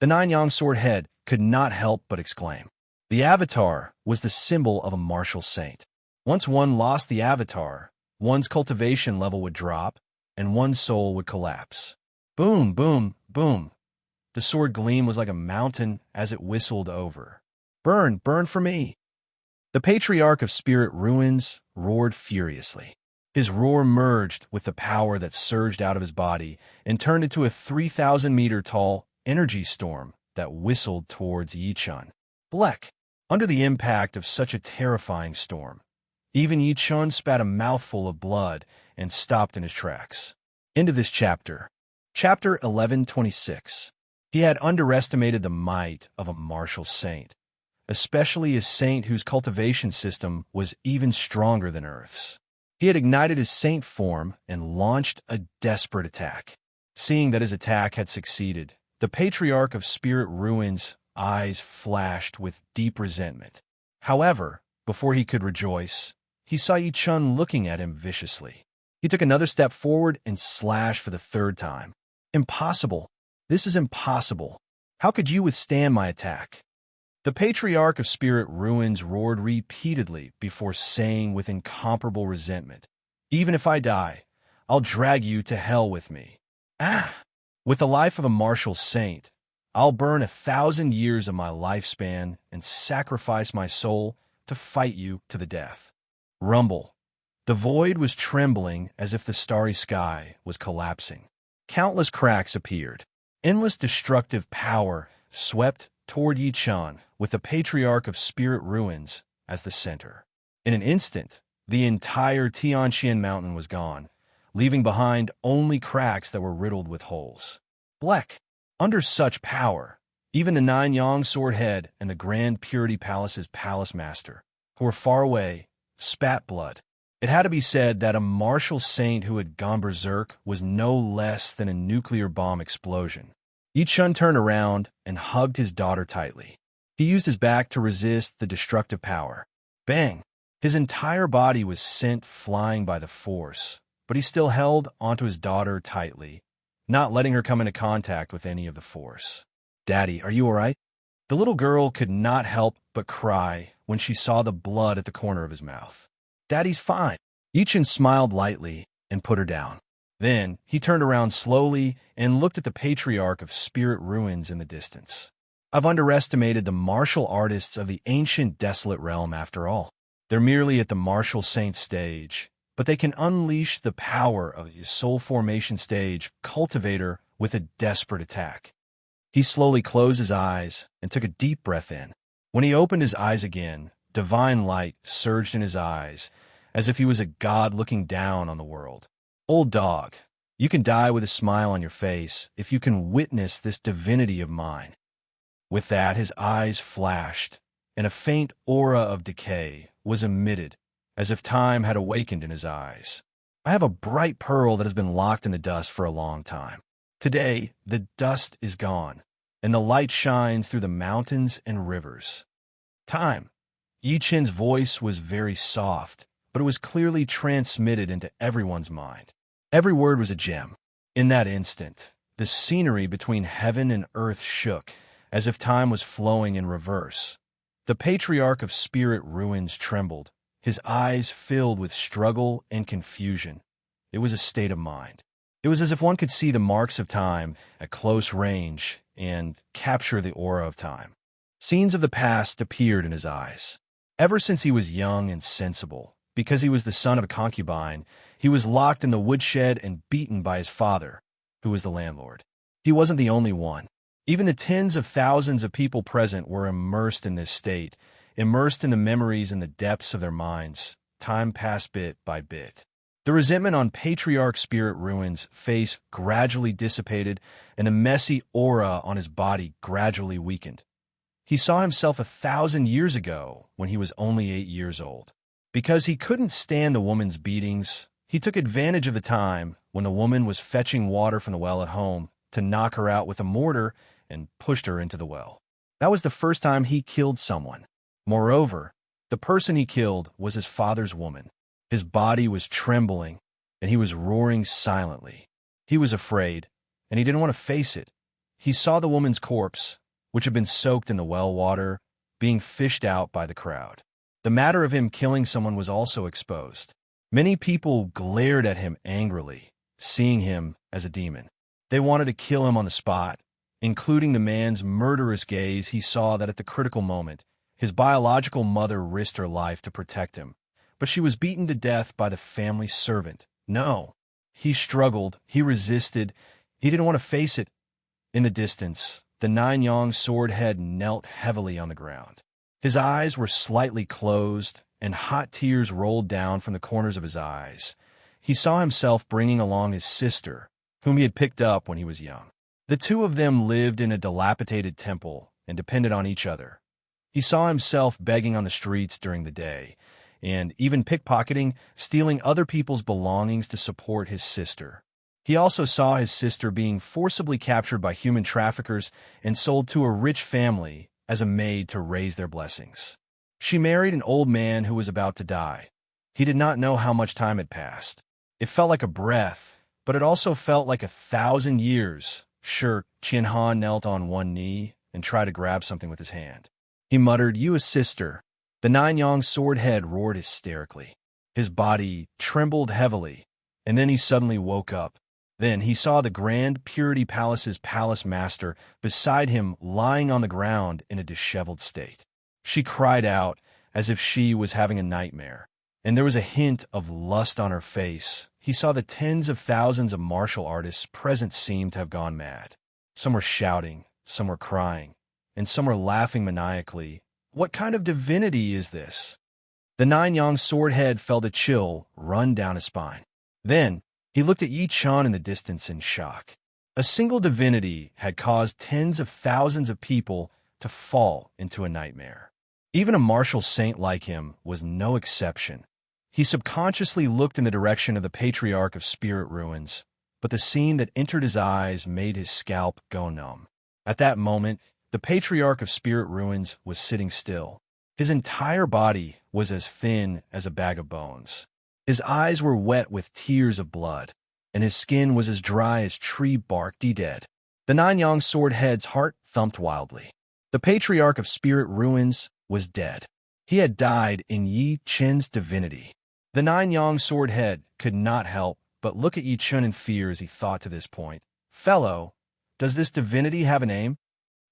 The Nine-Yang sword head could not help but exclaim. The avatar was the symbol of a martial saint. Once one lost the avatar, one's cultivation level would drop and one's soul would collapse. Boom, boom, boom. The sword gleam was like a mountain as it whistled over. Burn, burn for me. The Patriarch of Spirit Ruins roared furiously. His roar merged with the power that surged out of his body and turned into a 3,000-meter-tall energy storm that whistled towards Yi-chun. Bleck. Under the impact of such a terrifying storm, Even Yi Chun spat a mouthful of blood and stopped in his tracks. Into this chapter. Chapter 1126. He had underestimated the might of a martial saint, especially a saint whose cultivation system was even stronger than Earth's. He had ignited his saint form and launched a desperate attack. Seeing that his attack had succeeded, the Patriarch of Spirit Ruins' eyes flashed with deep resentment. However, before he could rejoice, he saw Yi Chun looking at him viciously. He took another step forward and slashed for the third time. Impossible. This is impossible. How could you withstand my attack? The Patriarch of Spirit Ruins roared repeatedly before saying with incomparable resentment, "Even if I die, I'll drag you to hell with me." Ah! With the life of a martial saint, I'll burn 1,000 years of my lifespan and sacrifice my soul to fight you to the death. Rumble. The void was trembling as if the starry sky was collapsing. Countless cracks appeared. Endless destructive power swept toward Yi Chun with the Patriarch of Spirit Ruins as the center. In an instant, the entire Tianxian mountain was gone, leaving behind only cracks that were riddled with holes. Bleck. Under such power, even the Nine-Yang Sword Head and the Grand Purity Palace's palace master, who were far away, spat blood. It had to be said that a martial saint who had gone berserk was no less than a nuclear bomb explosion. Yi Chun turned around and hugged his daughter tightly. He used his back to resist the destructive power. Bang! His entire body was sent flying by the force, but he still held onto his daughter tightly, not letting her come into contact with any of the force. "Daddy, are you all right?" The little girl could not help but cry when she saw the blood at the corner of his mouth. "Daddy's fine." Yi Chun smiled lightly and put her down. Then he turned around slowly and looked at the Patriarch of Spirit Ruins in the distance. "I've underestimated the martial artists of the ancient desolate realm after all. They're merely at the martial saint stage, but they can unleash the power of the soul formation stage cultivator with a desperate attack." He slowly closed his eyes and took a deep breath in. When he opened his eyes again, divine light surged in his eyes, as if he was a god looking down on the world. "Old dog, you can die with a smile on your face if you can witness this divinity of mine." With that, his eyes flashed, and a faint aura of decay was emitted, as if time had awakened in his eyes. "I have a bright pearl that has been locked in the dust for a long time. Today, the dust is gone, and the light shines through the mountains and rivers. Time." Yi Chun's voice was very soft, but it was clearly transmitted into everyone's mind. Every word was a gem. In that instant, the scenery between heaven and earth shook, as if time was flowing in reverse. The Patriarch of Spirit Ruins trembled, his eyes filled with struggle and confusion. It was a state of mind. It was as if one could see the marks of time at close range and capture the aura of time. Scenes of the past appeared in his eyes. Ever since he was young and sensible, because he was the son of a concubine, he was locked in the woodshed and beaten by his father, who was the landlord. He wasn't the only one. Even the tens of thousands of people present were immersed in this state, immersed in the memories in the depths of their minds. Time passed bit by bit. The resentment on Patriarch Spirit Ruins' face gradually dissipated, and the messy aura on his body gradually weakened. He saw himself 1,000 years ago when he was only 8 years old. Because he couldn't stand the woman's beatings, he took advantage of the time when the woman was fetching water from the well at home to knock her out with a mortar and pushed her into the well. That was the first time he killed someone. Moreover, the person he killed was his father's woman. His body was trembling, and he was roaring silently. He was afraid, and he didn't want to face it. He saw the woman's corpse, which had been soaked in the well water, being fished out by the crowd. The matter of him killing someone was also exposed. Many people glared at him angrily, seeing him as a demon. They wanted to kill him on the spot, including the man's murderous gaze. He saw that at the critical moment, his biological mother risked her life to protect him, but she was beaten to death by the family servant. No. He struggled. He resisted. He didn't want to face it. In the distance, the Nine-Yang Sword Head knelt heavily on the ground. His eyes were slightly closed, and hot tears rolled down from the corners of his eyes. He saw himself bringing along his sister, whom he had picked up when he was young. The two of them lived in a dilapidated temple and depended on each other. He saw himself begging on the streets during the day, and even pickpocketing, stealing other people's belongings to support his sister. He also saw his sister being forcibly captured by human traffickers and sold to a rich family as a maid to raise their blessings. She married an old man who was about to die. He did not know how much time had passed. It felt like a breath, but it also felt like 1,000 years. Sure, Qian Han knelt on one knee and tried to grab something with his hand. He muttered, "You a sister." The Nine-Yong sword head roared hysterically. His body trembled heavily, and then he suddenly woke up. Then he saw the Grand Purity Palace's palace master beside him lying on the ground in a disheveled state. She cried out as if she was having a nightmare, and there was a hint of lust on her face. He saw the tens of thousands of martial artists present seemed to have gone mad. Some were shouting, some were crying, and some were laughing maniacally. What kind of divinity is this? The Nine-Yong sword head felt a chill run down his spine. Then he looked at Yi Chun in the distance in shock. A single divinity had caused tens of thousands of people to fall into a nightmare. Even a martial saint like him was no exception. He subconsciously looked in the direction of the Patriarch of Spirit Ruins, but the scene that entered his eyes made his scalp go numb. At that moment, the Patriarch of Spirit Ruins was sitting still. His entire body was as thin as a bag of bones. His eyes were wet with tears of blood, and his skin was as dry as tree bark dead. The Nine-Yong sword head's heart thumped wildly. The Patriarch of Spirit Ruins was dead. He had died in Yi Chen's divinity. The Nine-Yong sword head could not help but look at Yi Chen in fear as he thought to this point, "Fellow, does this divinity have a name?"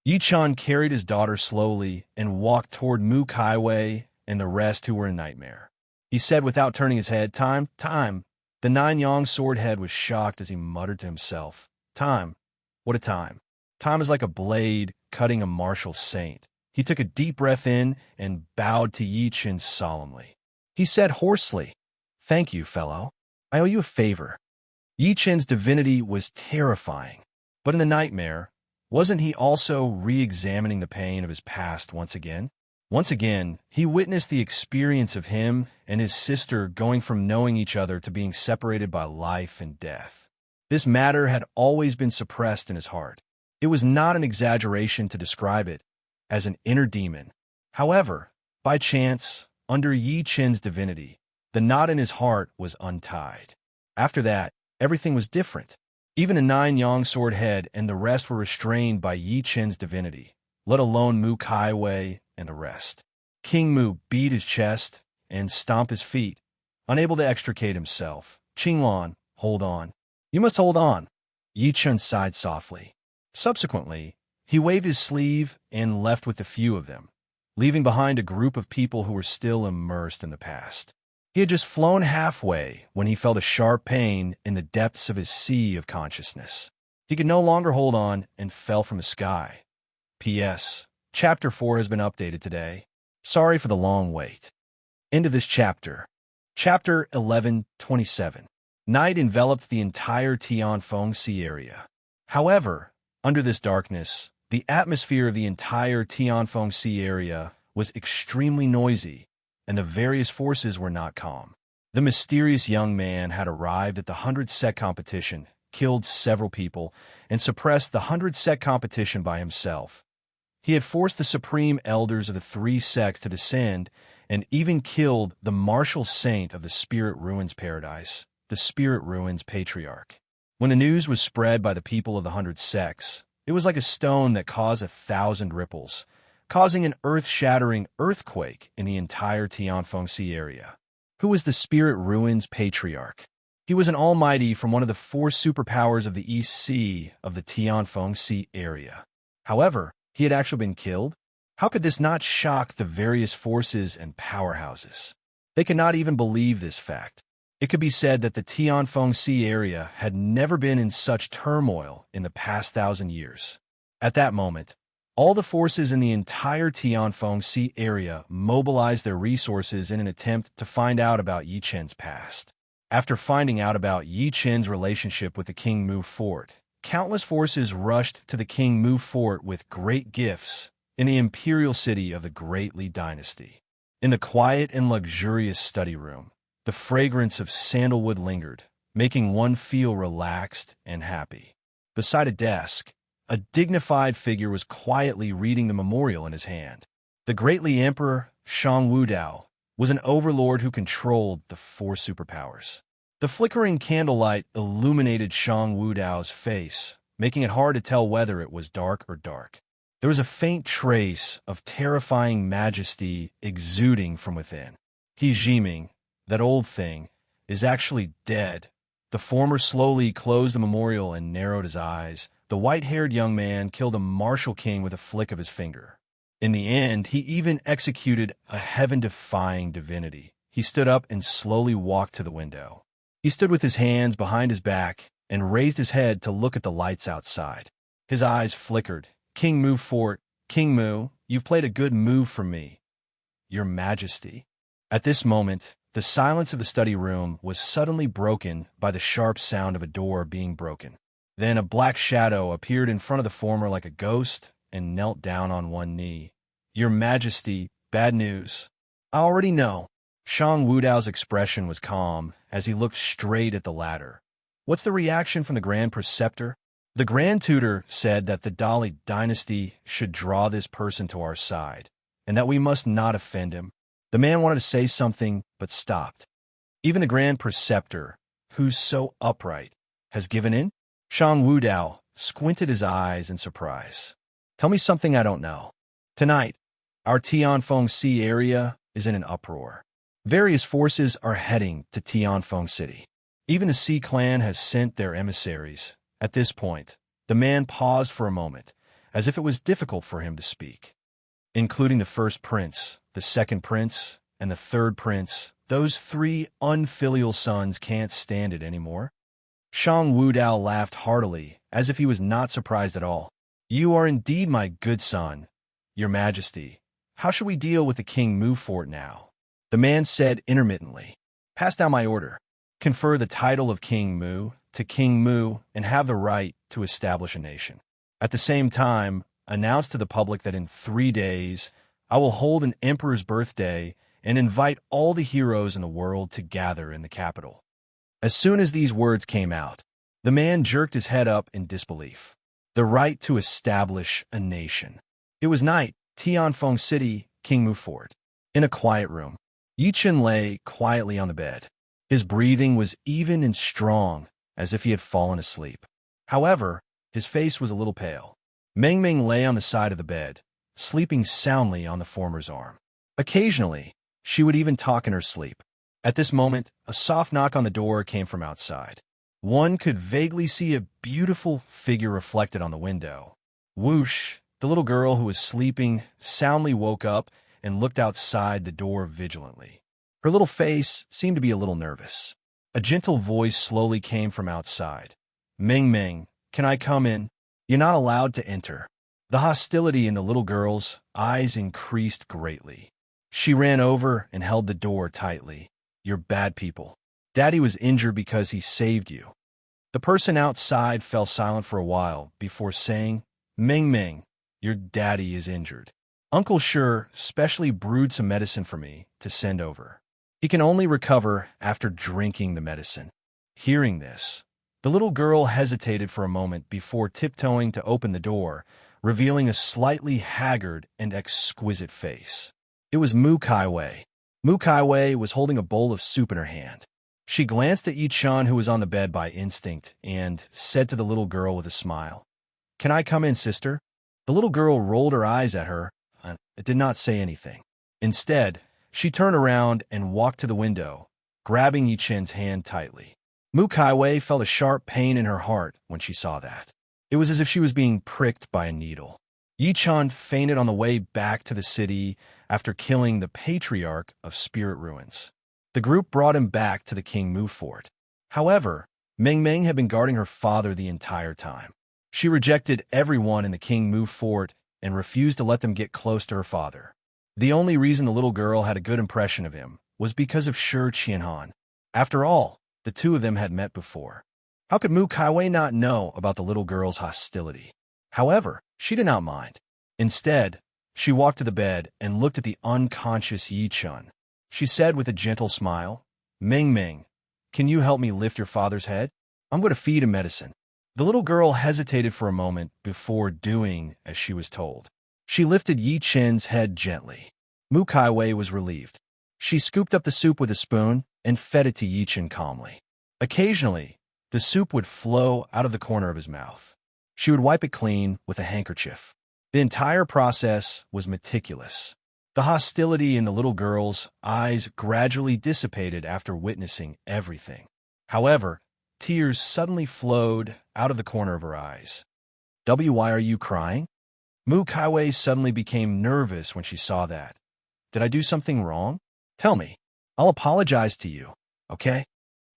Yi Chen carried his daughter slowly and walked toward Mu Kaiwei and the rest who were in nightmare. He said without turning his head, "Time, time." The Nine-Yong sword head was shocked as he muttered to himself, "Time? What a time. Time is like a blade cutting a martial saint." He took a deep breath in and bowed to Yi Chen solemnly. He said hoarsely, "Thank you, fellow. I owe you a favor." Yi Chen's divinity was terrifying, but in the nightmare, wasn't he also re-examining the pain of his past once again? Once again, he witnessed the experience of him and his sister going from knowing each other to being separated by life and death. This matter had always been suppressed in his heart. It was not an exaggeration to describe it as an inner demon. However, by chance, under Yi Chen's divinity, the knot in his heart was untied. After that, everything was different. Even the Nine-Yong sword head and the rest were restrained by Yi Chen's divinity, let alone Mu Kaiwei and the rest. King Mu beat his chest and stomped his feet, unable to extricate himself. "Qinglan, hold on. You must hold on." Yi Chen sighed softly. Subsequently, he waved his sleeve and left with a few of them, leaving behind a group of people who were still immersed in the past. He had just flown halfway when he felt a sharp pain in the depths of his sea of consciousness. He could no longer hold on and fell from the sky. P.S. Chapter 4 has been updated today. Sorry for the long wait. End of this chapter. Chapter 11:27. Night enveloped the entire Tianfeng Sea area. However, under this darkness, the atmosphere of the entire Tianfeng Sea area was extremely noisy, and the various forces were not calm. The mysterious young man had arrived at the 100-sec competition, killed several people, and suppressed the 100-sec competition by himself. He had forced the supreme elders of the 3 sects to descend and even killed the martial saint of the Spirit Ruins Paradise, the Spirit Ruins Patriarch. When the news was spread by the people of the 100 sects, it was like a stone that caused 1,000 ripples, causing an earth-shattering earthquake in the entire Tianfeng Sea area. Who was the Spirit Ruins Patriarch? He was an almighty from one of the 4 superpowers of the East Sea of the Tianfeng Sea area. However, he had actually been killed? How could this not shock the various forces and powerhouses? They could not even believe this fact. It could be said that the Tianfeng Sea area had never been in such turmoil in the past 1,000 years. At that moment, All the forces in the entire Tianfeng Sea area mobilized their resources in an attempt to find out about Yi Chen's past. After finding out about Yi Chen's relationship with the King Mu Fort, countless forces rushed to the King Mu Fort with great gifts in the imperial city of the Great Li Dynasty. In the quiet and luxurious study room, the fragrance of sandalwood lingered, making one feel relaxed and happy. Beside a desk, a dignified figure was quietly reading the memorial in his hand. The Great Li Emperor, Shang Wudao, was an overlord who controlled the four superpowers. The flickering candlelight illuminated Shang Wudao's face, making it hard to tell whether it was dark or dark. There was a faint trace of terrifying majesty exuding from within. He Jiming, that old thing, is actually dead. The former slowly closed the memorial and narrowed his eyes. The white-haired young man killed a martial king with a flick of his finger. In the end, he even executed a heaven-defying divinity. He stood up and slowly walked to the window. He stood with his hands behind his back and raised his head to look at the lights outside. His eyes flickered. King Mu Fort, King Mu, you've played a good move for me, Your Majesty. At this moment, the silence of the study room was suddenly broken by the sharp sound of a door being broken. Then a black shadow appeared in front of the former like a ghost and knelt down on one knee. Your Majesty, bad news. I already know. Shang Wudao's expression was calm as he looked straight at the latter. What's the reaction from the Grand Preceptor? The Grand Tutor said that the Dali dynasty should draw this person to our side, and that we must not offend him. The man wanted to say something, but stopped. Even the Grand Preceptor, who's so upright, has given in? Shang Wudao squinted his eyes in surprise. Tell me something I don't know. Tonight, our Tianfeng Sea area is in an uproar. Various forces are heading to Tianfeng City. Even the Sea Clan has sent their emissaries. At this point, the man paused for a moment, as if it was difficult for him to speak. Including the first prince, the second prince, and the third prince, those three unfilial sons can't stand it anymore. Shang Wudao laughed heartily, as if he was not surprised at all. You are indeed my good son, Your Majesty. How shall we deal with the King Mu Fort now? The man said intermittently. Pass down my order. Confer the title of King Mu to King Mu and have the right to establish a nation. At the same time, announce to the public that in 3 days, I will hold an emperor's birthday and invite all the heroes in the world to gather in the capital. As soon as these words came out, the man jerked his head up in disbelief. The right to establish a nation. It was night, Tianfeng City, King Mu Fort. In a quiet room, Yi Chen lay quietly on the bed. His breathing was even and strong, as if he had fallen asleep. However, his face was a little pale. Meng Meng lay on the side of the bed, sleeping soundly on the former's arm. Occasionally, she would even talk in her sleep. At this moment, a soft knock on the door came from outside. One could vaguely see a beautiful figure reflected on the window. Whoosh! The little girl who was sleeping soundly woke up and looked outside the door vigilantly. Her little face seemed to be a little nervous. A gentle voice slowly came from outside. Meng Meng, can I come in? You're not allowed to enter. The hostility in the little girl's eyes increased greatly. She ran over and held the door tightly. You're bad people. Daddy was injured because he saved you. The person outside fell silent for a while before saying, Meng Meng, your daddy is injured. Uncle Sure specially brewed some medicine for me to send over. He can only recover after drinking the medicine. Hearing this, the little girl hesitated for a moment before tiptoeing to open the door, revealing a slightly haggard and exquisite face. It was Mu Kaiwei. Mu Kaiwei was holding a bowl of soup in her hand. She glanced at Yi Chan, who was on the bed by instinct, and said to the little girl with a smile, Can I come in, sister? The little girl rolled her eyes at her, and did not say anything. Instead, she turned around and walked to the window, grabbing Yi Chen's hand tightly. Mu Kaiwei felt a sharp pain in her heart when she saw that. It was as if she was being pricked by a needle. Yi Chan fainted on the way back to the city after killing the patriarch of Spirit Ruins. The group brought him back to the King Mu Fort. However, Meng Meng had been guarding her father the entire time. She rejected everyone in the King Mu Fort and refused to let them get close to her father. The only reason the little girl had a good impression of him was because of Shi Qianhan. After all, the two of them had met before. How could Mu Kaiwei not know about the little girl's hostility? However, she did not mind. Instead, she walked to the bed and looked at the unconscious Yi Chun. She said with a gentle smile, "Ming Ming, can you help me lift your father's head? I'm going to feed him medicine." The little girl hesitated for a moment before doing as she was told. She lifted Yi Chen's head gently. Mu Kaiwei was relieved. She scooped up the soup with a spoon and fed it to Yi Chen calmly. Occasionally, the soup would flow out of the corner of his mouth. She would wipe it clean with a handkerchief. The entire process was meticulous. The hostility in the little girl's eyes gradually dissipated after witnessing everything. However, tears suddenly flowed out of the corner of her eyes. Why are you crying? Mu Kaiwei suddenly became nervous when she saw that. Did I do something wrong? Tell me. I'll apologize to you, okay?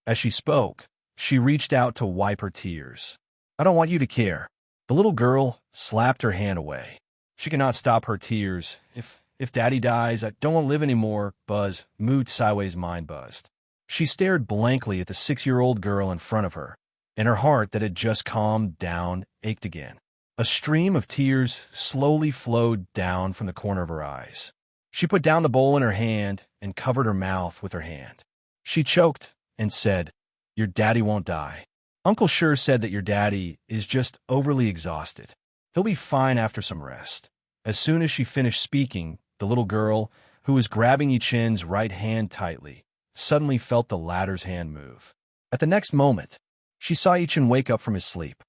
As she spoke, she reached out to wipe her tears. I don't want you to care. The little girl slapped her hand away. She cannot stop her tears. If Daddy dies, I don't want to live anymore, Mu Kaiwei's mind buzzed. She stared blankly at the 6-year-old girl in front of her, and her heart that had just calmed down ached again. A stream of tears slowly flowed down from the corner of her eyes. She put down the bowl in her hand and covered her mouth with her hand. She choked and said, "Your daddy won't die. Uncle Shi said that your daddy is just overly exhausted. He'll be fine after some rest." As soon as she finished speaking, the little girl, who was grabbing Yi Chen's right hand tightly, suddenly felt the latter's hand move. At the next moment, she saw Yi Chen wake up from his sleep.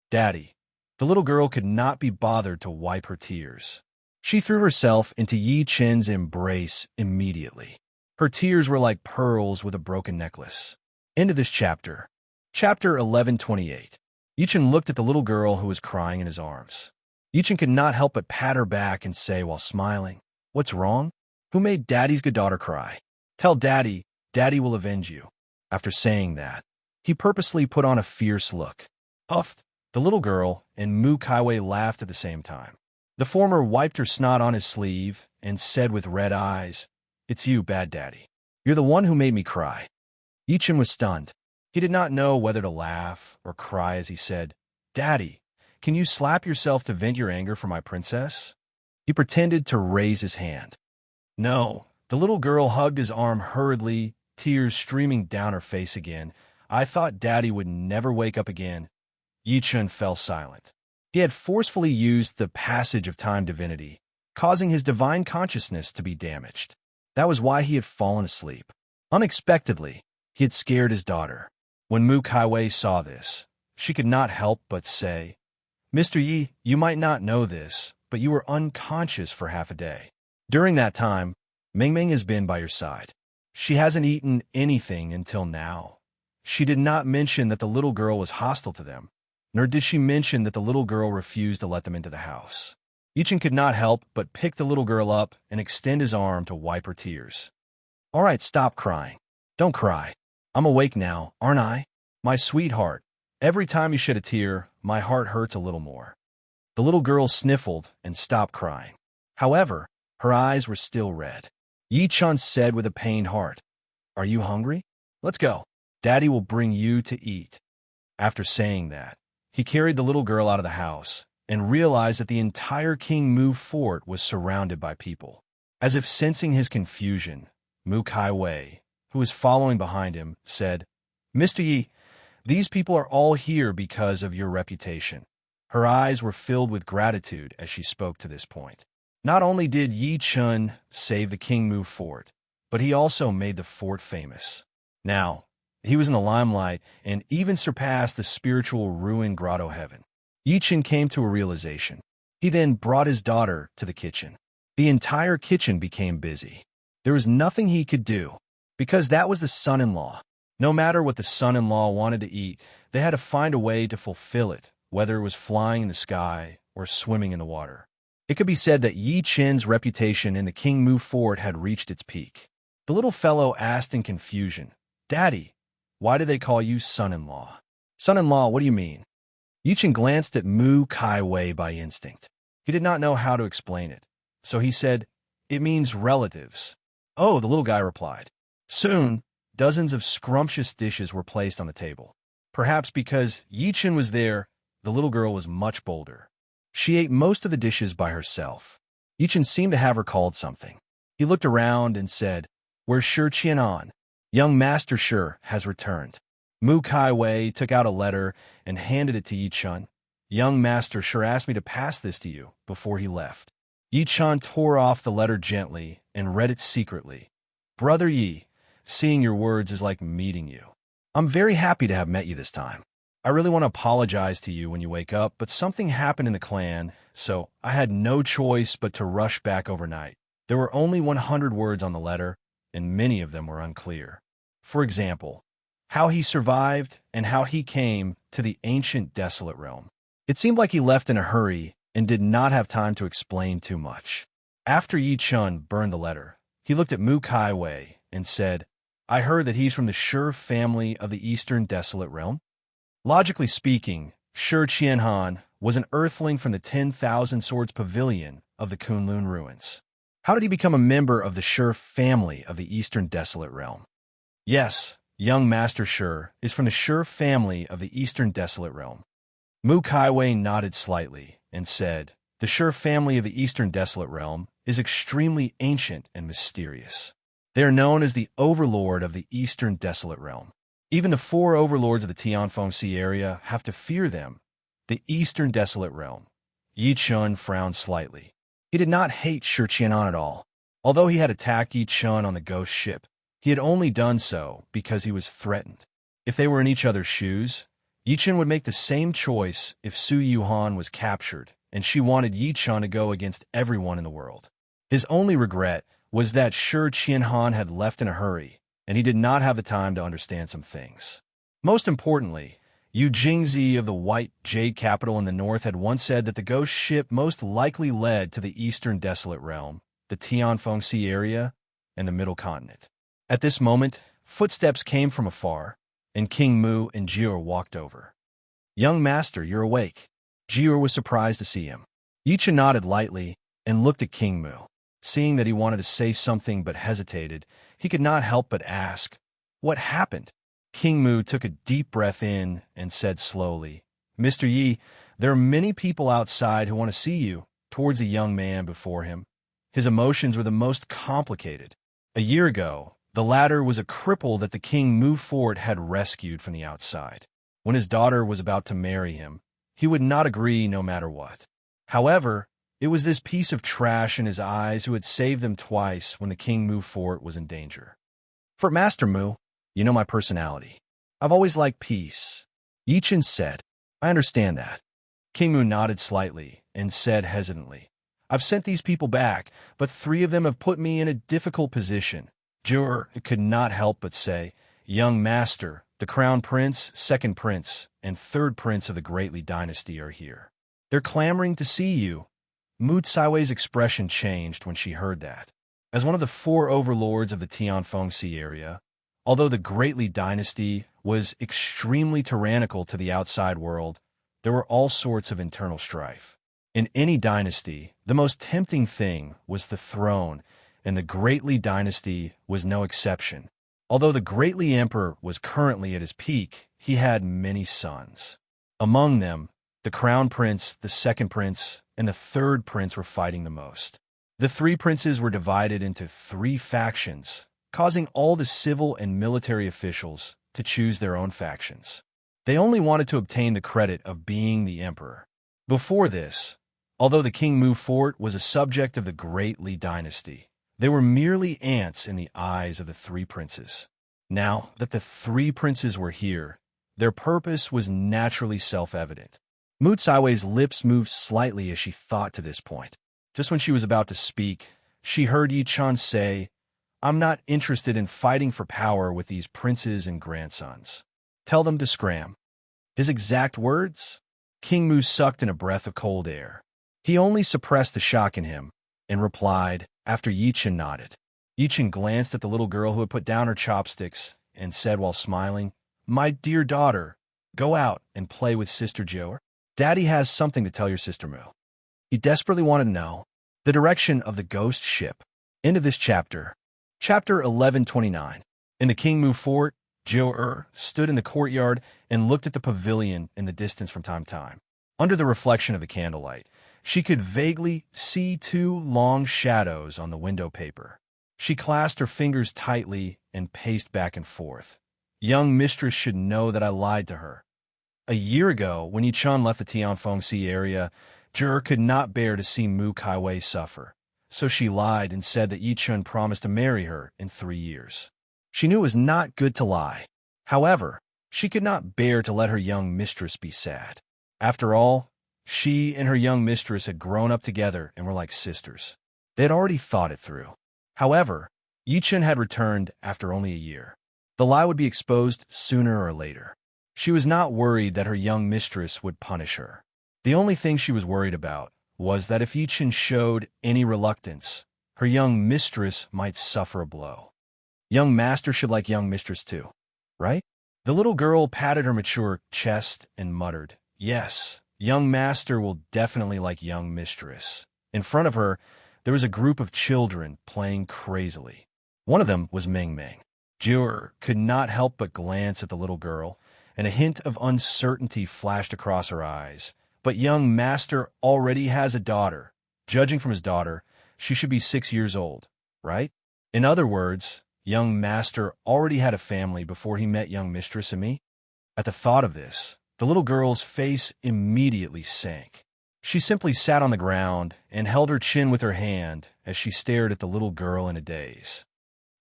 "Daddy." The little girl could not be bothered to wipe her tears. She threw herself into Yi Chen's embrace immediately. Her tears were like pearls with a broken necklace. End of this chapter. Chapter 1128. Yi Chen looked at the little girl who was crying in his arms. Yi Chen could not help but pat her back and say while smiling, "What's wrong? Who made Daddy's good daughter cry? Tell Daddy, Daddy will avenge you." After saying that, he purposely put on a fierce look. Huffed, the little girl and Mu Kaiwei laughed at the same time. The former wiped her snot on his sleeve and said with red eyes, "It's you, bad daddy. You're the one who made me cry." Yi Chen was stunned. He did not know whether to laugh or cry as he said, "Daddy, can you slap yourself to vent your anger for my princess?" He pretended to raise his hand. "No." The little girl hugged his arm hurriedly, tears streaming down her face again. "I thought Daddy would never wake up again." Yi Chen fell silent. He had forcefully used the passage of time divinity, causing his divine consciousness to be damaged. That was why he had fallen asleep. Unexpectedly, he had scared his daughter. When Mu Kaiwei saw this, she could not help but say, "Mr. Yi, you might not know this, but you were unconscious for half a day. During that time, Ming Ming has been by your side. She hasn't eaten anything until now." She did not mention that the little girl was hostile to them, nor did she mention that the little girl refused to let them into the house. Yi Chen could not help but pick the little girl up and extend his arm to wipe her tears. "All right, stop crying. Don't cry. I'm awake now, aren't I? My sweetheart, every time you shed a tear, my heart hurts a little more." The little girl sniffled and stopped crying. However, her eyes were still red. Yi Chen said with a pained heart, "Are you hungry? Let's go. Daddy will bring you to eat." After saying that, he carried the little girl out of the house and realized that the entire King Mu fort was surrounded by people. As if sensing his confusion, Mu Kaiwei, who was following behind him, said, "Mr. Yi, these people are all here because of your reputation." Her eyes were filled with gratitude as she spoke to this point. Not only did Yi Chen save the King Mu fort, but he also made the fort famous. Now, he was in the limelight and even surpassed the spiritual ruin grotto heaven. Yi Chen came to a realization. He then brought his daughter to the kitchen. The entire kitchen became busy. There was nothing he could do, because that was the son-in-law. No matter what the son-in-law wanted to eat, they had to find a way to fulfill it, whether it was flying in the sky or swimming in the water. It could be said that Yi Chen's reputation in the King Mu fort had reached its peak. The little fellow asked in confusion, "Daddy, why do they call you son-in-law?" "Son-in-law, what do you mean?" Yi Chen glanced at Mu Kaiwei by instinct. He did not know how to explain it, so he said, "It means relatives." "Oh," the little guy replied. Soon, dozens of scrumptious dishes were placed on the table. Perhaps because Yi-Chen was there, the little girl was much bolder. She ate most of the dishes by herself. Yi-Chen seemed to have recalled something. He looked around and said, "Where's Shi Qian'an? Young Master Shi has returned." Mu Kai-wei took out a letter and handed it to Yi-Chen. "Young Master Shi asked me to pass this to you before he left." Yi-Chen tore off the letter gently and read it secretly. "Brother Yi, seeing your words is like meeting you. I'm very happy to have met you this time. I really want to apologize to you when you wake up, but something happened in the clan, so I had no choice but to rush back overnight. There were only 100 words on the letter, and many of them were unclear. For example, how he survived and how he came to the ancient desolate realm. It seemed like he left in a hurry and did not have time to explain too much." After Yi-Chen burned the letter, he looked at Mu Kai-wei and said, "I heard that he's from the Shi family of the Eastern Desolate Realm." Logically speaking, Shi Qian'an was an earthling from the 10,000 Swords Pavilion of the Kunlun ruins. How did he become a member of the Shi family of the Eastern Desolate Realm? "Yes, young Master Shi is from the Shi family of the Eastern Desolate Realm." Mu Kai-wei nodded slightly and said, "The Shi family of the Eastern Desolate Realm is extremely ancient and mysterious. They are known as the Overlord of the Eastern Desolate Realm. Even the 4 overlords of the Tianfeng Sea area have to fear them. The Eastern Desolate Realm." Yi-Chen frowned slightly. He did not hate Shi Qian'an at all. Although he had attacked Yi-Chen on the ghost ship, he had only done so because he was threatened. If they were in each other's shoes, Yi-Chen would make the same choice if Su Yuhan was captured, and she wanted Yi-Chen to go against everyone in the world. His only regret was that Shi Qian'an had left in a hurry, and he did not have the time to understand some things. Most importantly, Yu Jingzi of the White Jade capital in the north had once said that the ghost ship most likely led to the Eastern Desolate Realm, the Tianfeng Sea area, and the Middle Continent. At this moment, footsteps came from afar, and King Mu and Jiur walked over. "Young master, you're awake." Jiur was surprised to see him. Yi-Chen nodded lightly and looked at King Mu. Seeing that he wanted to say something but hesitated, he could not help but ask, "What happened?" King Mu took a deep breath in and said slowly, "Mr. Yi, there are many people outside who want to see you," towards a young man before him. His emotions were the most complicated. A year ago, the latter was a cripple that the King Mu Fort had rescued from the outside. When his daughter was about to marry him, he would not agree no matter what. However, it was this piece of trash in his eyes who had saved them twice when the King Mu Fort was in danger. "For Master Mu, you know my personality. I've always liked peace." Yi-Chen said, "I understand that." King Mu nodded slightly and said hesitantly, "I've sent these people back, but 3 of them have put me in a difficult position." Jiur could not help but say, "Young master, the Crown Prince, Second Prince, and Third Prince of the Greatly Dynasty are here. They're clamoring to see you." Mu Caiwei's expression changed when she heard that. As one of the 4 overlords of the Tianfeng Sea area, although the Greatly Dynasty was extremely tyrannical to the outside world, there were all sorts of internal strife. In any dynasty, the most tempting thing was the throne, and the Greatly Dynasty was no exception. Although the Greatly Emperor was currently at his peak, he had many sons. Among them, the Crown Prince, the Second Prince, and the Third Prince were fighting the most. The 3 princes were divided into 3 factions, causing all the civil and military officials to choose their own factions. They only wanted to obtain the credit of being the emperor. Before this, although the King Mu Fort was a subject of the Greatly Dynasty, they were merely ants in the eyes of the 3 princes. Now that the 3 princes were here, their purpose was naturally self-evident. Mu Caiwei's lips moved slightly as she thought to this point. Just when she was about to speak, she heard Yi-Chen say, "I'm not interested in fighting for power with these princes and grandsons. Tell them to scram." His exact words? King Mu sucked in a breath of cold air. He only suppressed the shock in him and replied after Yi-Chen nodded. Yi-Chen glanced at the little girl who had put down her chopsticks and said while smiling, "My dear daughter, go out and play with Sister Jiur. Daddy has something to tell your sister Mu." He desperately wanted to know the direction of the ghost ship. End of this chapter. Chapter 1129. In the King Mu fort, Jiu stood in the courtyard and looked at the pavilion in the distance from time to time. Under the reflection of the candlelight, she could vaguely see two long shadows on the window paper. She clasped her fingers tightly and paced back and forth. Young mistress should know that I lied to her. A year ago, when Yi-chun left the Tianfeng area, Jiu could not bear to see Mu Kaiwei suffer, so she lied and said that Yi-chun promised to marry her in 3 years. She knew it was not good to lie. However, she could not bear to let her young mistress be sad. After all, she and her young mistress had grown up together and were like sisters. They had already thought it through. However, Yi-chun had returned after only a year. The lie would be exposed sooner or later. She was not worried that her young mistress would punish her. The only thing she was worried about was that if Yi-chun showed any reluctance, her young mistress might suffer a blow. Young master should like young mistress too, right? The little girl patted her mature chest and muttered, "Yes, young master will definitely like young mistress." In front of her, there was a group of children playing crazily. One of them was Ming Ming. Jiu could not help but glance at the little girl, and a hint of uncertainty flashed across her eyes. But young master already has a daughter. Judging from his daughter, she should be 6 years old, right? In other words, young master already had a family before he met young mistress and me. At the thought of this, the little girl's face immediately sank. She simply sat on the ground and held her chin with her hand as she stared at the little girl in a daze.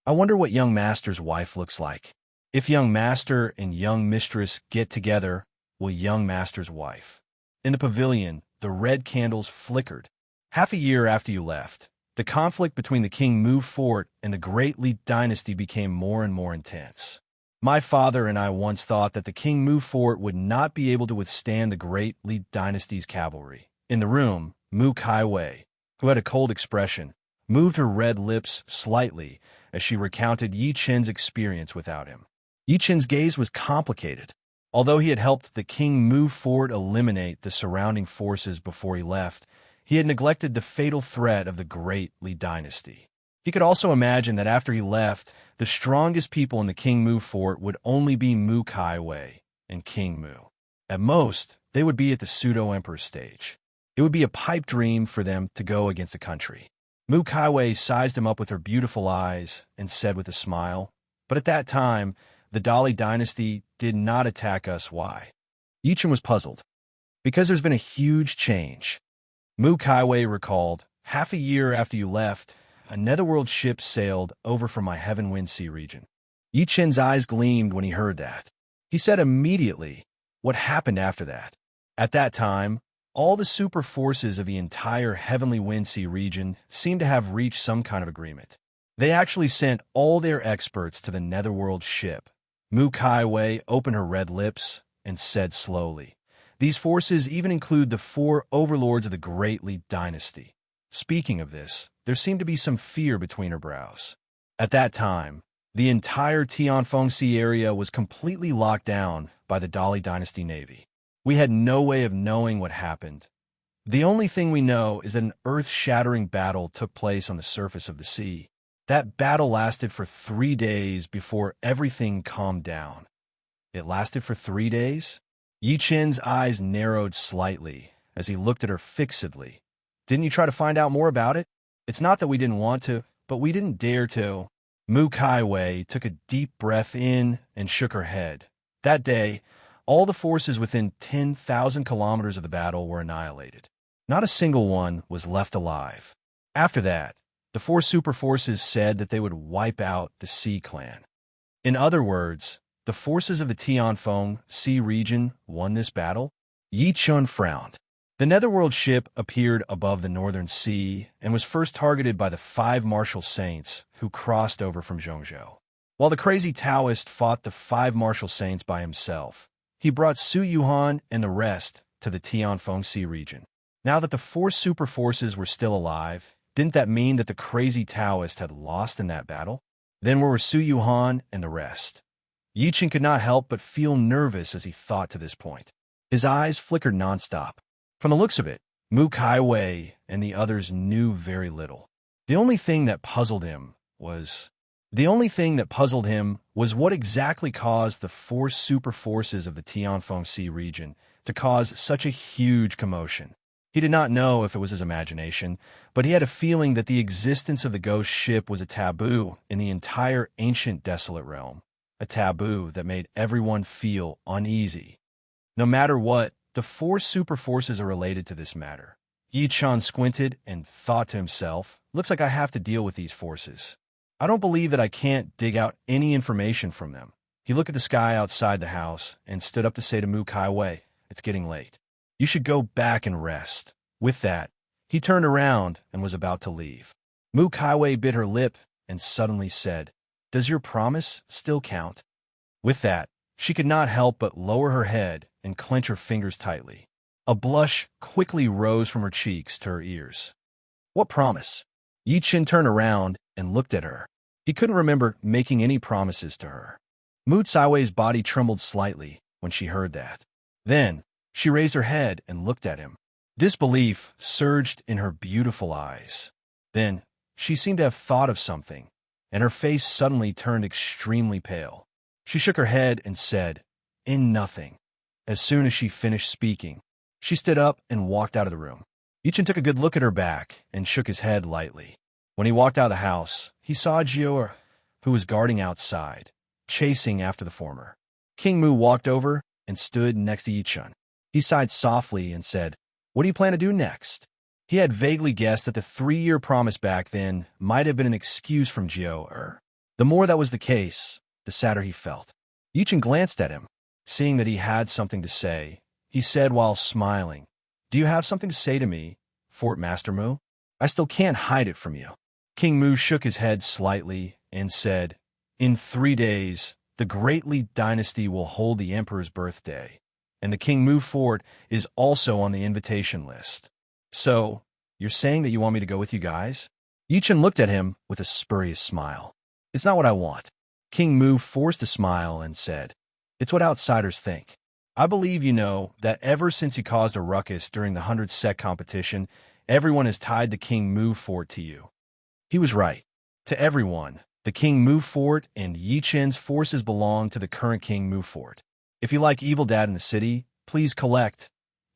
I wonder what young master's wife looks like. If young master and young mistress get together, will young master's wife? In the pavilion, the red candles flickered. Half a year after you left, the conflict between the King Mu fort and the Great Li dynasty became more and more intense. My father and I once thought that the King Mu fort would not be able to withstand the Great Li dynasty's cavalry. In the room, Mu Kaiwei, who had a cold expression, moved her red lips slightly as she recounted Yi-chun's experience without him. Yi-chun's gaze was complicated. Although he had helped the King Mu fort eliminate the surrounding forces before he left, he had neglected the fatal threat of the Great Li dynasty. He could also imagine that after he left, the strongest people in the King Mu fort would only be Mu Kaiwei and King Mu. At most, they would be at the pseudo-emperor stage. It would be a pipe dream for them to go against the country. Mu Kaiwei sized him up with her beautiful eyes and said with a smile, "But at that time, the Dali dynasty did not attack us. Why?" Yi-chun was puzzled. "Because there's been a huge change." Mu Kaiwei recalled, "Half a year after you left, a netherworld ship sailed over from my Heaven Wind Sea region." Yi-chun's eyes gleamed when he heard that. He said immediately, "What happened after that?" At that time, all the super forces of the entire Heavenly Wind Sea region seemed to have reached some kind of agreement. They actually sent all their experts to the netherworld ship. Mu Kaiwei opened her red lips and said slowly, "These forces even include the 4 overlords of the Great Li dynasty." Speaking of this, there seemed to be some fear between her brows. At that time, the entire Tianfeng Sea area was completely locked down by the Dali dynasty navy. We had no way of knowing what happened. The only thing we know is that an earth-shattering battle took place on the surface of the sea. That battle lasted for 3 days before everything calmed down. It lasted for 3 days? Yi-chun's eyes narrowed slightly as he looked at her fixedly. "Didn't you try to find out more about it?" "It's not that we didn't want to, but we didn't dare to." Mu Kaiwei took a deep breath in and shook her head. That day, all the forces within 10,000 kilometers of the battle were annihilated. Not a single one was left alive. After that, the 4 super forces said that they would wipe out the Sea clan. In other words, the forces of the Tianfeng Sea region won this battle? Yi-chun frowned. The netherworld ship appeared above the northern sea and was first targeted by the 5 martial saints who crossed over from Zhongzhou. While the crazy Taoist fought the 5 martial saints by himself, he brought Su Yuhan and the rest to the Tianfeng Sea region. Now that the 4 super forces were still alive, didn't that mean that the crazy Taoist had lost in that battle? Then where were Su Yuhan and the rest? Yi-chun could not help but feel nervous as he thought to this point. His eyes flickered nonstop. From the looks of it, Mu Kaiwei and the others knew very little. The only thing that puzzled him was what exactly caused the four super forces of the Tianfeng Sea region to cause such a huge commotion. He did not know if it was his imagination, but he had a feeling that the existence of the ghost ship was a taboo in the entire ancient desolate realm, a taboo that made everyone feel uneasy. No matter what, the four super forces are related to this matter. Yi Chan squinted and thought to himself, looks like I have to deal with these forces. I don't believe that I can't dig out any information from them. He looked at the sky outside the house and stood up to say to Mu Kaiwei, it's getting late. You should go back and rest. With that, he turned around and was about to leave. Mu Kaiwei bit her lip and suddenly said, does your promise still count? With that, she could not help but lower her head and clench her fingers tightly. A blush quickly rose from her cheeks to her ears. What promise? Yi Chen turned around and looked at her. He couldn't remember making any promises to her. Mu Tsaiwei's body trembled slightly when she heard that. Then, she raised her head and looked at him. Disbelief surged in her beautiful eyes. Then, she seemed to have thought of something, and her face suddenly turned extremely pale. She shook her head and said, in nothing. As soon as she finished speaking, she stood up and walked out of the room. Yi Chen took a good look at her back and shook his head lightly. When he walked out of the house, he saw Jiao, who was guarding outside, chasing after the former. King Mu walked over and stood next to Yi Chen. He sighed softly and said, what do you plan to do next? He had vaguely guessed that the 3-year promise back then might have been an excuse from Jiao. The more that was the case, the sadder he felt. Yi Chen glanced at him. Seeing that he had something to say, he said while smiling, do you have something to say to me, Fort Master Mu? I still can't hide it from you. King Mu shook his head slightly and said, in 3 days, the Great Li Dynasty will hold the Emperor's birthday, and the King Mu Fort is also on the invitation list. So, you're saying that you want me to go with you guys? Yi Chen looked at him with a spurious smile. It's not what I want. King Mu forced a smile and said, it's what outsiders think. I believe you know that ever since you caused a ruckus during the 100 sec competition, everyone has tied the King Mu Fort to you. He was right. To everyone, the King Mu Fort and Yi Chen's forces belong to the current King Mu Fort. If you like Evil Dad in the City, please collect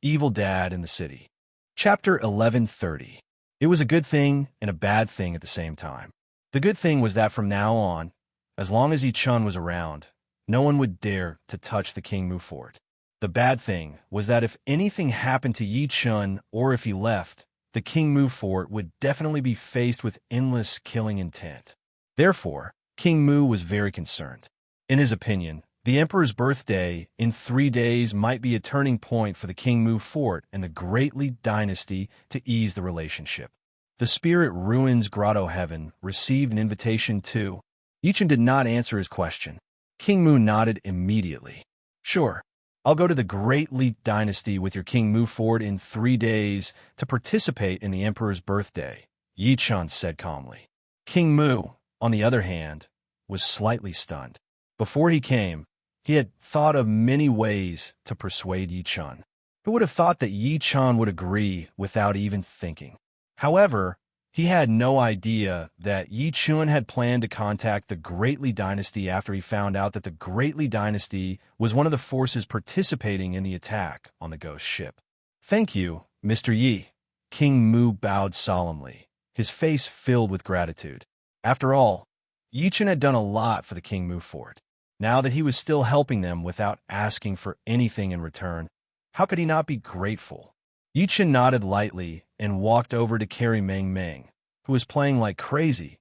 Evil Dad in the City. Chapter 1130. It was a good thing and a bad thing at the same time. The good thing was that from now on, as long as Yi Chen was around, no one would dare to touch the King Mu Fort. The bad thing was that if anything happened to Yi Chen or if he left, the King Mu Fort would definitely be faced with endless killing intent. Therefore, King Mu was very concerned. In his opinion, the Emperor's birthday in 3 days might be a turning point for the King Mu Fort and the Great Li Dynasty to ease the relationship. The Spirit Ruins Grotto Heaven received an invitation too. Yi Chen did not answer his question. King Mu nodded immediately. Sure, I'll go to the Great Li Dynasty with your King Mu Fort in 3 days to participate in the Emperor's birthday, Yi Chen said calmly. King Mu, on the other hand, was slightly stunned. Before he came, he had thought of many ways to persuade Yi Chen. Who would have thought that Yi Chen would agree without even thinking? However, he had no idea that Yi Chen had planned to contact the Great Li Dynasty after he found out that the Great Li Dynasty was one of the forces participating in the attack on the ghost ship. Thank you, Mr. Yi. King Mu bowed solemnly, his face filled with gratitude. After all, Yi Chen had done a lot for the King Mu Fort. Now that he was still helping them without asking for anything in return, how could he not be grateful? Yi Chen nodded lightly and walked over to carry Meng Meng, who was playing like crazy,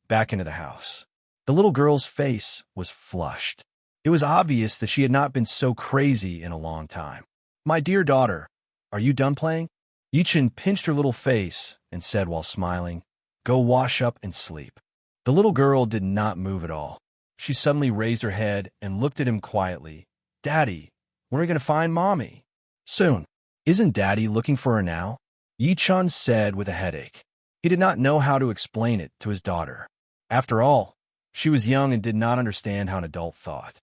back into the house. The little girl's face was flushed. It was obvious that she had not been so crazy in a long time. My dear daughter, are you done playing? Yi Chen pinched her little face and said while smiling, go wash up and sleep. The little girl did not move at all. She suddenly raised her head and looked at him quietly. Daddy, when are we going to find Mommy? Soon. Isn't Daddy looking for her now? Yi Chen said with a headache. He did not know how to explain it to his daughter. After all, she was young and did not understand how an adult thought.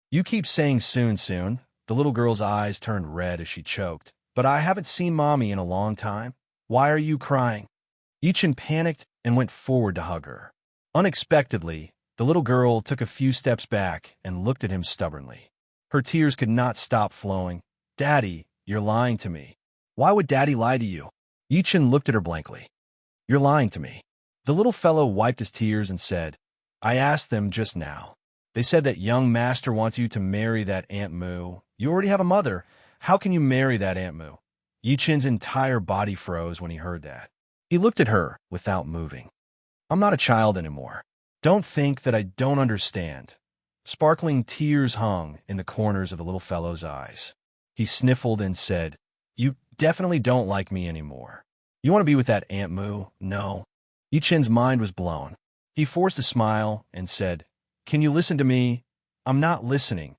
You keep saying soon, soon. The little girl's eyes turned red as she choked, But I haven't seen Mommy in a long time. Why are you crying? Yichen panicked and went forward to hug her. Unexpectedly, the little girl took a few steps back and looked at him stubbornly. Her tears could not stop flowing. Daddy, you're lying to me. Why would Daddy lie to you? Yichen looked at her blankly. You're lying to me. The little fellow wiped his tears and said, I asked them just now. They said that young master wants you to marry that Aunt Moo. You already have a mother. How can you marry that Aunt Moo? Yichen's entire body froze when he heard that. He looked at her without moving. I'm not a child anymore. Don't think that I don't understand. Sparkling tears hung in the corners of the little fellow's eyes. He sniffled and said, You definitely don't like me anymore. You want to be with that Aunt Moo? No. Yichen's mind was blown. He forced a smile and said, Can you listen to me? I'm not listening.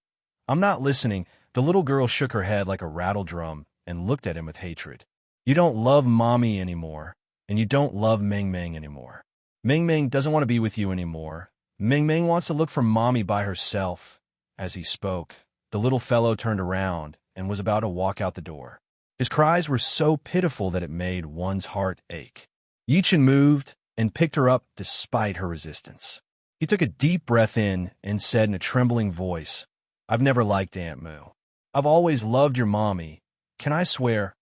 I'm not listening. The little girl shook her head like a rattle drum and looked at him with hatred. You don't love Mommy anymore, and you don't love Meng Meng anymore. Meng Meng doesn't want to be with you anymore. Meng Meng wants to look for Mommy by herself. As he spoke, the little fellow turned around and was about to walk out the door. His cries were so pitiful that it made one's heart ache. Yichen moved and picked her up despite her resistance. He took a deep breath in and said in a trembling voice, I've never liked Aunt Moo. I've always loved your Mommy. Can I swear?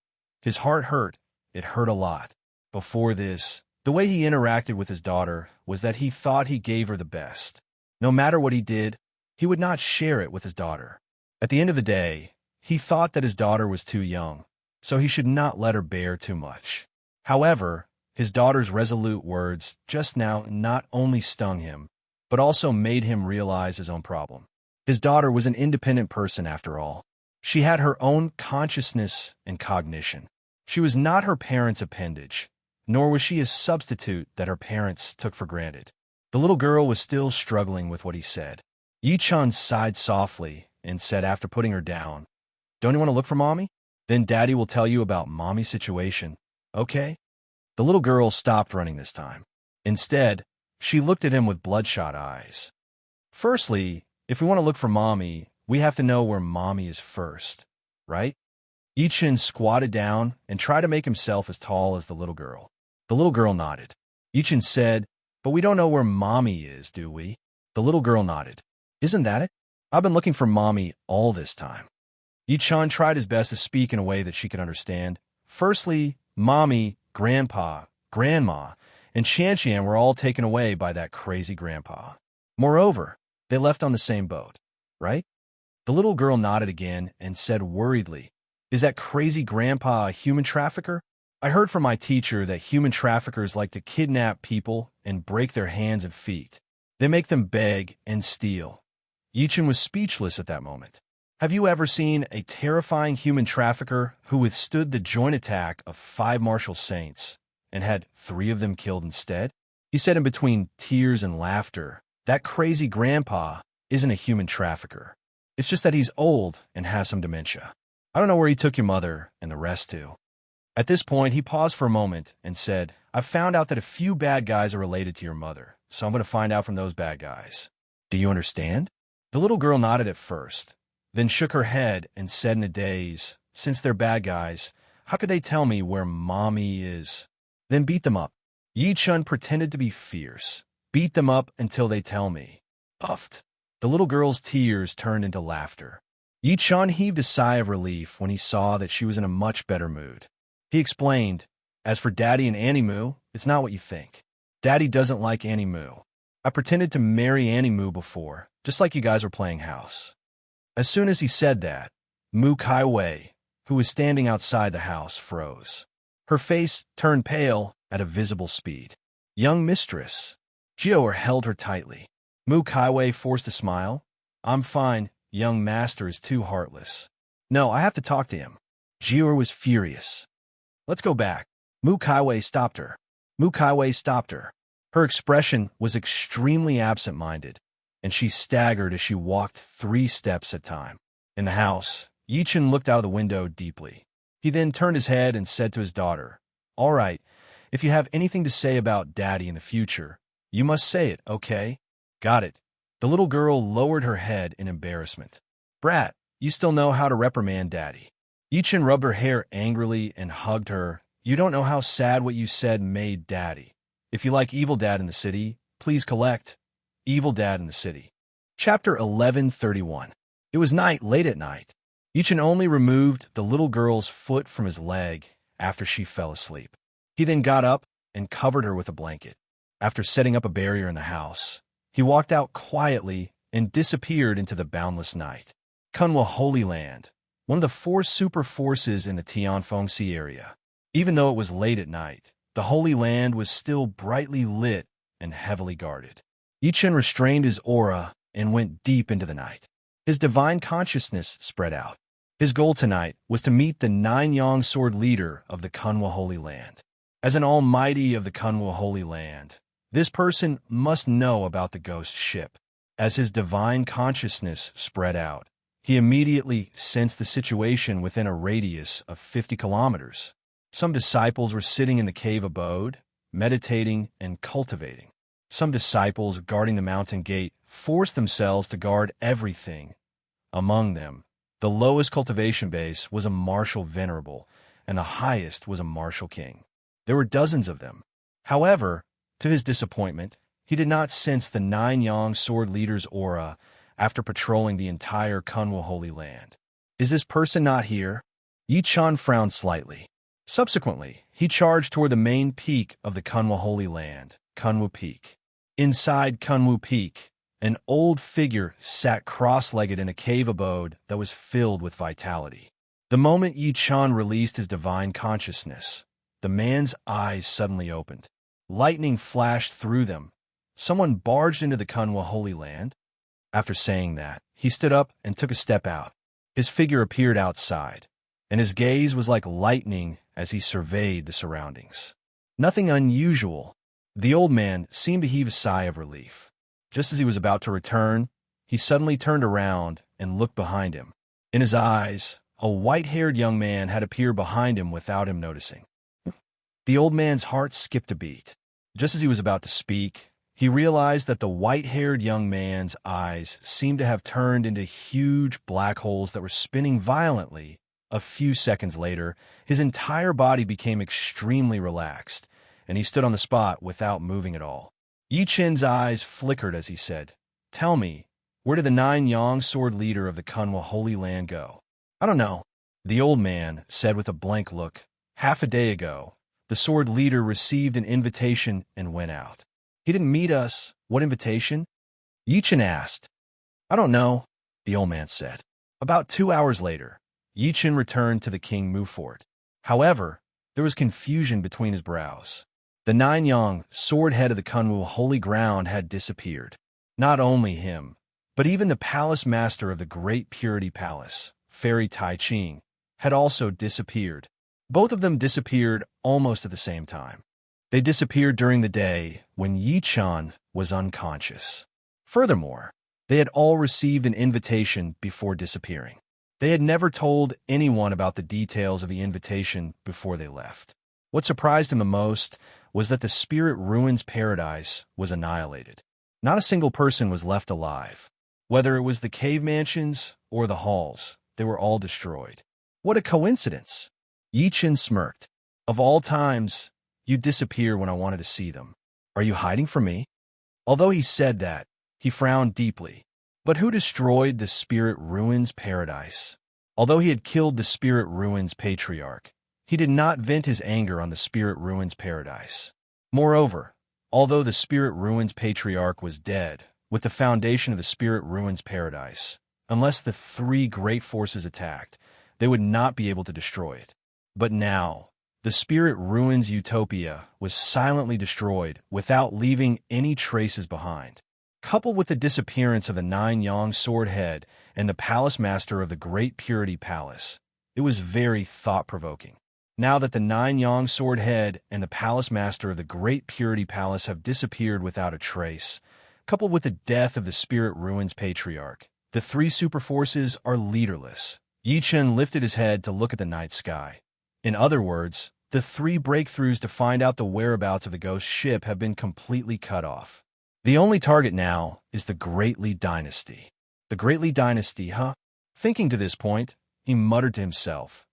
His heart hurt. It hurt a lot. Before this, the way he interacted with his daughter was that he thought he gave her the best. No matter what he did, he would not share it with his daughter. At the end of the day, he thought that his daughter was too young, so he should not let her bear too much. However, his daughter's resolute words just now not only stung him, but also made him realize his own problem. His daughter was an independent person after all. She had her own consciousness and cognition. She was not her parents' appendage, nor was she a substitute that her parents took for granted. The little girl was still struggling with what he said. Yichen sighed softly and said after putting her down, Don't you want to look for Mommy? Then Daddy will tell you about Mommy's situation, okay? The little girl stopped running this time. Instead, she looked at him with bloodshot eyes. Firstly, if we want to look for Mommy, we have to know where Mommy is first, right? Yichen squatted down and tried to make himself as tall as the little girl. The little girl nodded. Yichen said, But we don't know where Mommy is, do we? The little girl nodded. Isn't that it? I've been looking for Mommy all this time. Yichen tried his best to speak in a way that she could understand. Firstly, Mommy, Grandpa, Grandma, and Shan were all taken away by that crazy grandpa. Moreover, they left on the same boat, right? The little girl nodded again and said worriedly, Is that crazy grandpa a human trafficker? I heard from my teacher that human traffickers like to kidnap people and break their hands and feet. They make them beg and steal. Yichen was speechless at that moment. Have you ever seen a terrifying human trafficker who withstood the joint attack of 5 martial saints and had 3 of them killed instead? He said in between tears and laughter, That crazy grandpa isn't a human trafficker. It's just that he's old and has some dementia. I don't know where he took your mother and the rest to. At this point, he paused for a moment and said, I've found out that a few bad guys are related to your mother, so I'm going to find out from those bad guys. Do you understand? The little girl nodded at first, then shook her head and said in a daze, Since they're bad guys, how could they tell me where Mommy is? Then beat them up. Yichen pretended to be fierce. Beat them up until they tell me. Puffed. The little girl's tears turned into laughter. Yichen heaved a sigh of relief when he saw that she was in a much better mood. He explained, As for Daddy and Annie Moo, it's not what you think. Daddy doesn't like Annie Moo. I pretended to marry Annie Moo before, just like you guys were playing house. As soon as he said that, Moo Kai Wei, who was standing outside the house, froze. Her face turned pale at a visible speed. Young mistress. Jiao held her tightly. Moo Kai Wei forced a smile. I'm fine. Young master is too heartless. No, I have to talk to him. Jiao was furious. Let's go back. Moo Kai Wei stopped her. Moo Kai Wei stopped her. Her expression was extremely absent-minded, and she staggered as she walked 3 steps at a time. In the house, Yichen looked out of the window deeply. He then turned his head and said to his daughter, All right, if you have anything to say about Daddy in the future, you must say it, okay? Got it. The little girl lowered her head in embarrassment. Brat, you still know how to reprimand Daddy. Yi-Chen rubbed her hair angrily and hugged her. You don't know how sad what you said made Daddy. If you like Evil Dad in the City, please collect Evil Dad in the City. Chapter 1131. It was night, late at night. Yi-Chen only removed the little girl's foot from his leg after she fell asleep. He then got up and covered her with a blanket. After setting up a barrier in the house, he walked out quietly and disappeared into the boundless night. Kunwa Holy Land, one of the 4 super forces in the Tianfengxi area. Even though it was late at night, the Holy Land was still brightly lit and heavily guarded. Yi-Chen restrained his aura and went deep into the night. His divine consciousness spread out. His goal tonight was to meet the 9-yang sword leader of the Kunwa Holy Land. As an almighty of the Kunwa Holy Land, this person must know about the ghost ship. As his divine consciousness spread out, he immediately sensed the situation within a radius of 50 kilometers. Some disciples were sitting in the cave abode, meditating and cultivating. Some disciples guarding the mountain gate forced themselves to guard everything. Among them, the lowest cultivation base was a martial venerable, and the highest was a martial king. There were dozens of them. However, to his disappointment, he did not sense the 9-yang sword leader's aura after patrolling the entire Kunwa Holy Land. Is this person not here? Yi-Chen frowned slightly. Subsequently, he charged toward the main peak of the Kunwa Holy Land, Kunwu Peak. Inside Kunwu Peak, an old figure sat cross-legged in a cave abode that was filled with vitality. The moment Yi-Chen released his divine consciousness, the man's eyes suddenly opened. Lightning flashed through them. Someone barged into the Kunwa Holy Land. After saying that, he stood up and took a step out. His figure appeared outside, and his gaze was like lightning as he surveyed the surroundings. Nothing unusual. The old man seemed to heave a sigh of relief. Just as he was about to return, he suddenly turned around and looked behind him. In his eyes, a white-haired young man had appeared behind him without him noticing. The old man's heart skipped a beat. Just as he was about to speak, he realized that the white-haired young man's eyes seemed to have turned into huge black holes that were spinning violently. A few seconds later, his entire body became extremely relaxed, and he stood on the spot without moving at all. Yi-Chen's eyes flickered as he said, "Tell me, where did the 9-yang sword leader of the Kunwa Holy Land go?" "I don't know," the old man said with a blank look. "Half a day ago, the sword leader received an invitation and went out." "He didn't meet us. What invitation?" Yi-Chen asked. "I don't know," the old man said. About 2 hours later, Yi-Chen returned to the King Mu Fort. However, there was confusion between his brows. The 9-yang sword head of the Kunwu Holy Ground had disappeared. Not only him, but even the palace master of the Great Purity Palace, Fairy Tai Ching, had also disappeared. Both of them disappeared almost at the same time. They disappeared during the day when Yi-Chen was unconscious. Furthermore, they had all received an invitation before disappearing. They had never told anyone about the details of the invitation before they left. What surprised him the most was that the Spirit Ruins Paradise was annihilated. Not a single person was left alive. Whether it was the cave mansions or the halls, they were all destroyed. What a coincidence! Yi-Chen smirked. Of all times, you disappear when I wanted to see them. Are you hiding from me? Although he said that, he frowned deeply. But who destroyed the Spirit Ruins Paradise? Although he had killed the Spirit Ruins Patriarch, he did not vent his anger on the Spirit Ruins Paradise. Moreover, although the Spirit Ruins Patriarch was dead, with the foundation of the Spirit Ruins Paradise, unless the 3 great forces attacked, they would not be able to destroy it. But now, the Spirit Ruins Utopia was silently destroyed without leaving any traces behind. Coupled with the disappearance of the 9-yang sword head and the palace master of the Great Purity Palace, it was very thought-provoking. Now that the 9-yang sword head and the palace master of the Great Purity Palace have disappeared without a trace, coupled with the death of the Spirit Ruins Patriarch, the 3 super forces are leaderless. Yi-Chen lifted his head to look at the night sky. In other words, the 3 breakthroughs to find out the whereabouts of the ghost ship have been completely cut off. The only target now is the Great Li Dynasty. The Great Li Dynasty, huh? Thinking to this point, he muttered to himself,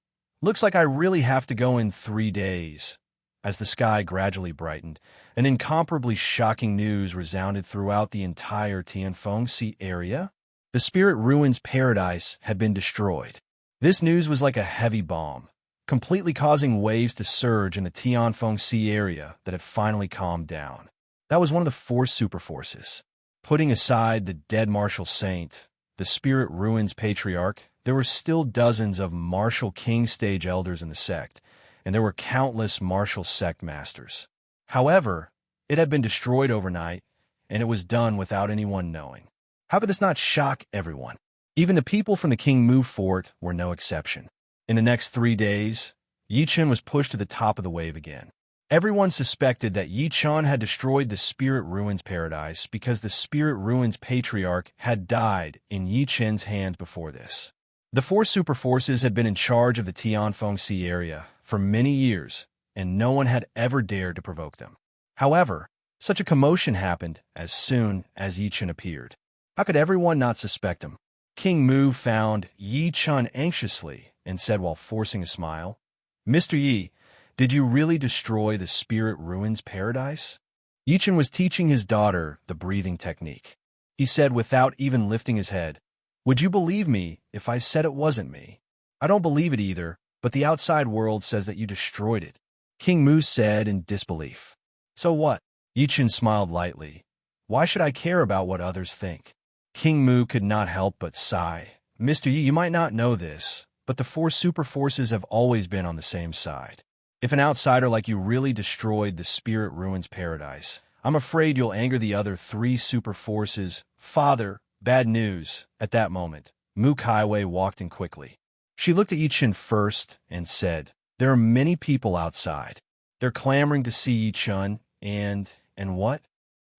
Looks like I really have to go in 3 days. As the sky gradually brightened, an incomparably shocking news resounded throughout the entire Tianfeng Sea area. The Spirit Ruins paradise had been destroyed. This news was like a heavy bomb, completely causing waves to surge in the Tianfeng Sea area that had finally calmed down. That was one of the four superforces. Putting aside the dead martial saint, the Spirit Ruins patriarch, there were still dozens of martial king stage elders in the sect, and there were countless martial sect masters. However, it had been destroyed overnight, and it was done without anyone knowing. How could this not shock everyone? Even the people from the King Mu fort were no exception. In the next 3 days, Yi Chen was pushed to the top of the wave again. Everyone suspected that Yi Chen had destroyed the Spirit Ruins paradise because the Spirit Ruins patriarch had died in Yi Chen's hands before this. The four superforces had been in charge of the Tianfeng Sea area for many years, and no one had ever dared to provoke them. However, such a commotion happened as soon as Yi Chen appeared. How could everyone not suspect him? King Mu found Yi Chen anxiously and said while forcing a smile, "Mr. Yi, did you really destroy the Spirit Ruins paradise?" Yi Chen was teaching his daughter the breathing technique. He said without even lifting his head, "Would you believe me if I said it wasn't me? I don't believe it either, but the outside world says that you destroyed it." King Mu said in disbelief. "So what?" Yi Chen smiled lightly. "Why should I care about what others think?" King Mu could not help but sigh. "Mr. Yi, you might not know this, but the four superforces have always been on the same side. If an outsider like you really destroyed the Spirit Ruins paradise, I'm afraid you'll anger the other three superforces." "Father, bad news." At that moment, Mu Kaiwei walked in quickly. She looked at Yi Chen first and said, "There are many people outside. They're clamoring to see Yi Chen and what?"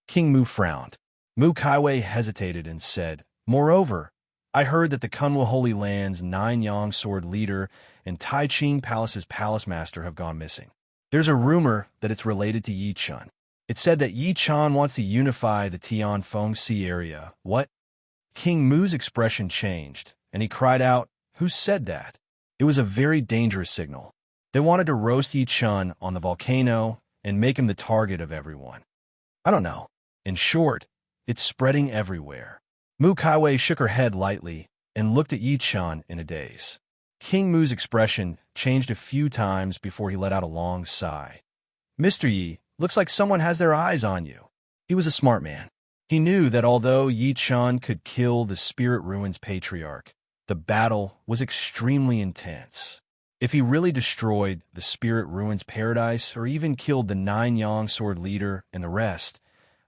King Mu frowned. Mu Kaiwei hesitated and said, "Moreover, I heard that the Kunwa Holy Land's 9 Yang Sword leader and Tai Ching Palace's palace master have gone missing. There's a rumor that it's related to Yi Chen. It said that Yi Chen wants to unify the Tianfeng Sea area." "What?" King Mu's expression changed, and he cried out, "Who said that?" It was a very dangerous signal. They wanted to roast Yi Chen on the volcano and make him the target of everyone. "I don't know. In short, it's spreading everywhere." Mu Kaiwei shook her head lightly and looked at Yi Chen in a daze. King Mu's expression changed a few times before he let out a long sigh. "Mr. Yi, looks like someone has their eyes on you." He was a smart man. He knew that although Yi Chen could kill the Spirit Ruins patriarch, the battle was extremely intense. If he really destroyed the Spirit Ruins paradise or even killed the 9 Yang Sword leader and the rest,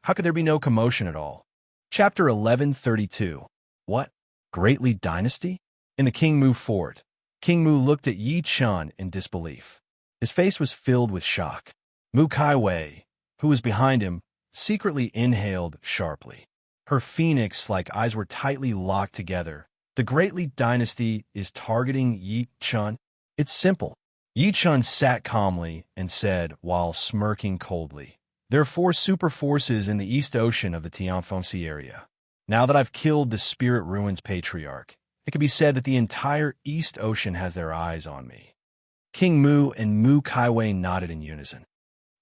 how could there be no commotion at all? Chapter 1132. What? Greatly Dynasty? In the King Mu fort, King Mu looked at Yi Chen in disbelief. His face was filled with shock. Mu Kaiwei, who was behind him, secretly inhaled sharply. Her phoenix-like eyes were tightly locked together. "The Greatly Dynasty is targeting Yi Chen?" "It's simple." Yi Chen sat calmly and said while smirking coldly, "There are four superforces in the East Ocean of the Tianfeng Sea area. Now that I've killed the Spirit Ruins patriarch, it can be said that the entire East Ocean has their eyes on me." King Mu and Mu Kaiwei nodded in unison.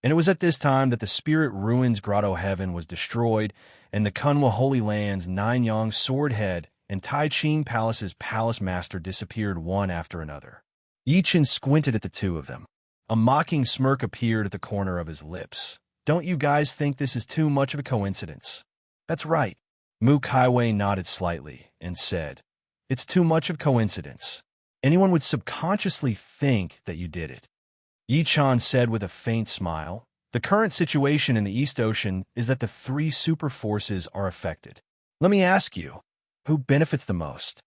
And it was at this time that the Spirit Ruins Grotto Heaven was destroyed, and the Kunwa Holy Land's 9 Yang Sword Head and Tai Ching Palace's palace master disappeared one after another. Yi Chen squinted at the two of them. A mocking smirk appeared at the corner of his lips. "Don't you guys think this is too much of a coincidence?" "That's right." Mu Kaiwei nodded slightly and said, "It's too much of coincidence. Anyone would subconsciously think that you did it." Yi Chen said with a faint smile, "The current situation in the East Ocean is that the three superforces are affected. Let me ask you, who benefits the most?"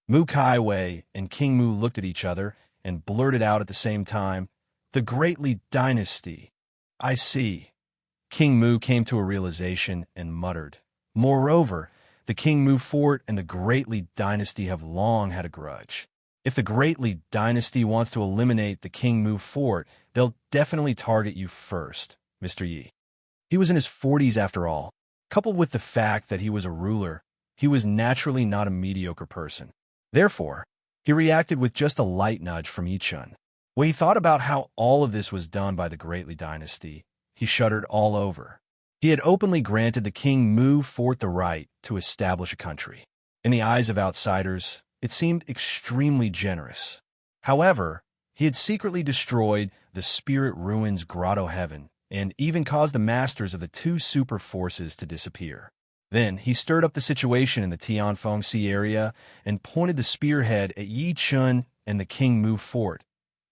Mu Kaiwei and King Mu looked at each other and blurted out at the same time, "The Greatly Dynasty." "I see." King Mu came to a realization and muttered, "Moreover, the King Mu fort and the Greatly Dynasty have long had a grudge. If the Greatly Dynasty wants to eliminate the King Mu fort, they'll definitely target you first, Mr. Yi." He was in his 40s after all. Coupled with the fact that he was a ruler, he was naturally not a mediocre person. Therefore, He reacted with just a light nudge from Yichun. When he thought about how all of this was done by the Greatly dynasty, he shuddered all over. He had openly granted the king Mu Fort the right to establish a country. In the eyes of outsiders, it seemed extremely generous. However, he had secretly destroyed the Spirit Ruins Grotto Heaven and even caused the masters of the two super forces to disappear. Then he stirred up the situation in the Tianfeng Sea area and pointed the spearhead at Yi Chun and the King Mu Fort.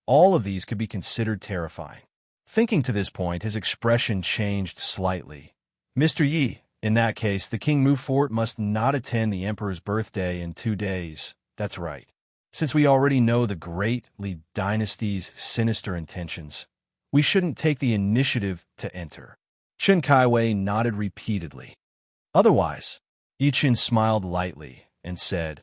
All of these could be considered terrifying. Thinking to this point, his expression changed slightly. Mr. Yi, in that case, the King Mu Fort must not attend the Emperor's birthday in 2 days. That's right. Since we already know the Great Li dynasty's sinister intentions, we shouldn't take the initiative to enter. Chen Kaiwei nodded repeatedly. Otherwise, Yi Chen smiled lightly and said,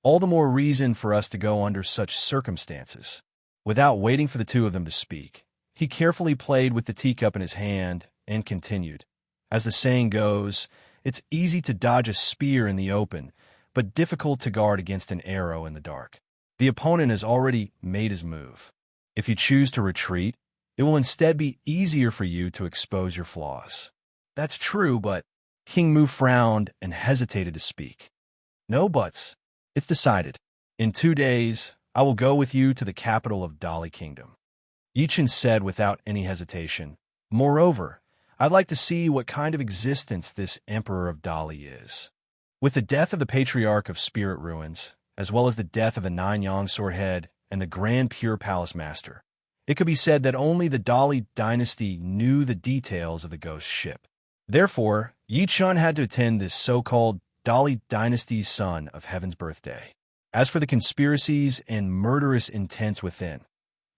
all the more reason for us to go under such circumstances. Without waiting for the two of them to speak, he carefully played with the teacup in his hand and continued. As the saying goes, it's easy to dodge a spear in the open, but difficult to guard against an arrow in the dark. The opponent has already made his move. If you choose to retreat, it will instead be easier for you to expose your flaws. That's true, but King Mu frowned and hesitated to speak. No buts. It's decided. In 2 days, I will go with you to the capital of Dali Kingdom. Yichen said without any hesitation. Moreover, I'd like to see what kind of existence this Emperor of Dali is. With the death of the Patriarch of Spirit Ruins, as well as the death of the 9 Yongsor Head and the Grand Pure Palace Master, it could be said that only the Dali dynasty knew the details of the ghost ship. Therefore, Yi Chun had to attend this so-called Dali dynasty's son of Heaven's birthday. As for the conspiracies and murderous intents within,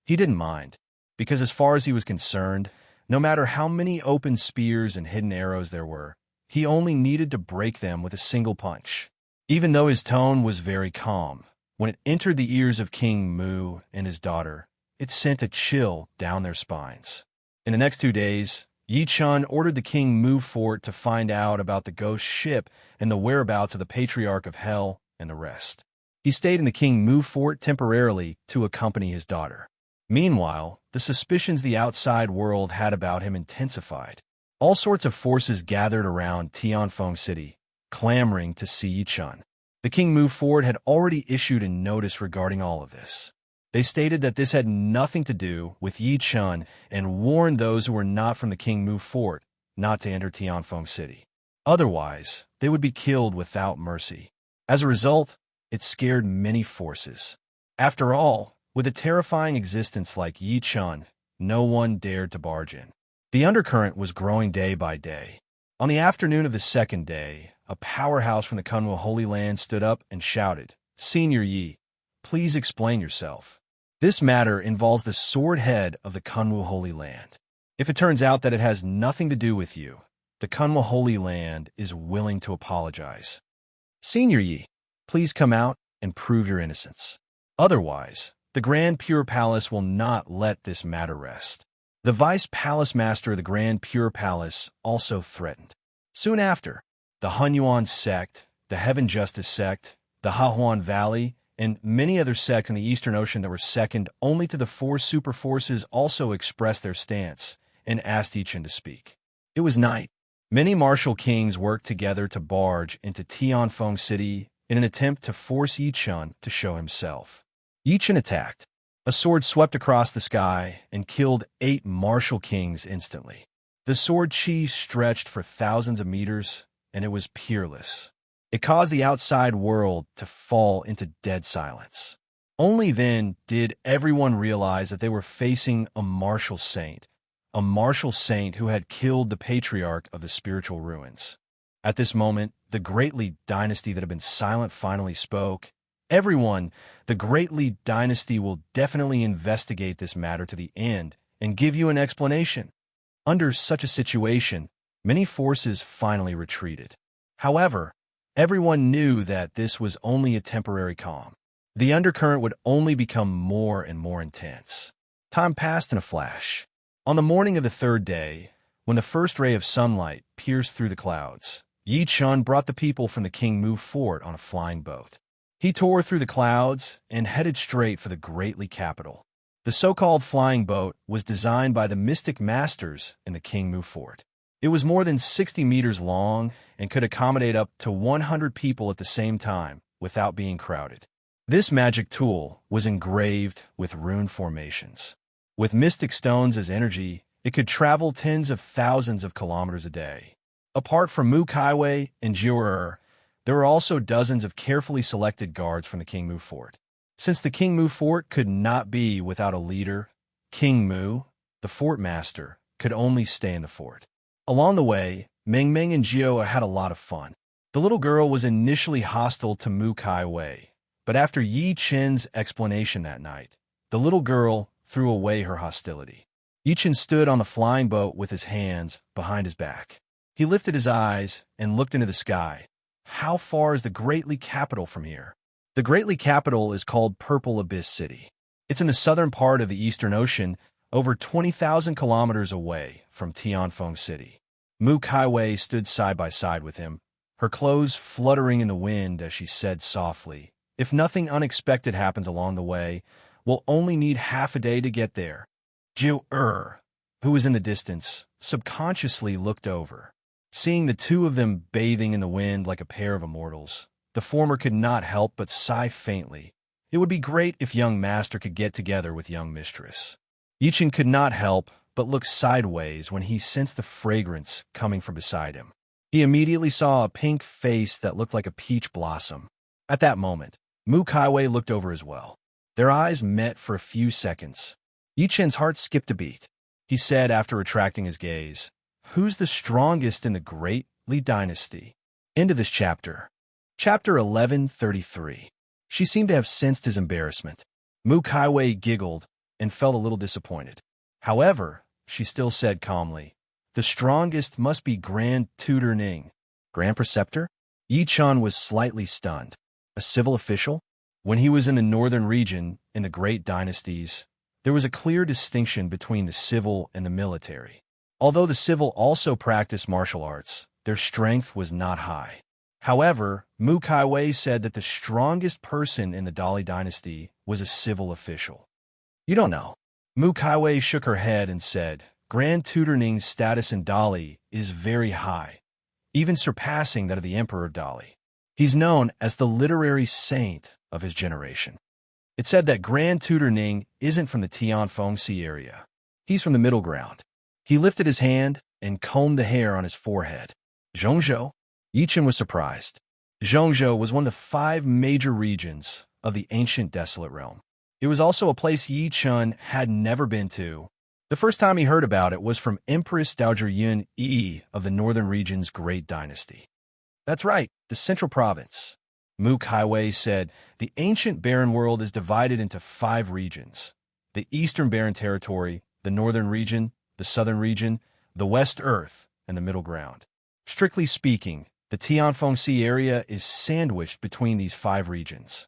he didn't mind, because as far as he was concerned, no matter how many open spears and hidden arrows there were, he only needed to break them with a single punch. Even though his tone was very calm, when it entered the ears of King Mu and his daughter, it sent a chill down their spines. In the next 2 days, Yi Chun ordered the King Mu Fort to find out about the ghost ship and the whereabouts of the Patriarch of Hell and the rest. He stayed in the King Mu Fort temporarily to accompany his daughter. Meanwhile, the suspicions the outside world had about him intensified. All sorts of forces gathered around Tianfeng City, clamoring to see Yi Chun. The King Mu Fort had already issued a notice regarding all of this. They stated that this had nothing to do with Yi Chun and warned those who were not from the King Mu Fort not to enter Tianfeng City. Otherwise, they would be killed without mercy. As a result, it scared many forces. After all, with a terrifying existence like Yi Chun, no one dared to barge in. The undercurrent was growing day by day. On the afternoon of the 2nd day, a powerhouse from the Kunwu Holy Land stood up and shouted, Senior Yi, please explain yourself. This matter involves the sword head of the Kunwu Holy Land. If it turns out that it has nothing to do with you, the Kunwu Holy Land is willing to apologize. Senior Yi, please come out and prove your innocence. Otherwise, the Grand Pure Palace will not let this matter rest. The Vice Palace Master of the Grand Pure Palace also threatened. Soon after, the Hunyuan sect, the Heaven Justice sect, the Hahuan Valley, and many other sects in the Eastern Ocean that were second only to the 4 super forces also expressed their stance and asked Yi Chun to speak. It was night. Many martial kings worked together to barge into Tianfeng City in an attempt to force Yi Chun to show himself. Yi Chun attacked. A sword swept across the sky and killed 8 martial kings instantly. The sword chi stretched for thousands of meters, and it was peerless. It caused the outside world to fall into dead silence. Only then did everyone realize that they were facing a martial saint who had killed the patriarch of the spiritual ruins. At this moment, the Great Li dynasty that had been silent finally spoke. Everyone, the Great Li dynasty will definitely investigate this matter to the end and give you an explanation. Under such a situation, many forces finally retreated. However, everyone knew that this was only a temporary calm. The undercurrent would only become more and more intense. Time passed in a flash. On the morning of the 3rd day, when the first ray of sunlight pierced through the clouds, Yi Chun brought the people from the King Mu Fort on a flying boat. He tore through the clouds and headed straight for the greatly capital. The so-called flying boat was designed by the mystic masters in the King Mu fort. It was more than 60 meters long and could accommodate up to 100 people at the same time without being crowded. This magic tool was engraved with rune formations. With mystic stones as energy, it could travel tens of thousands of kilometers a day. Apart from Mu Kaiwei and Jiu, there were also dozens of carefully selected guards from the King Mu fort. Since the King Mu fort could not be without a leader, King Mu, the fort master, could only stay in the fort. Along the way, Meng Meng and Jiu had a lot of fun. The little girl was initially hostile to Mu Kaiwei, but after Yi Chen's explanation that night, the little girl threw away her hostility. Yi Chen stood on the flying boat with his hands behind his back. He lifted his eyes and looked into the sky. How far is the Greatly capital from here? The Greatly capital is called Purple Abyss City. It's in the southern part of the Eastern Ocean, over 20,000 kilometers away from Tianfeng City. Mu Kaiwei stood side by side with him, her clothes fluttering in the wind as she said softly, "If nothing unexpected happens along the way, we'll only need half a day to get there." Jiu, who was in the distance, subconsciously looked over. Seeing the two of them bathing in the wind like a pair of immortals, the former could not help but sigh faintly. It would be great if young master could get together with young mistress. Yi Chen could not help but look sideways when he sensed the fragrance coming from beside him. He immediately saw a pink face that looked like a peach blossom. At that moment, Mu Kaiwei looked over as well. Their eyes met for a few seconds. Yi Chen's heart skipped a beat. He said after retracting his gaze, "Who's the strongest in the Great Li dynasty?" End of this chapter. Chapter 1133. She seemed to have sensed his embarrassment. Mu Kaiwei giggled and felt a little disappointed. However, she still said calmly, "The strongest must be Grand Tutor Ning." Grand Preceptor? Yi Chen was slightly stunned. A civil official? When he was in the northern region, in the great dynasties, there was a clear distinction between the civil and the military. Although the civil also practiced martial arts, their strength was not high. However, Mu Kaiwei said that the strongest person in the Dali dynasty was a civil official. "You don't know." Mu Kaiwei shook her head and said, "Grand Tutor Ning's status in Dali is very high, even surpassing that of the Emperor of Dali. He's known as the literary saint of his generation." It said that Grand Tutor Ning isn't from the Tianfeng Sea area. He's from the middle ground. He lifted his hand and combed the hair on his forehead. Zhongzhou? Yi Chen was surprised. Zhongzhou was one of the 5 major regions of the ancient desolate realm. It was also a place Yi Chen had never been to. The first time he heard about it was from Empress Dowager Yun Yi of the northern region's great dynasty. "That's right, the central province." Mu Kaiwei said, "The ancient barren world is divided into 5 regions. The eastern barren territory, the northern region, the southern region, the west earth, and the middle ground. Strictly speaking, the Tianfeng Sea area is sandwiched between these 5 regions.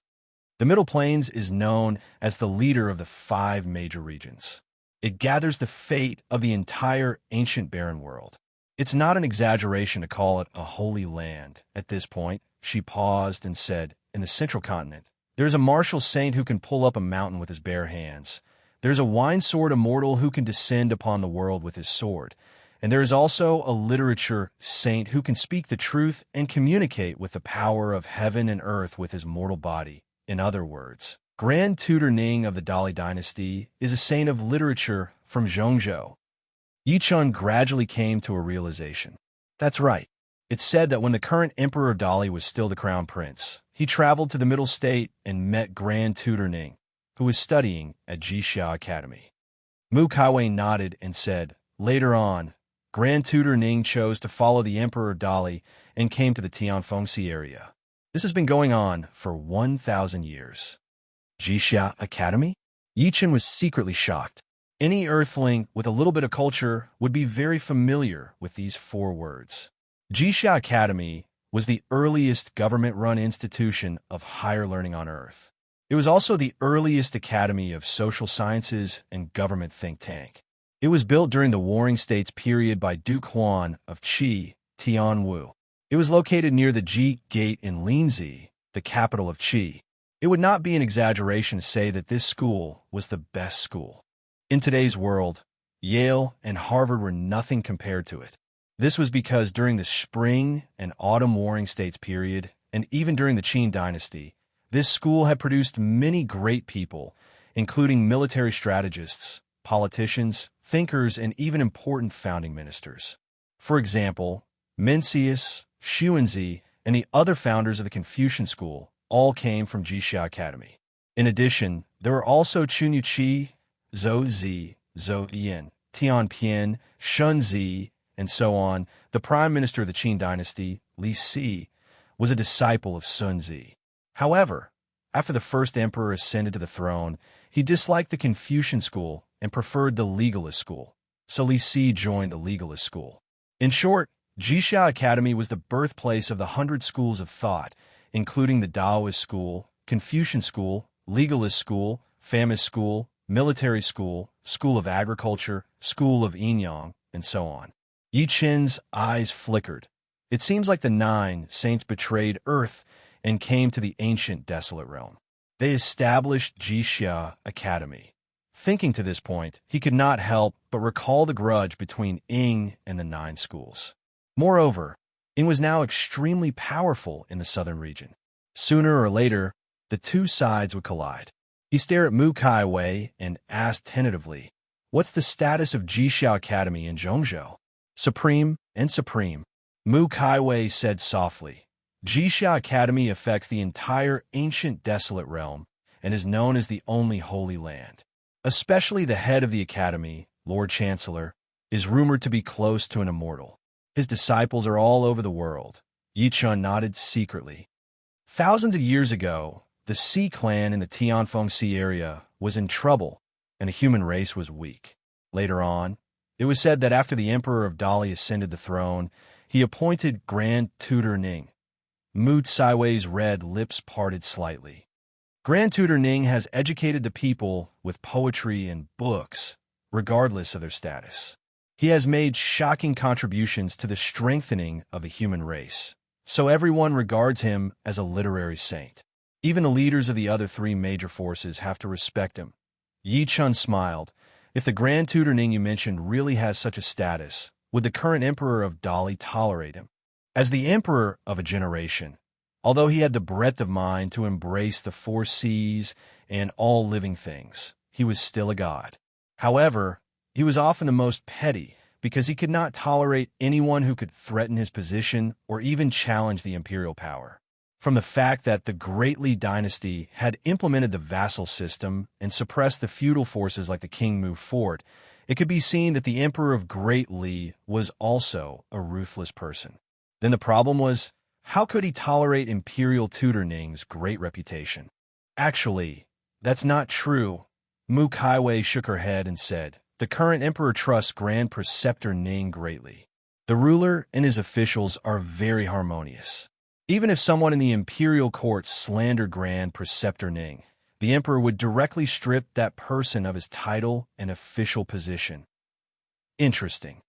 The Middle Plains is known as the leader of the 5 major regions. It gathers the fate of the entire ancient barren world. It's not an exaggeration to call it a holy land. At this point, she paused and said, in the central continent, there's a martial saint who can pull up a mountain with his bare hands. There's a wine-sword immortal who can descend upon the world with his sword. And there is also a literature saint who can speak the truth and communicate with the power of heaven and earth with his mortal body. In other words, Grand Tutor Ning of the Dali dynasty is a saint of literature from Zhongzhou." Yi Chen gradually came to a realization. That's right. It's said that when the current Emperor of Dali was still the crown prince, he traveled to the Middle State and met Grand Tutor Ning, who was studying at Jixia Academy. Mu Kaiwei nodded and said, "Later on, Grand Tutor Ning chose to follow the Emperor of Dali and came to the Tianfeng Sea area. This has been going on for 1,000 years. Jixia Academy? Yi Chen was secretly shocked. Any earthling with a little bit of culture would be very familiar with these 4 words. Jixia Academy was the earliest government-run institution of higher learning on Earth. It was also the earliest academy of social sciences and government think tank. It was built during the Warring States period by Duke Huan of Qi, Tianwu. It was located near the Ji Gate in Linzi, the capital of Qi. It would not be an exaggeration to say that this school was the best school. In today's world, Yale and Harvard were nothing compared to it. This was because during the Spring and Autumn Warring States period, and even during the Qing dynasty, this school had produced many great people, including military strategists, politicians, thinkers, and even important founding ministers. For example, Mencius, Xuanzi, and the other founders of the Confucian school all came from Jixia Academy. In addition, there were also Chunyu Zhou Zi, Zhou Yin, Tian Pian, Shun Zi, and so on. The prime minister of the Qing dynasty, Li Si, was a disciple of Sun Zi. However, after the first emperor ascended to the throne, he disliked the Confucian school and preferred the legalist school, so Li Si joined the legalist school. In short, Jixia Academy was the birthplace of the 100 schools of thought, including the Taoist school, Confucian school, legalist school, Famist school, military school, school of agriculture, school of Yinyang, and so on. Yi Qin's eyes flickered. It seems like the 9 saints betrayed Earth and came to the ancient desolate realm. They established Jixia Academy. Thinking to this point, he could not help but recall the grudge between Ying and the 9 schools. Moreover, Ying was now extremely powerful in the southern region. Sooner or later, the two sides would collide. He stared at Mu Kaiwei and asked tentatively, "What's the status of Jixia Academy in Zhongzhou?" "Supreme and supreme," Mu Kaiwei said softly. Jixia Academy affects the entire ancient desolate realm and is known as the only holy land. Especially the head of the academy, Lord Chancellor, is rumored to be close to an immortal. His disciples are all over the world. Yi Chun nodded secretly. Thousands of years ago, the Xi clan in the Tianfeng Sea area was in trouble, and the human race was weak. Later on, it was said that after the Emperor of Dali ascended the throne, he appointed Grand Tutor Ning. Mu Tsaiwei's red lips parted slightly. Grand Tutor Ning has educated the people with poetry and books, regardless of their status. He has made shocking contributions to the strengthening of the human race, so everyone regards him as a literary saint. Even the leaders of the other 3 major forces have to respect him. Yi Chun smiled. If the Grand Tutor Ning you mentioned really has such a status, would the current emperor of Dali tolerate him? As the emperor of a generation, although he had the breadth of mind to embrace the 4 seas and all living things, he was still a god. However, he was often the most petty because he could not tolerate anyone who could threaten his position or even challenge the imperial power. From the fact that the Great Li dynasty had implemented the vassal system and suppressed the feudal forces like the King Mu Fort, it could be seen that the emperor of Great Li was also a ruthless person. Then the problem was, how could he tolerate Imperial Tutor Ning's great reputation? Actually, that's not true. Mu Kaiwei shook her head and said, the current emperor trusts Grand Preceptor Ning greatly. The ruler and his officials are very harmonious. Even if someone in the imperial court slandered Grand Preceptor Ning, the emperor would directly strip that person of his title and official position. Interesting.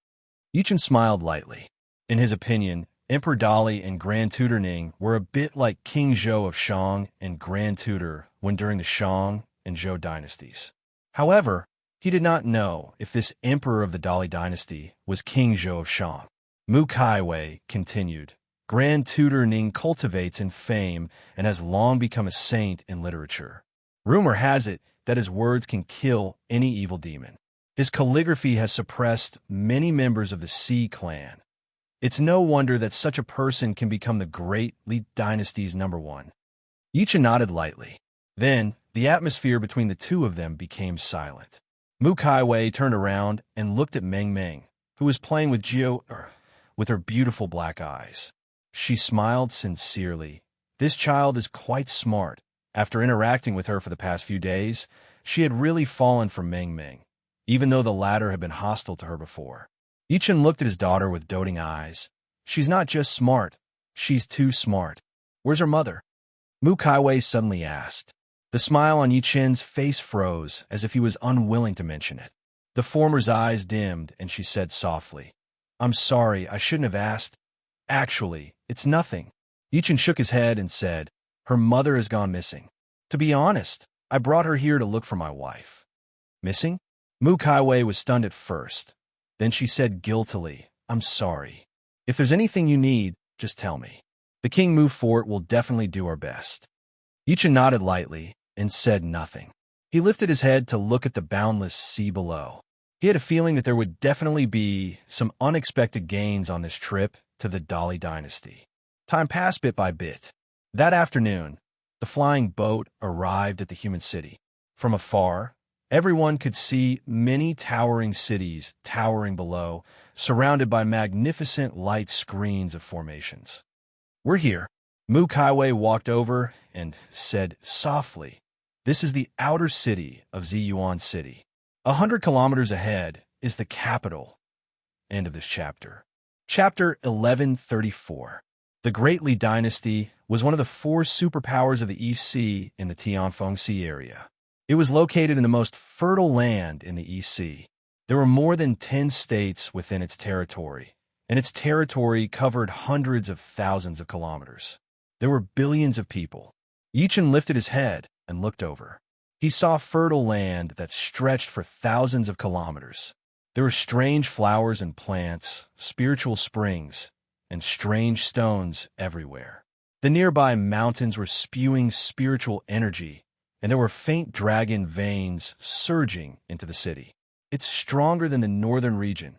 Yi Chun smiled lightly. In his opinion, Emperor Dali and Grand Tutor Ning were a bit like King Zhou of Shang and Grand Tutor when during the Shang and Zhou dynasties. However, he did not know if this emperor of the Dali dynasty was King Zhou of Shang. Mu Kaiwei continued, Grand Tutor Ning cultivates in fame and has long become a saint in literature. Rumor has it that his words can kill any evil demon. His calligraphy has suppressed many members of the Xi clan. It's no wonder that such a person can become the Great Li dynasty's #1. Yi Chun nodded lightly. Then, the atmosphere between the two of them became silent. Mu Kaiwei turned around and looked at Meng Meng, who was playing with with her beautiful black eyes. She smiled sincerely. This child is quite smart. After interacting with her for the past few days, she had really fallen for Meng Meng, even though the latter had been hostile to her before. Yi Chun looked at his daughter with doting eyes. She's not just smart, she's too smart. Where's her mother? Mu Kaiwei suddenly asked. The smile on Yi Chun's face froze, as if he was unwilling to mention it. The former's eyes dimmed, and she said softly, I'm sorry, I shouldn't have asked. Actually, it's nothing. Yi Chun shook his head and said, her mother has gone missing. To be honest, I brought her here to look for my wife. Missing? Mu Kaiwei was stunned at first. Then she said guiltily, I'm sorry. If there's anything you need, just tell me. The king moved forward will definitely do our best. Yichen nodded lightly and said nothing. He lifted his head to look at the boundless sea below. He had a feeling that there would definitely be some unexpected gains on this trip to the Dali dynasty. Time passed bit by bit. That afternoon, the flying boat arrived at the human city. From afar, everyone could see many towering cities towering below, surrounded by magnificent light screens of formations. We're here. Mu Kaiwei walked over and said softly, This is the outer city of Ziyuan City. 100 kilometers ahead is the capital. End of this chapter. Chapter 1134. The Great Li Dynasty was one of the 4 superpowers of the East Sea in the Tianfeng Sea area. It was located in the most fertile land in the East Sea. There were more than 10 states within its territory, and its territory covered hundreds of thousands of kilometers. There were billions of people. Yichen lifted his head and looked over. He saw fertile land that stretched for thousands of kilometers. There were strange flowers and plants, spiritual springs, and strange stones everywhere. The nearby mountains were spewing spiritual energy, and there were faint dragon veins surging into the city. It's stronger than the northern region.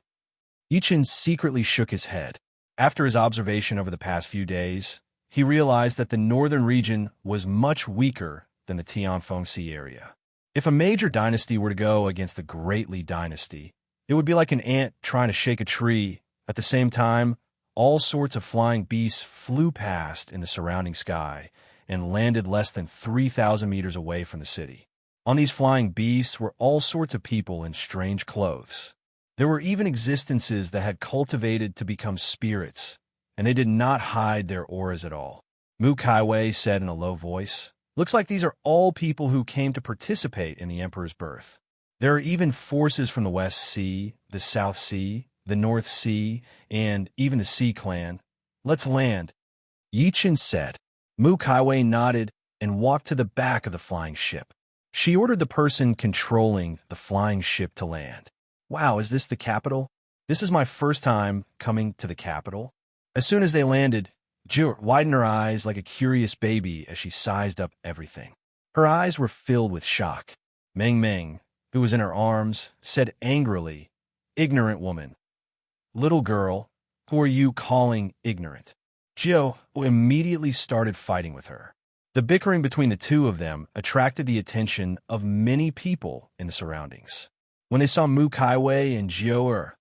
Yichen secretly shook his head. After his observation over the past few days, he realized that the northern region was much weaker than the Tianfeng Sea area. If a major dynasty were to go against the Great Li Dynasty, it would be like an ant trying to shake a tree. At the same time, all sorts of flying beasts flew past in the surrounding sky and landed less than 3,000 meters away from the city. On these flying beasts were all sorts of people in strange clothes. There were even existences that had cultivated to become spirits, and they did not hide their auras at all. Mu Kaiwei said in a low voice, Looks like these are all people who came to participate in the Emperor's birth. There are even forces from the West Sea, the South Sea, the North Sea, and even the Sea Clan. Let's land. Yichen said. Mu Kaiwei nodded and walked to the back of the flying ship. She ordered the person controlling the flying ship to land. Wow, is this the capital? This is my first time coming to the capital. As soon as they landed, Jiu widened her eyes like a curious baby as she sized up everything. Her eyes were filled with shock. Meng Meng, who was in her arms, said angrily, Ignorant woman. Little girl, who are you calling ignorant? Jiu immediately started fighting with her. The bickering between the two of them attracted the attention of many people in the surroundings. When they saw Mu Kaiwei and Jiu,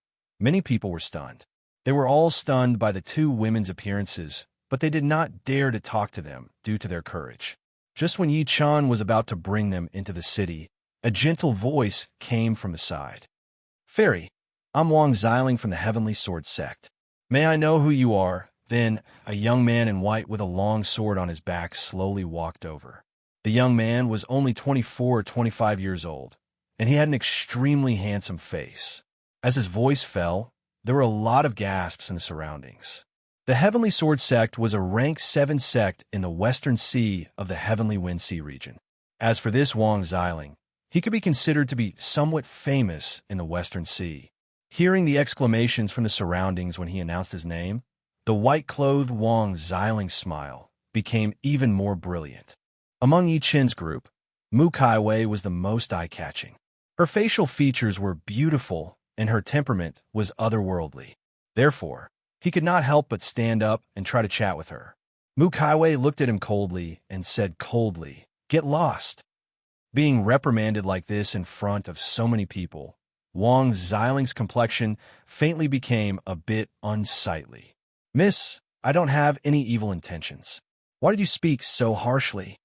many people were stunned. They were all stunned by the two women's appearances, but they did not dare to talk to them due to their courage. Just when Yi Chan was about to bring them into the city, a gentle voice came from the side. Fairy, I'm Wang Xiling from the Heavenly Sword Sect. May I know who you are? Then a young man in white with a long sword on his back slowly walked over. The young man was only 24 or 25 years old, and he had an extremely handsome face. As his voice fell, there were a lot of gasps in the surroundings. The Heavenly Sword Sect was a rank 7 sect in the Western Sea of the Heavenly Wind Sea region. As for this Wang Xiling, he could be considered to be somewhat famous in the Western Sea. Hearing the exclamations from the surroundings when he announced his name, the white-clothed Wang Xiling's smile became even more brilliant. Among Yi Chen's group, Mu Kaiwei was the most eye-catching. Her facial features were beautiful, and her temperament was otherworldly. Therefore, he could not help but stand up and try to chat with her. Mu Kaiwei looked at him coldly and said coldly, Get lost. Being reprimanded like this in front of so many people, Wang Xiling's complexion faintly became a bit unsightly. Miss, I don't have any evil intentions. Why did you speak so harshly?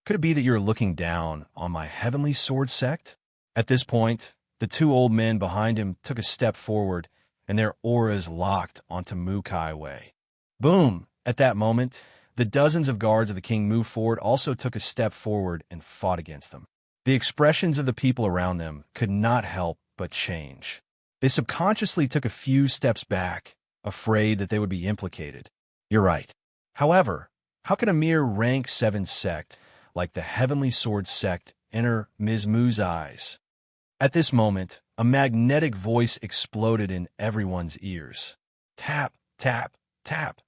Could it be that you're looking down on my Heavenly Sword Sect? At this point, the two old men behind him took a step forward, and their auras locked onto Mu Kaiwei. Boom! At that moment, the dozens of guards of the king moved forward also took a step forward and fought against them. The expressions of the people around them could not help but change. They subconsciously took a few steps back, afraid that they would be implicated. You're right. However, how can a mere rank 7 sect like the heavenly sword sect enter Ms. Moo's eyes. At this moment, a magnetic voice exploded in everyone's ears. Tap, tap, tap.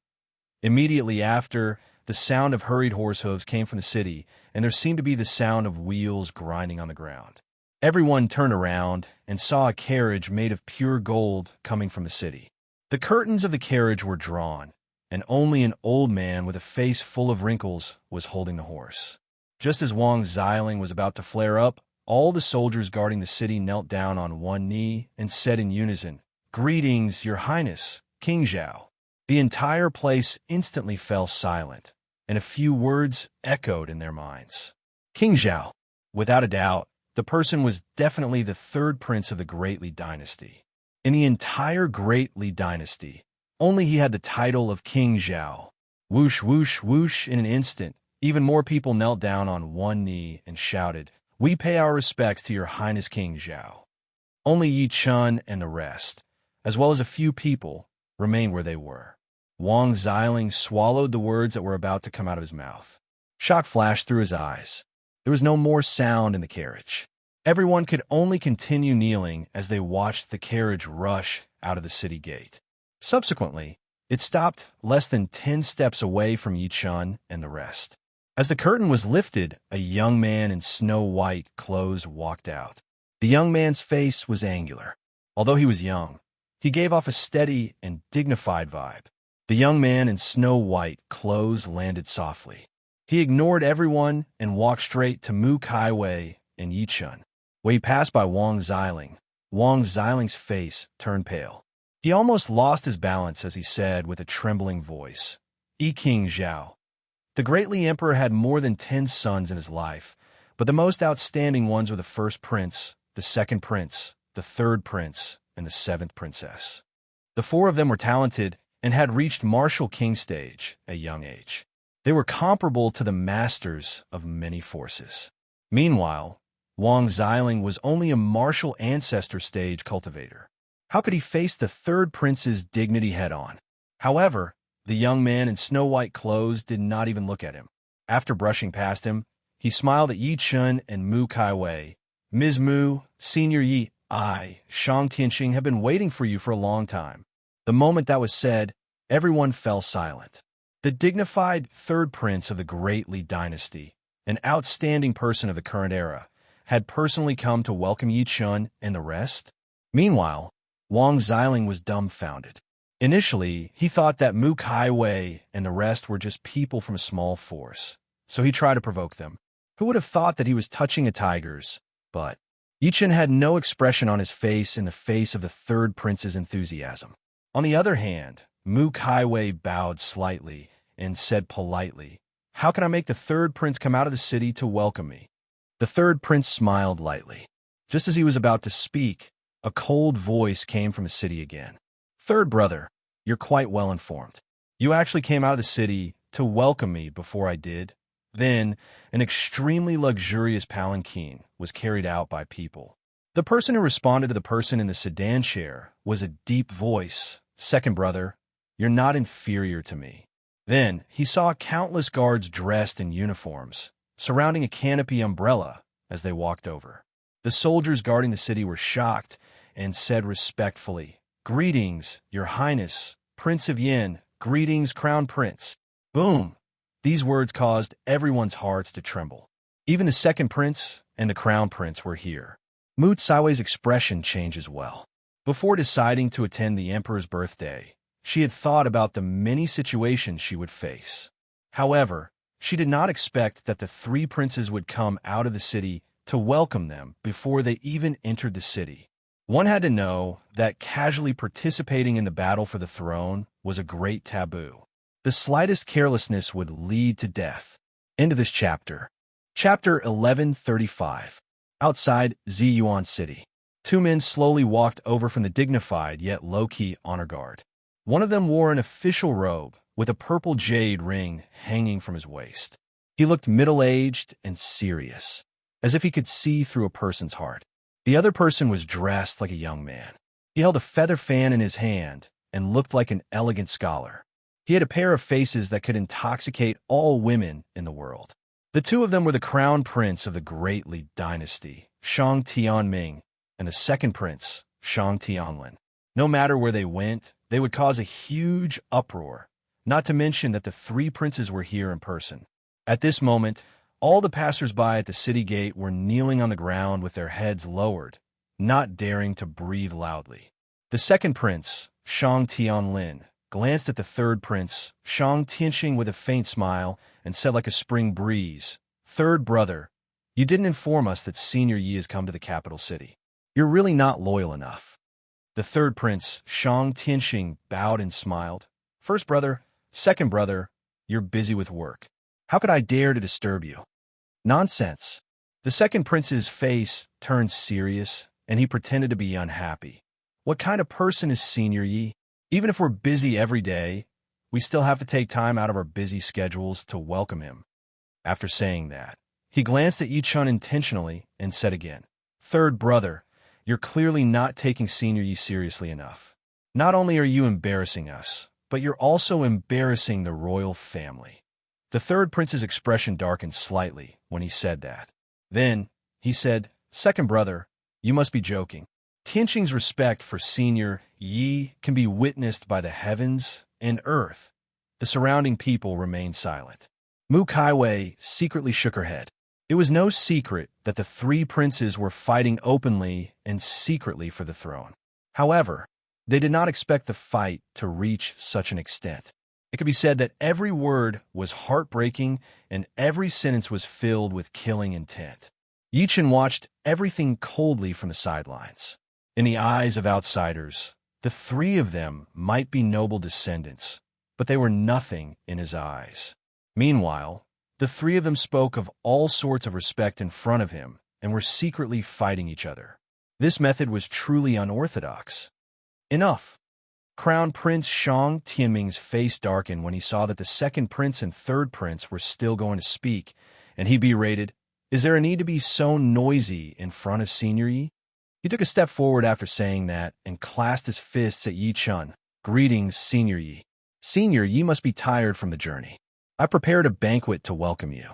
Immediately after, the sound of hurried horse hooves came from the city, and there seemed to be the sound of wheels grinding on the ground. Everyone turned around and saw a carriage made of pure gold coming from the city. The curtains of the carriage were drawn, and only an old man with a face full of wrinkles was holding the horse. Just as Wang Xiling was about to flare up, all the soldiers guarding the city knelt down on one knee and said in unison, "Greetings, Your Highness, King Zhao." The entire place instantly fell silent, and a few words echoed in their minds. King Zhao. Without a doubt, the person was definitely the third prince of the Great Li dynasty. In the entire Great Li dynasty, only he had the title of King Zhao. Whoosh, whoosh, whoosh, in an instant, even more people knelt down on one knee and shouted, "We pay our respects to Your Highness King Zhao." Only Yi Chun and the rest, as well as a few people, remained where they were. Wang Xiling swallowed the words that were about to come out of his mouth. Shock flashed through his eyes. There was no more sound in the carriage. Everyone could only continue kneeling as they watched the carriage rush out of the city gate. Subsequently, it stopped less than 10 steps away from Yi Chun and the rest. As the curtain was lifted, a young man in snow-white clothes walked out. The young man's face was angular. Although he was young, he gave off a steady and dignified vibe. The young man in snow-white clothes landed softly. He ignored everyone and walked straight to Mu Kaiwei and Yi Chun. When he passed by Wang Xiling's face turned pale. He almost lost his balance as he said with a trembling voice, King Zhao." The Great Li Emperor had more than 10 sons in his life, but the most outstanding ones were the first prince, the second prince, the third prince, and the seventh princess. The 4 of them were talented and had reached martial king stage at a young age. They were comparable to the masters of many forces. Meanwhile, Wang Xiling was only a martial ancestor stage cultivator. How could he face the third prince's dignity head-on? However, the young man in snow-white clothes did not even look at him. After brushing past him, he smiled at Yi Chun and Mu Kaiwei. "Ms. Mu, Senior Yi, I, Shang Tianxing, have been waiting for you for a long time." The moment that was said, everyone fell silent. The dignified third prince of the Great Li dynasty, an outstanding person of the current era, had personally come to welcome Yi Chun and the rest. Meanwhile, Wang Xiling was dumbfounded. Initially, he thought that Mu Kaiwei and the rest were just people from a small force, so he tried to provoke them. Who would have thought that he was touching a tiger's? But Yi Chun had no expression on his face in the face of the third prince's enthusiasm. On the other hand, Mu Kaiwei bowed slightly and said politely, "How can I make the third prince come out of the city to welcome me?" The third prince smiled lightly. Just as he was about to speak, a cold voice came from the city again. "Third brother, you're quite well informed. You actually came out of the city to welcome me before I did." Then, an extremely luxurious palanquin was carried out by people. The person who responded to the person in the sedan chair was a deep voice. "Second brother, you're not inferior to me." Then, he saw countless guards dressed in uniforms, surrounding a canopy umbrella as they walked over. The soldiers guarding the city were shocked and said respectfully, "Greetings, Your Highness, Prince of Yin, greetings, Crown Prince." Boom! These words caused everyone's hearts to tremble. Even the second prince and the crown prince were here. Mu Tsaiwei's expression changed as well. Before deciding to attend the emperor's birthday, she had thought about the many situations she would face. However, she did not expect that the 3 princes would come out of the city to welcome them before they even entered the city. One had to know that casually participating in the battle for the throne was a great taboo. The slightest carelessness would lead to death. End of this chapter. Chapter 1135. Outside Ziyuan City. 2 men slowly walked over from the dignified yet low-key honor guard. One of them wore an official robe with a purple jade ring hanging from his waist. He looked middle-aged and serious, as if he could see through a person's heart. The other person was dressed like a young man. He held a feather fan in his hand and looked like an elegant scholar. He had a pair of faces that could intoxicate all women in the world. The two of them were the crown prince of the great Li dynasty, Shang Tianming, and the second prince, Shang Tianlin. No matter where they went, they would cause a huge uproar, not to mention that the three princes were here in person. At this moment, all the passers-by at the city gate were kneeling on the ground with their heads lowered, not daring to breathe loudly. The second prince, Shang Tianlin, glanced at the third prince, Shang Tianxing, with a faint smile and said like a spring breeze, "Third brother, you didn't inform us that Senior Yi has come to the capital city. You're really not loyal enough." The third prince, Shang Tianxing, bowed and smiled. "First brother, second brother, you're busy with work. How could I dare to disturb you?" "Nonsense." The second prince's face turned serious, and he pretended to be unhappy. "What kind of person is Senior Yi? Even if we're busy every day, we still have to take time out of our busy schedules to welcome him." After saying that, he glanced at Yichun intentionally and said again, "Third brother, you're clearly not taking Senior Yi seriously enough. Not only are you embarrassing us, but you're also embarrassing the royal family." The third prince's expression darkened slightly when he said that. Then he said, "Second brother, you must be joking. Tianxing's respect for Senior Yi can be witnessed by the heavens and earth." The surrounding people remained silent. Mu Kaiwei secretly shook her head. It was no secret that the three princes were fighting openly and secretly for the throne. However, they did not expect the fight to reach such an extent. It could be said that every word was heartbreaking and every sentence was filled with killing intent. Yichun watched everything coldly from the sidelines. In the eyes of outsiders, the three of them might be noble descendants, but they were nothing in his eyes. Meanwhile, the three of them spoke of all sorts of respect in front of him and were secretly fighting each other. This method was truly unorthodox. "Enough." Crown Prince Shang Tianming's face darkened when he saw that the second prince and third prince were still going to speak, and he berated, "Is there a need to be so noisy in front of Senior Yi?" He took a step forward after saying that and clasped his fists at Yichun. "Greetings, Senior Yi. Senior, Yi must be tired from the journey. I prepared a banquet to welcome you."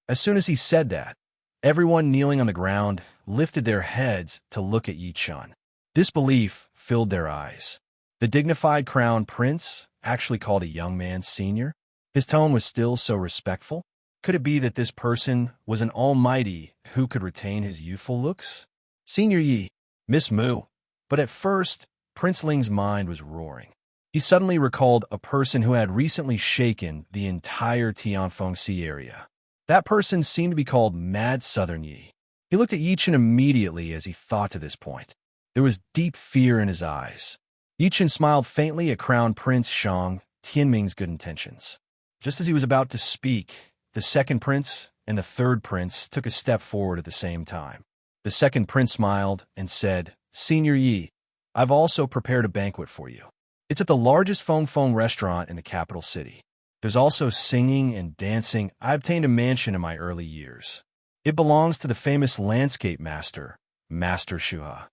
As soon as he said that, everyone kneeling on the ground lifted their heads to look at Yichun. Disbelief filled their eyes. The dignified crown prince actually called a young man senior? His tone was still so respectful. Could it be that this person was an almighty who could retain his youthful looks? "Senior Yi, Miss Mu." But at first, Prince Ling's mind was roaring. He suddenly recalled a person who had recently shaken the entire Tianfeng Sea area. That person seemed to be called Mad Southern Yi. He looked at Yichun immediately as he thought to this point. There was deep fear in his eyes. Yichun smiled faintly at Crown Prince Shang Tianming's good intentions. Just as he was about to speak, the second prince and the third prince took a step forward at the same time. The second prince smiled and said, "Senior Yi, I've also prepared a banquet for you. It's at the largest Feng Feng restaurant in the capital city. There's also singing and dancing. I obtained a mansion in my early years. It belongs to the famous landscape master, Master Shuha."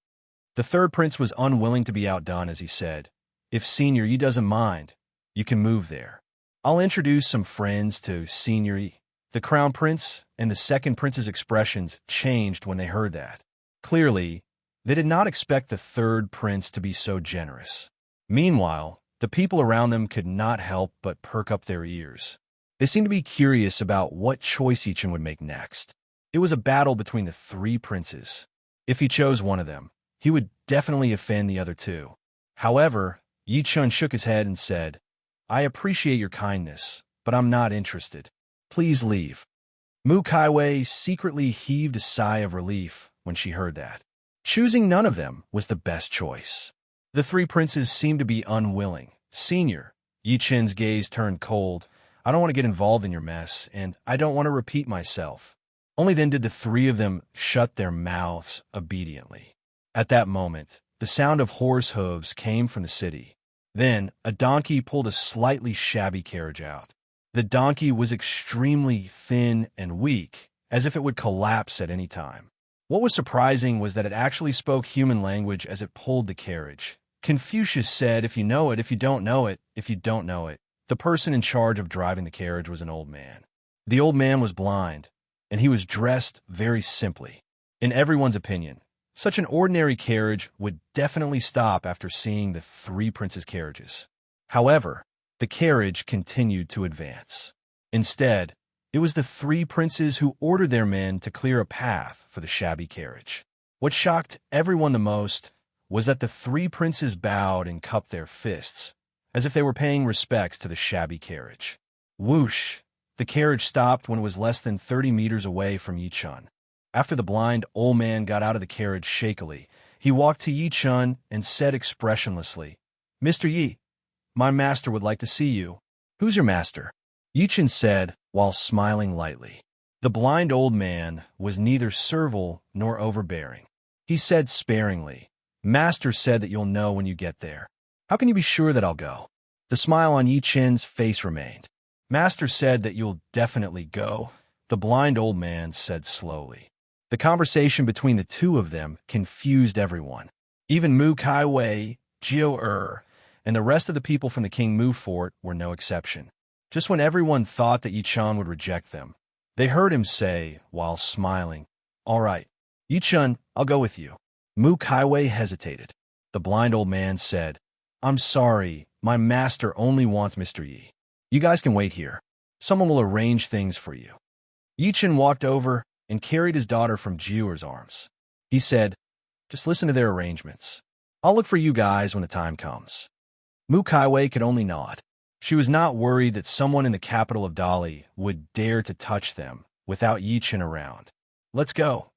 The third prince was unwilling to be outdone as he said, "If Senior Yi doesn't mind, you can move there. I'll introduce some friends to Senior Yi." The crown prince and the second prince's expressions changed when they heard that. Clearly, they did not expect the third prince to be so generous. Meanwhile, the people around them could not help but perk up their ears. They seemed to be curious about what choice Yichun would make next. It was a battle between the three princes. If he chose one of them, he would definitely offend the other two. However, Yichun shook his head and said, "I appreciate your kindness, but I'm not interested. Please leave." Mu Kaiwei secretly heaved a sigh of relief when she heard that. Choosing none of them was the best choice. The three princes seemed to be unwilling. "Senior," Yichun's gaze turned cold, "I don't want to get involved in your mess, and I don't want to repeat myself." Only then did the three of them shut their mouths obediently. At that moment, the sound of horse hooves came from the city. Then, a donkey pulled a slightly shabby carriage out. The donkey was extremely thin and weak, as if it would collapse at any time. What was surprising was that it actually spoke human language as it pulled the carriage. Confucius said, "If you know it, if you don't know it, if you don't know it." The person in charge of driving the carriage was an old man. The old man was blind, and he was dressed very simply. In everyone's opinion, such an ordinary carriage would definitely stop after seeing the three princes' carriages. However, the carriage continued to advance. Instead, it was the three princes who ordered their men to clear a path for the shabby carriage. What shocked everyone the most was that the three princes bowed and cupped their fists, as if they were paying respects to the shabby carriage. Whoosh! The carriage stopped when it was less than 30 meters away from Yi-chun. After the blind old man got out of the carriage shakily, he walked to Yi-chun and said expressionlessly, "Mr. Yi, my master would like to see you." "Who's your master?" Yi-chun said, while smiling lightly. The blind old man was neither servile nor overbearing. He said sparingly, "Master said that you'll know when you get there." "How can you be sure that I'll go?" The smile on Yi-chun's face remained. "Master said that you'll definitely go," the blind old man said slowly. The conversation between the two of them confused everyone. Even Mu Kai-wei, Jiao-er, and the rest of the people from the King Mu fort were no exception. Just when everyone thought that Yi-chun would reject them, they heard him say, while smiling, "All right, Yi-chun, I'll go with you." Mu Kai-wei hesitated. The blind old man said, "I'm sorry, my master only wants Mr. Yi. You guys can wait here. Someone will arrange things for you." Yi-chun walked over and carried his daughter from Jiao's arms. He said, "Just listen to their arrangements. I'll look for you guys when the time comes." Mu Kai-wei could only nod. She was not worried that someone in the capital of Dali would dare to touch them without Yi-chun around. "Let's go."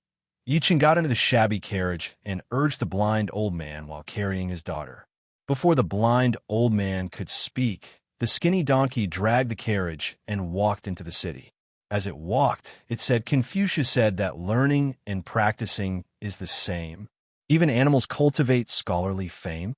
Yi-chun got into the shabby carriage and urged the blind old man while carrying his daughter. Before the blind old man could speak, the skinny donkey dragged the carriage and walked into the city. As it walked, it said Confucius said that learning and practicing is the same. Even animals cultivate scholarly fame.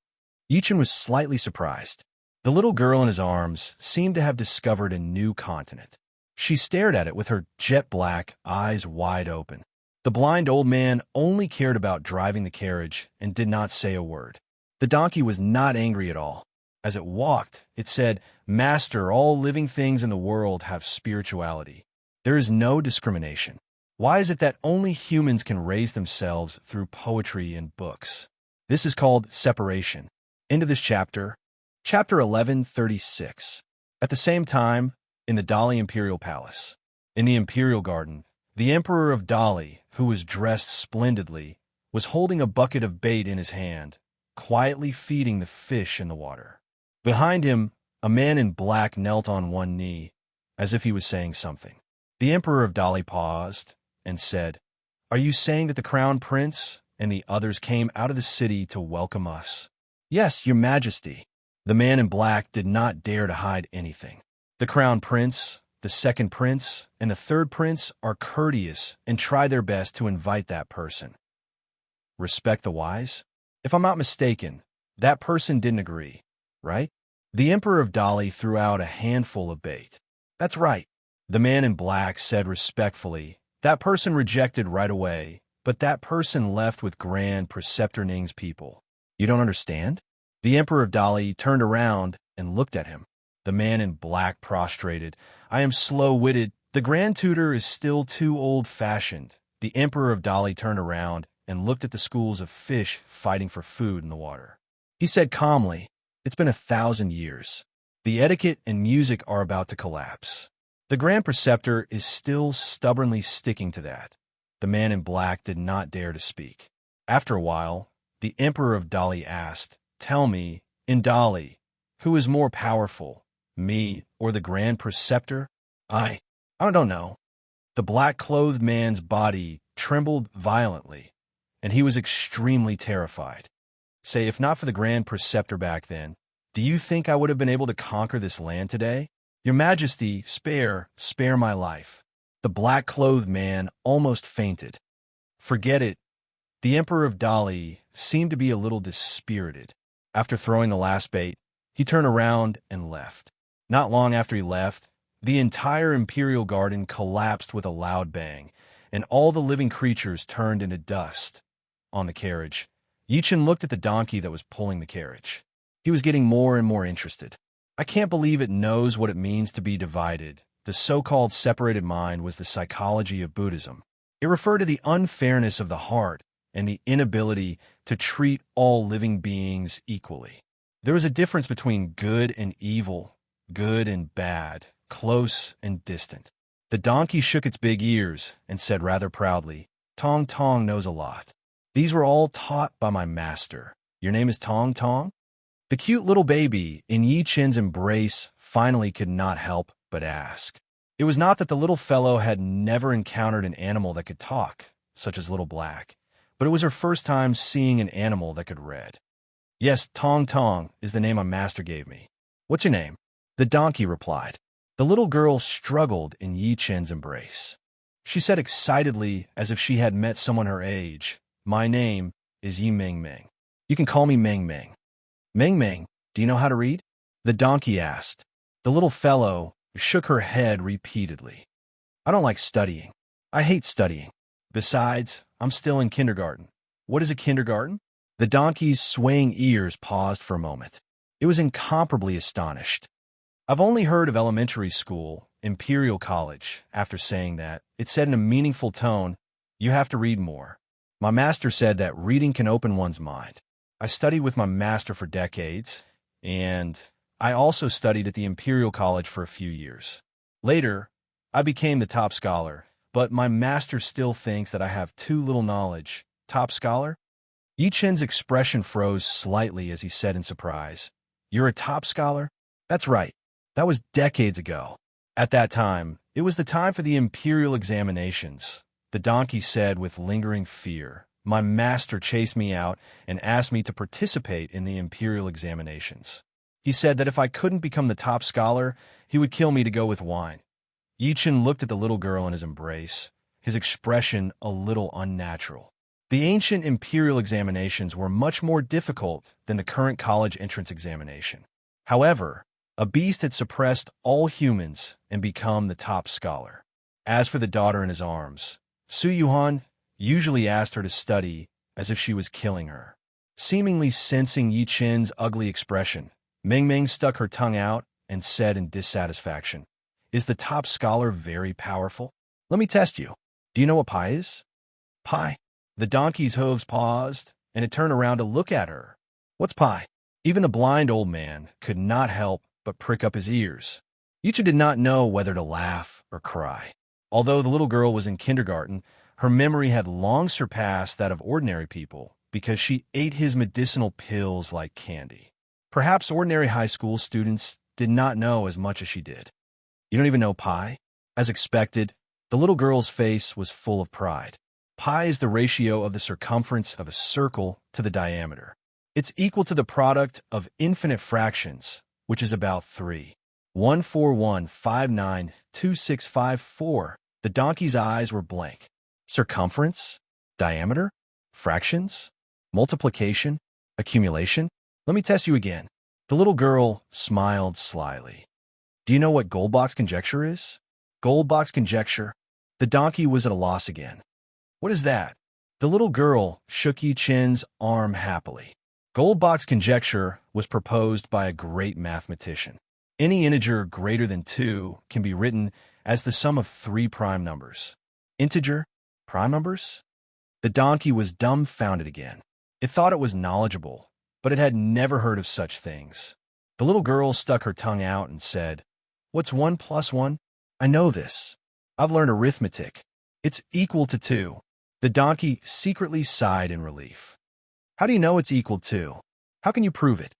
Yi-chun was slightly surprised. The little girl in his arms seemed to have discovered a new continent. She stared at it with her jet-black eyes wide open. The blind old man only cared about driving the carriage and did not say a word. The donkey was not angry at all. As it walked, it said, "Master, all living things in the world have spirituality. There is no discrimination. Why is it that only humans can raise themselves through poetry and books? This is called separation." End of this chapter. Chapter 1136. At the same time, in the Dali Imperial Palace, in the Imperial Garden, the Emperor of Dali, who was dressed splendidly, was holding a bucket of bait in his hand, quietly feeding the fish in the water. Behind him, a man in black knelt on one knee, as if he was saying something. The Emperor of Dali paused and said, "Are you saying that the Crown Prince and the others came out of the city to welcome us?" "Yes, Your Majesty." The man in black did not dare to hide anything. "The Crown Prince, the second prince, and the third prince are courteous and try their best to invite that person. Respect the wise? If I'm not mistaken, that person didn't agree, right?" The Emperor of Dali threw out a handful of bait. "That's right." The man in black said respectfully, "That person rejected right away, but that person left with Grand Preceptor Ning's people. You don't understand?" The Emperor of Dali turned around and looked at him. The man in black prostrated. "I am slow-witted. The Grand Tutor is still too old-fashioned." The Emperor of Dali turned around and looked at the schools of fish fighting for food in the water. He said calmly, "It's been 1,000 years. The etiquette and music are about to collapse. The Grand Preceptor is still stubbornly sticking to that." The man in black did not dare to speak. After a while, the Emperor of Dali asked, "Tell me, in Dali, who is more powerful, me or the Grand Preceptor?" I don't know." The black-clothed man's body trembled violently, and he was extremely terrified. "Say, if not for the Grand Preceptor back then, do you think I would have been able to conquer this land today? Your Majesty, spare my life." The black-clothed man almost fainted. "Forget it." The Emperor of Dali seemed to be a little dispirited. After throwing the last bait, he turned around and left. Not long after he left, the entire Imperial Garden collapsed with a loud bang, and all the living creatures turned into dust. On the carriage, Yi-chun looked at the donkey that was pulling the carriage. He was getting more and more interested. "I can't believe it knows what it means to be divided, the so-called separated mind was the psychology of Buddhism. It referred to the unfairness of the heart and the inability to treat all living beings equally. There was a difference between good and evil, good and bad, close and distant. The donkey shook its big ears and said rather proudly, "Tong Tong knows a lot. These were all taught by my master. Your name is Tong Tong?" The cute little baby in Yi Chen's embrace finally could not help but ask. It was not that the little fellow had never encountered an animal that could talk, such as Little Black, but it was her first time seeing an animal that could read. "Yes, Tong Tong is the name my master gave me. What's your name?" The donkey replied. The little girl struggled in Yi Chen's embrace. She said excitedly, as if she had met someone her age, "My name is Yi Ming Ming. You can call me Ming Ming." "Ming Ming, do you know how to read?" the donkey asked. The little fellow shook her head repeatedly. "I don't like studying. I hate studying. Besides, I'm still in kindergarten." "What is a kindergarten?" The donkey's swaying ears paused for a moment. It was incomparably astonished. "I've only heard of elementary school, Imperial College." After saying that, it said in a meaningful tone, "You have to read more. My master said that reading can open one's mind. I studied with my master for decades, and I also studied at the Imperial College for a few years. Later, I became the top scholar, but my master still thinks that I have too little knowledge." "Top scholar?" Yi Chen's expression froze slightly as he said in surprise, "You're a top scholar?" "That's right. That was decades ago. At that time, it was the time for the imperial examinations." The donkey said with lingering fear, "My master chased me out and asked me to participate in the imperial examinations. He said that if I couldn't become the top scholar, he would kill me to go with wine." Yi Chen looked at the little girl in his embrace, his expression a little unnatural. The ancient imperial examinations were much more difficult than the current college entrance examination. However, a beast had suppressed all humans and become the top scholar. As for the daughter in his arms, Su Yuhan usually asked her to study as if she was killing her. Seemingly sensing Yi Chen's ugly expression, Ming Ming stuck her tongue out and said in dissatisfaction, "Is the top scholar very powerful? Let me test you. Do you know what pi is?" "Pi?" The donkey's hooves paused, and it turned around to look at her. "What's pi?" Even the blind old man could not help but prick up his ears. Yi Chen did not know whether to laugh or cry. Although the little girl was in kindergarten, her memory had long surpassed that of ordinary people because she ate his medicinal pills like candy. Perhaps ordinary high school students did not know as much as she did. "You don't even know pi?" As expected, the little girl's face was full of pride. Pi is the ratio of the circumference of a circle to the diameter. It's equal to the product of infinite fractions, which is about 3.141592654. The donkey's eyes were blank. Circumference? Diameter? Fractions? Multiplication? Accumulation? Let me test you again. The little girl smiled slyly. "Do you know what Goldbach's conjecture is?" "Goldbach's conjecture?" The donkey was at a loss again. "What is that?" The little girl shook Yi Chen's arm happily. Goldbach's conjecture was proposed by a great mathematician. Any integer greater than 2 can be written as the sum of 3 prime numbers. Integer? Prime numbers? The donkey was dumbfounded again. It thought it was knowledgeable, but it had never heard of such things. The little girl stuck her tongue out and said, "What's 1 plus 1? I know this. I've learned arithmetic. It's equal to 2. The donkey secretly sighed in relief. "How do you know it's equal to? How can you prove it?"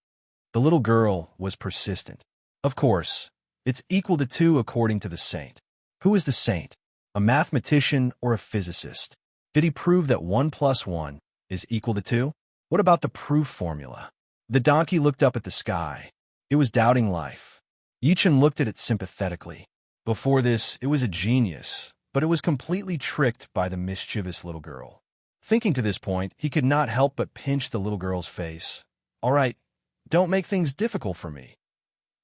The little girl was persistent. "Of course, it's equal to 2 according to the saint." "Who is the saint? A mathematician or a physicist? Did he prove that 1 plus 1 is equal to 2? What about the proof formula?" The donkey looked up at the sky. It was doubting life. Yi Chen looked at it sympathetically. Before this, it was a genius, but it was completely tricked by the mischievous little girl. Thinking to this point, he could not help but pinch the little girl's face. "All right, don't make things difficult for me.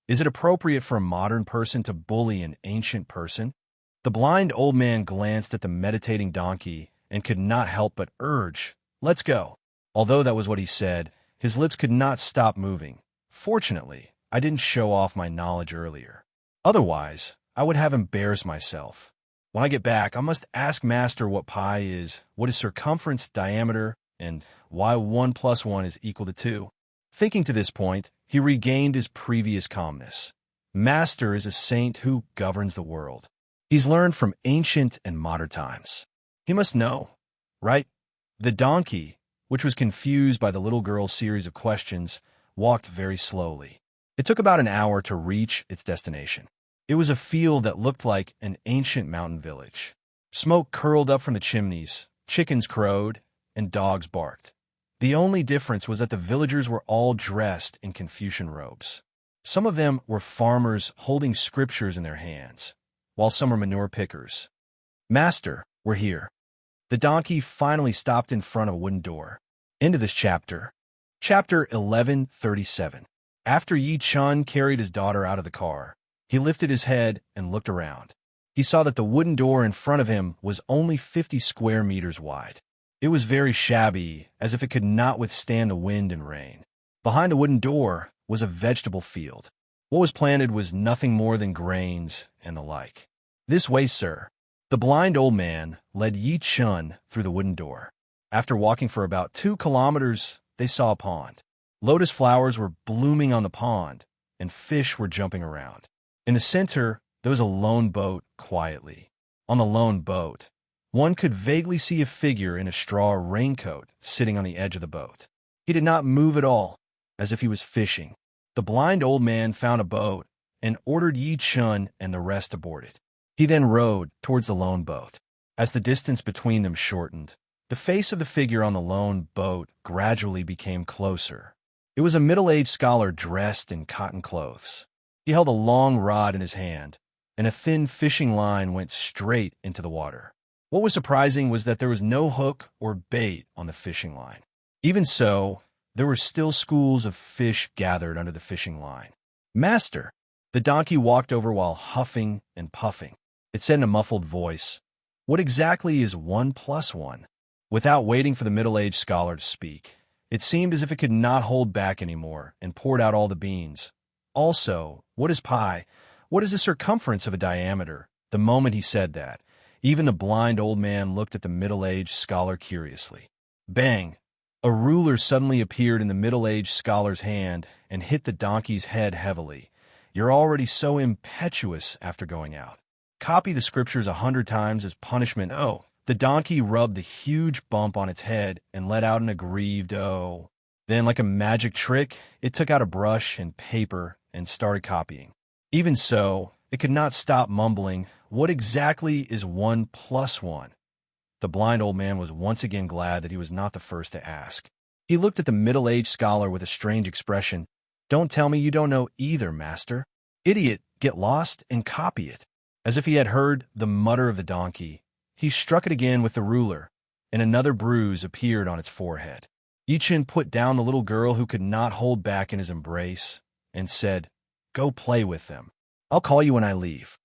Is it appropriate for a modern person to bully an ancient person?" The blind old man glanced at the meditating donkey and could not help but urge, "Let's go." Although that was what he said, his lips could not stop moving. "Fortunately, I didn't show off my knowledge earlier. Otherwise, I would have embarrassed myself. When I get back, I must ask Master what pi is, what is circumference, diameter, and why 1 plus 1 is equal to 2. Thinking to this point, he regained his previous calmness. Master is a saint who governs the world. He's learned from ancient and modern times. He must know, right? The donkey, which was confused by the little girl's series of questions, walked very slowly. It took about an hour to reach its destination. It was a field that looked like an ancient mountain village. Smoke curled up from the chimneys, chickens crowed, and dogs barked. The only difference was that the villagers were all dressed in Confucian robes. Some of them were farmers holding scriptures in their hands, while some were manure pickers. Master, we're here. The donkey finally stopped in front of a wooden door. End of this chapter. Chapter 1137. After Yi Chun carried his daughter out of the car, he lifted his head and looked around. He saw that the wooden door in front of him was only 50 square meters wide. It was very shabby, as if it could not withstand the wind and rain. Behind the wooden door was a vegetable field. What was planted was nothing more than grains and the like. This way, sir. The blind old man led Yi Chun through the wooden door. After walking for about 2 kilometers, they saw a pond. Lotus flowers were blooming on the pond, and fish were jumping around. In the center, there was a lone boat quietly. On the lone boat, one could vaguely see a figure in a straw raincoat sitting on the edge of the boat. He did not move at all, as if he was fishing. The blind old man found a boat and ordered Yi Chun and the rest aboard it. He then rowed towards the lone boat. As the distance between them shortened, the face of the figure on the lone boat gradually became closer. It was a middle-aged scholar dressed in cotton clothes. He held a long rod in his hand, and a thin fishing line went straight into the water. What was surprising was that there was no hook or bait on the fishing line. Even so, there were still schools of fish gathered under the fishing line. Master! The donkey walked over while huffing and puffing. It said in a muffled voice, "What exactly is 1 plus 1? Without waiting for the middle-aged scholar to speak, it seemed as if it could not hold back anymore and poured out all the beans. Also, what is pi? What is the circumference of a diameter? The moment he said that, even the blind old man looked at the middle-aged scholar curiously. Bang! A ruler suddenly appeared in the middle-aged scholar's hand and hit the donkey's head heavily. You're already so impetuous after going out. Copy the scriptures 100 times as punishment. Oh! The donkey rubbed the huge bump on its head and let out an aggrieved oh. Then, like a magic trick, it took out a brush and paper and started copying. Even so, it could not stop mumbling, "What exactly is 1 plus 1? The blind old man was once again glad that he was not the first to ask. He looked at the middle-aged scholar with a strange expression. "Don't tell me you don't know either, master. Idiot, get lost and copy it." As if he had heard the mutter of the donkey, he struck it again with the ruler, and another bruise appeared on its forehead. Yi Chun put down the little girl who could not hold back in his embrace and said, "Go play with them. I'll call you when I leave."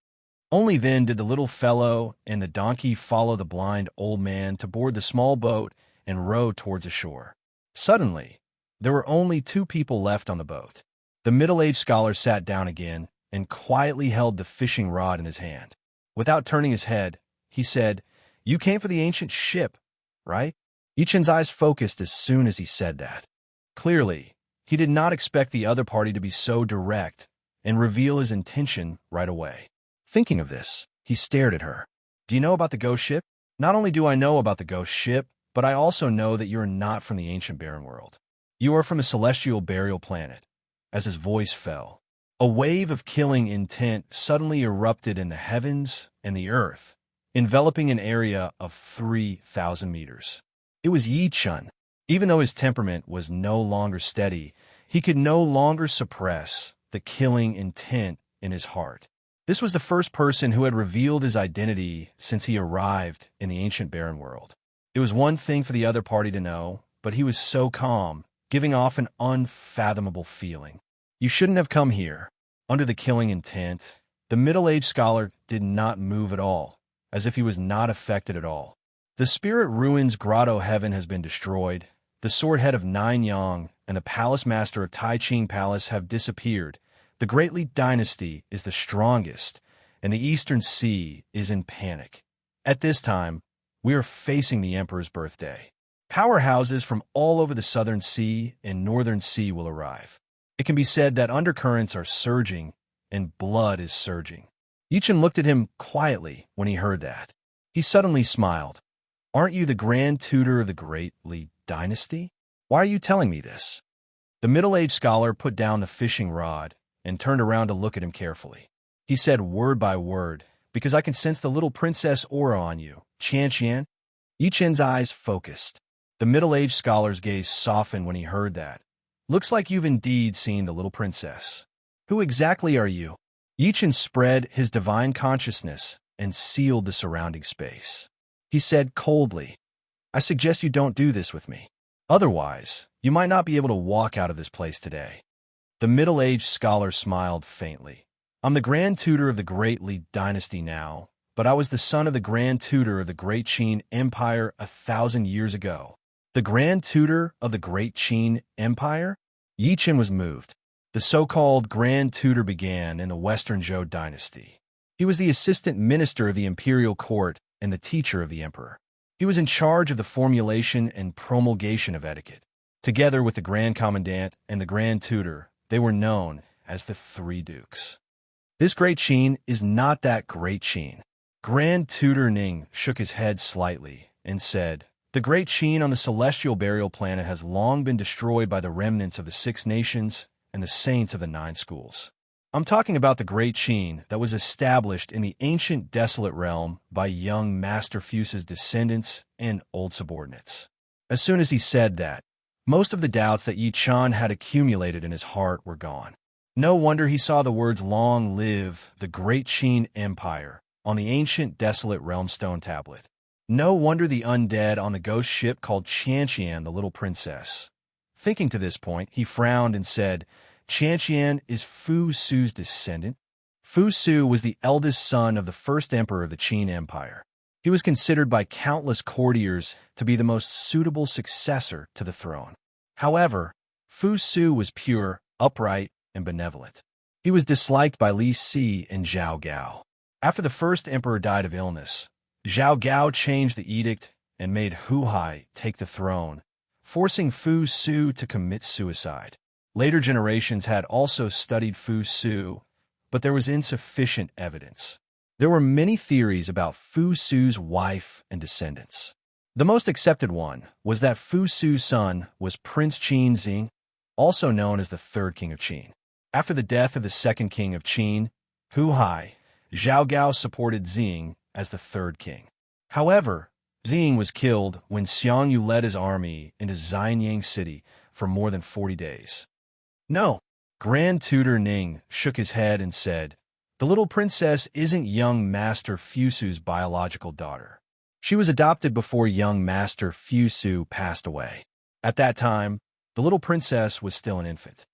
Only then did the little fellow and the donkey follow the blind old man to board the small boat and row towards the shore. Suddenly, there were only 2 people left on the boat. The middle-aged scholar sat down again and quietly held the fishing rod in his hand. Without turning his head, he said, "You came for the ancient ship, right?" Yi Chun's eyes focused as soon as he said that. Clearly, he did not expect the other party to be so direct and reveal his intention right away. Thinking of this, he stared at her. "Do you know about the ghost ship?" "Not only do I know about the ghost ship, but I also know that you are not from the ancient barren world. You are from a celestial burial planet." As his voice fell, a wave of killing intent suddenly erupted in the heavens and the earth, enveloping an area of 3,000 meters. It was Yi Chun. Even though his temperament was no longer steady, he could no longer suppress the killing intent in his heart. This was the first person who had revealed his identity since he arrived in the ancient barren world. It was one thing for the other party to know, but he was so calm, giving off an unfathomable feeling. "You shouldn't have come here." Under the killing intent, the middle-aged scholar did not move at all, as if he was not affected at all. "The spirit ruins grotto heaven has been destroyed. The sword head of Nine Yang and the palace master of Tai Ching Palace have disappeared. The Great Li dynasty is the strongest, and the Eastern Sea is in panic. At this time, we are facing the Emperor's birthday. Powerhouses from all over the Southern Sea and Northern Sea will arrive. It can be said that undercurrents are surging and blood is surging. Yichen looked at him quietly when he heard that. He suddenly smiled. Aren't you the Grand Tutor of the Great Li Dynasty? Why are you telling me this? The middle-aged scholar put down the fishing rod and turned around to look at him carefully. He said word by word, because I can sense the little princess aura on you, Qian. Yichen's eyes focused. The middle-aged scholar's gaze softened when he heard that. Looks like you've indeed seen the little princess. Who exactly are you? Yichen spread his divine consciousness and sealed the surrounding space. He said coldly, I suggest you don't do this with me. Otherwise, you might not be able to walk out of this place today. The middle-aged scholar smiled faintly. I'm the Grand Tutor of the Great Li Dynasty now, but I was the son of the Grand Tutor of the Great Qin Empire 1,000 years ago. The Grand Tutor of the Great Qin Empire? Yichen was moved. The so-called Grand Tutor began in the Western Zhou dynasty. He was the assistant minister of the imperial court and the teacher of the emperor. He was in charge of the formulation and promulgation of etiquette. Together with the Grand Commandant and the Grand Tutor, they were known as the Three Dukes. This Great Qin is not that Great Qin. Grand Tutor Ning shook his head slightly and said, The Great Qin on the celestial burial planet has long been destroyed by the remnants of the 6 nations and the saints of the 9 schools. I'm talking about the Great Qin that was established in the ancient desolate realm by young Master Fuse's descendants and old subordinates. As soon as he said that, most of the doubts that Yi Chan had accumulated in his heart were gone. No wonder he saw the words Long live the Great Qin Empire on the ancient desolate realm stone tablet. No wonder the undead on the ghost ship called Qian the Little Princess. Thinking to this point, he frowned and said, Qian is Fu Su's descendant. Fu Su was the eldest son of the first emperor of the Qin Empire. He was considered by countless courtiers to be the most suitable successor to the throne. However, Fu Su was pure, upright, and benevolent. He was disliked by Li Si and Zhao Gao. After the first emperor died of illness, Zhao Gao changed the edict and made Hu Hai take the throne, forcing Fu Su to commit suicide. Later generations had also studied Fu Su, but there was insufficient evidence. There were many theories about Fu Su's wife and descendants. The most accepted one was that Fu Su's son was Prince Qin Xing, also known as the third king of Qin. After the death of the second king of Qin, Hu Hai, Zhao Gao supported Xing as the third king. However, Xing was killed when Xiang Yu led his army into Xianyang City for more than 40 days. No, Grand Tutor Ning shook his head and said, The little princess isn't young Master Fusu's biological daughter. She was adopted before young Master Fusu passed away. At that time, the little princess was still an infant.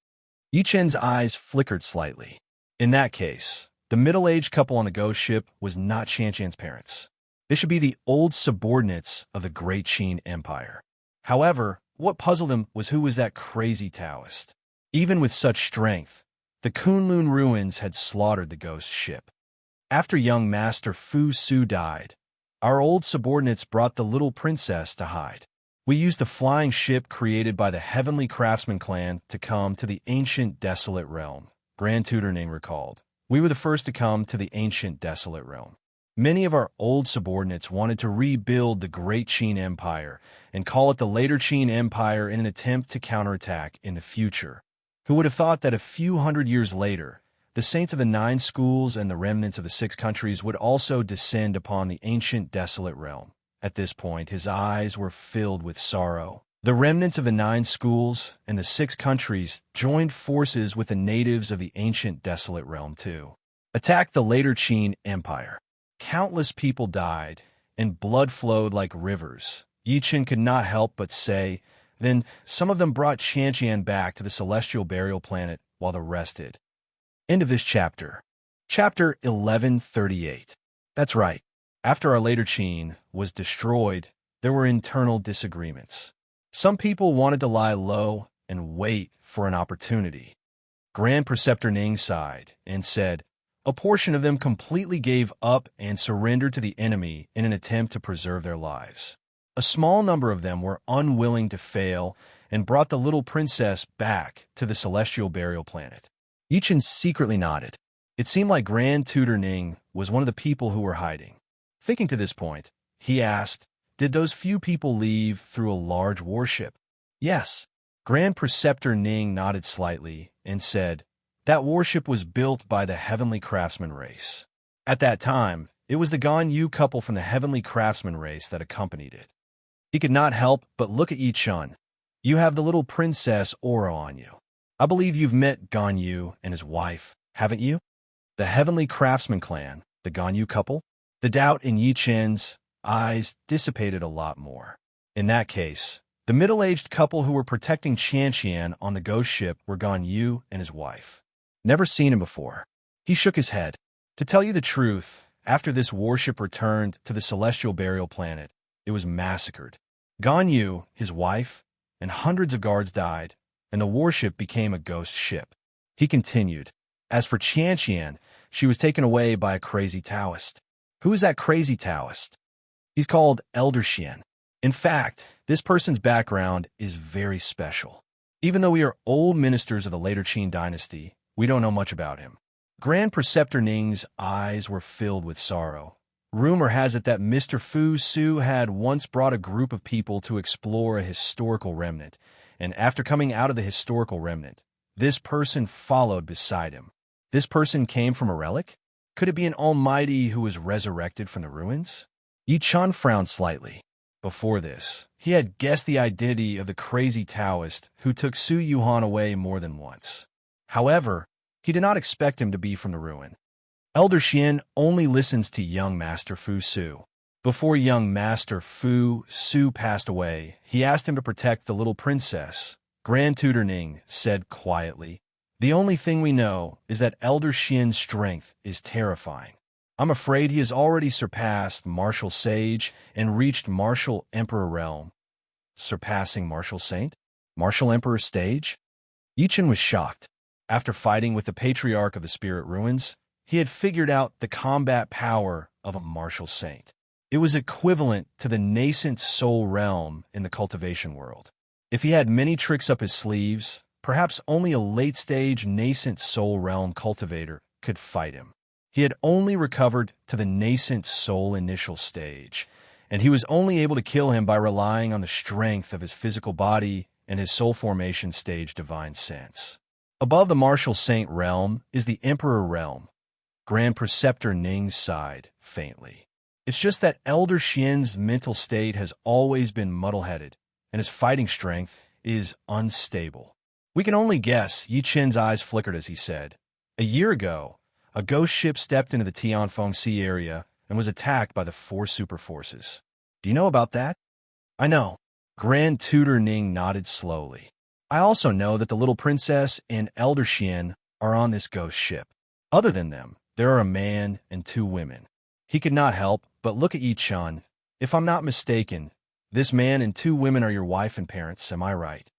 Yichen's eyes flickered slightly. In that case, the middle-aged couple on the ghost ship was not Qian's parents. They should be the old subordinates of the Great Qin Empire. However, what puzzled him was who was that crazy Taoist. Even with such strength, the Kunlun ruins had slaughtered the ghost ship. After young Master Fu Su died, our old subordinates brought the little princess to hide. We used the flying ship created by the Heavenly Craftsman clan to come to the ancient desolate realm, Grand Tutor Ning recalled. We were the first to come to the ancient desolate realm. Many of our old subordinates wanted to rebuild the Great Qin Empire and call it the later Qin Empire in an attempt to counterattack in the future. Who would have thought that a few hundred years later, the saints of the 9 schools and the remnants of the 6 countries would also descend upon the ancient desolate realm? At this point, his eyes were filled with sorrow. The remnants of the 9 schools and the 6 countries joined forces with the natives of the ancient desolate realm to attack the later Qin Empire. Countless people died, and blood flowed like rivers. Yichen could not help but say, Then some of them brought Qian back to the celestial burial planet while the rest did. End of this chapter. Chapter 1138. That's right. After our later Qin was destroyed, there were internal disagreements. Some people wanted to lie low and wait for an opportunity. Grand Preceptor Ning sighed and said, A portion of them completely gave up and surrendered to the enemy in an attempt to preserve their lives. A small number of them were unwilling to fail and brought the little princess back to the celestial burial planet. Yichen secretly nodded. It seemed like Grand Tutor Ning was one of the people who were hiding. Thinking to this point, he asked, "Did those few people leave through a large warship?" "Yes." Grand Preceptor Ning nodded slightly and said, "That warship was built by the Heavenly Craftsman race. At that time, it was the Ganyu couple from the Heavenly Craftsman race that accompanied it." He could not help but look at Yi Chun. "You have the little princess aura on you. I believe you've met Ganyu and his wife, haven't you? The Heavenly Craftsman clan, the Ganyu couple?" The doubt in Yi Chen's eyes dissipated a lot more. In that case, the middle-aged couple who were protecting Qianqian on the ghost ship were Ganyu and his wife. Never seen him before. He shook his head. To tell you the truth, after this warship returned to the celestial burial planet, it was massacred. Ganyu, his wife, and hundreds of guards died, and the warship became a ghost ship. He continued, "As for Qianqian, she was taken away by a crazy Taoist." "Who is that crazy Taoist?" "He's called Elder Xian. In fact, this person's background is very special. Even though we are old ministers of the later Qin dynasty, we don't know much about him." Grand Preceptor Ning's eyes were filled with sorrow. Rumor has it that Mr. Fu Su had once brought a group of people to explore a historical remnant, and after coming out of the historical remnant, this person followed beside him. This person came from a relic? Could it be an almighty who was resurrected from the ruins? Yi Chun frowned slightly. Before this, he had guessed the identity of the crazy Taoist who took Su Yuhan away more than once. However, he did not expect him to be from the ruin. Elder Xian only listens to young Master Fu Su. Before young Master Fu Su passed away, he asked him to protect the little princess. Grand Tutor Ning said quietly, "The only thing we know is that Elder Xian's strength is terrifying. I'm afraid he has already surpassed Martial Sage and reached Martial Emperor realm." Surpassing Martial Saint? Martial Emperor stage? Yichen was shocked. After fighting with the Patriarch of the Spirit Ruins, he had figured out the combat power of a Martial Saint. It was equivalent to the nascent soul realm in the cultivation world. If he had many tricks up his sleeves, perhaps only a late-stage nascent soul realm cultivator could fight him. He had only recovered to the nascent soul initial stage, and he was only able to kill him by relying on the strength of his physical body and his soul formation stage divine sense. Above the Martial Saint realm is the Emperor realm. Grand Preceptor Ning sighed faintly. It's just that Elder Xian's mental state has always been muddle-headed, and his fighting strength is unstable. We can only guess. Yi Chen's eyes flickered as he said, "A year ago, a ghost ship stepped into the Tianfeng Sea area and was attacked by the 4 super forces. Do you know about that?" "I know." Grand Tutor Ning nodded slowly. "I also know that the little princess and Elder Xian are on this ghost ship. Other than them, there are a man and 2 women." He could not help but look at Yi Chun. "If I'm not mistaken, this man and 2 women are your wife and parents, am I right?"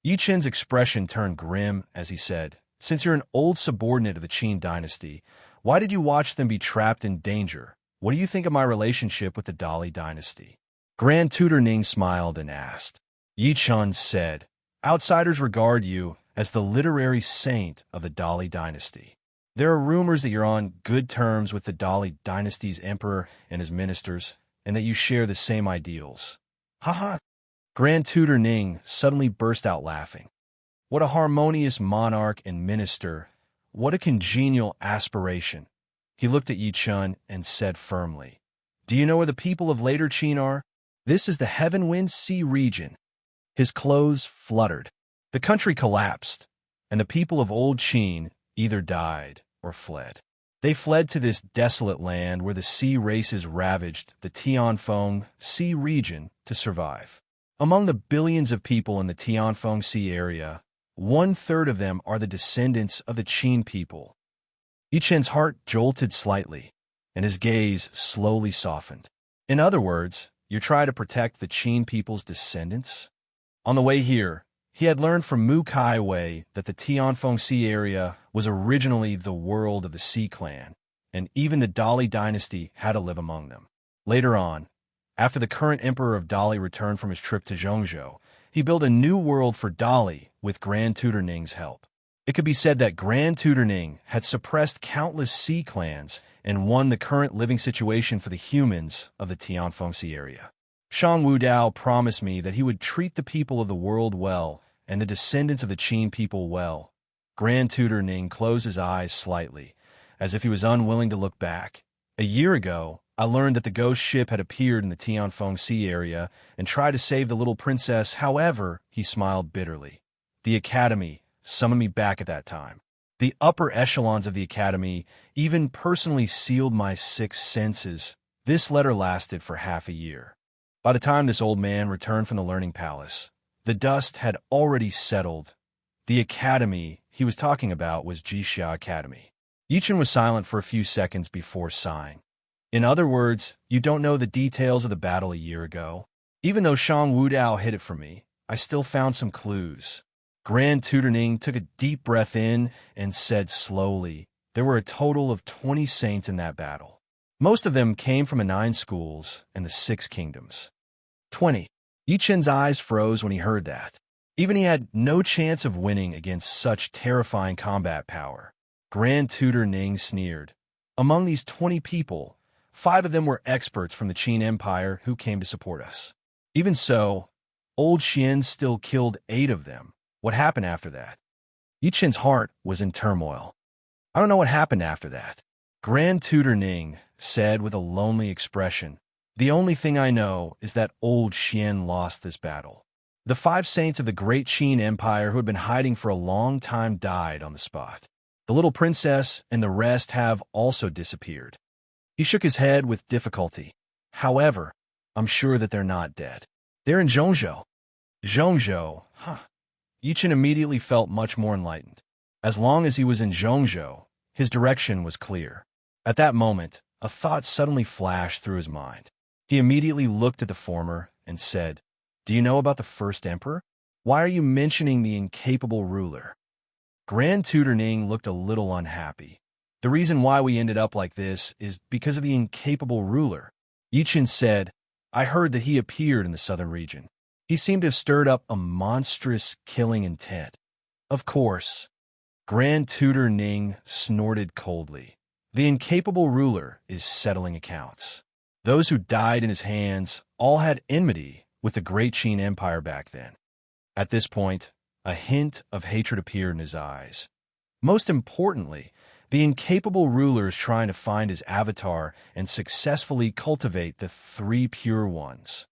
Yi Chen's expression turned grim as he said, "Since you're an old subordinate of the Qin dynasty, why did you watch them be trapped in danger? What do you think of my relationship with the Dali dynasty?" Grand Tutor Ning smiled and asked. Yi Chun said, "Outsiders regard you as the literary saint of the Dali dynasty. There are rumors that you're on good terms with the Dali dynasty's emperor and his ministers, and that you share the same ideals." "Haha!" Grand Tutor Ning suddenly burst out laughing. What a harmonious monarch and minister. What a congenial aspiration. He looked at Yi Chun and said firmly, "Do you know where the people of later Qin are? This is the Heaven-Wind Sea region." His clothes fluttered. The country collapsed, and the people of old Qin either died or fled. They fled to this desolate land where the sea races ravaged the Tianfeng Sea region to survive. Among the billions of people in the Tianfeng Sea area, 1/3 of them are the descendants of the Qin people. Yi Chen's heart jolted slightly, and his gaze slowly softened. "In other words, you try to protect the Qin people's descendants?" On the way here, He had learned from Mu Kai Wei that the Tianfeng Sea area was originally the world of the Sea Clan, and even the Dali dynasty had to live among them. Later on, after the current emperor of Dali returned from his trip to Zhongzhou, he built a new world for Dali with Grand Tutor Ning's help. It could be said that Grand Tutor Ning had suppressed countless sea clans and won the current living situation for the humans of the Tianfeng Sea area. Shang Wudao promised me that he would treat the people of the world well and the descendants of the Qin people well. Grand Tutor Ning closed his eyes slightly, as if he was unwilling to look back. A year ago, I learned that the ghost ship had appeared in the Tianfeng Sea area and tried to save the little princess. However, he smiled bitterly. The Academy summoned me back at that time. The upper echelons of the Academy even personally sealed my sixth senses. This letter lasted for half a year. By the time this old man returned from the Learning Palace, the dust had already settled. The academy he was talking about was Jixia Academy. Yichen was silent for a few seconds before sighing. In other words, you don't know the details of the battle a year ago? Even though Shang Wudao hid it from me, I still found some clues. Grand Tutor Ning took a deep breath in and said slowly, there were a total of 20 saints in that battle. Most of them came from the 9 schools and the 6 kingdoms. 20. Yichen's eyes froze when he heard that. Even he had no chance of winning against such terrifying combat power. Grand Tutor Ning sneered. Among these 20 people, 5 of them were experts from the Qin Empire who came to support us. Even so, old Xian still killed 8 of them. What happened after that? Yichen's heart was in turmoil. I don't know what happened after that. Grand Tutor Ning said with a lonely expression, the only thing I know is that old Xian lost this battle. The 5 saints of the great Qin Empire who had been hiding for a long time died on the spot. The little princess and the rest have also disappeared. He shook his head with difficulty. However, I'm sure that they're not dead. They're in Zhongzhou. Zhongzhou, huh. Yichen immediately felt much more enlightened. As long as he was in Zhongzhou, his direction was clear. At that moment, a thought suddenly flashed through his mind. He immediately looked at the former and said, do you know about the first emperor? Why are you mentioning the incapable ruler? Grand Tutor Ning looked a little unhappy. The reason why we ended up like this is because of the incapable ruler. Yichen said, I heard that he appeared in the southern region. He seemed to have stirred up a monstrous killing intent. Of course. Grand Tutor Ning snorted coldly. The incapable ruler is settling accounts. Those who died in his hands all had enmity with the great Qin Empire back then. At this point, a hint of hatred appeared in his eyes. Most importantly, the incapable ruler is trying to find his avatar and successfully cultivate the 3 pure ones.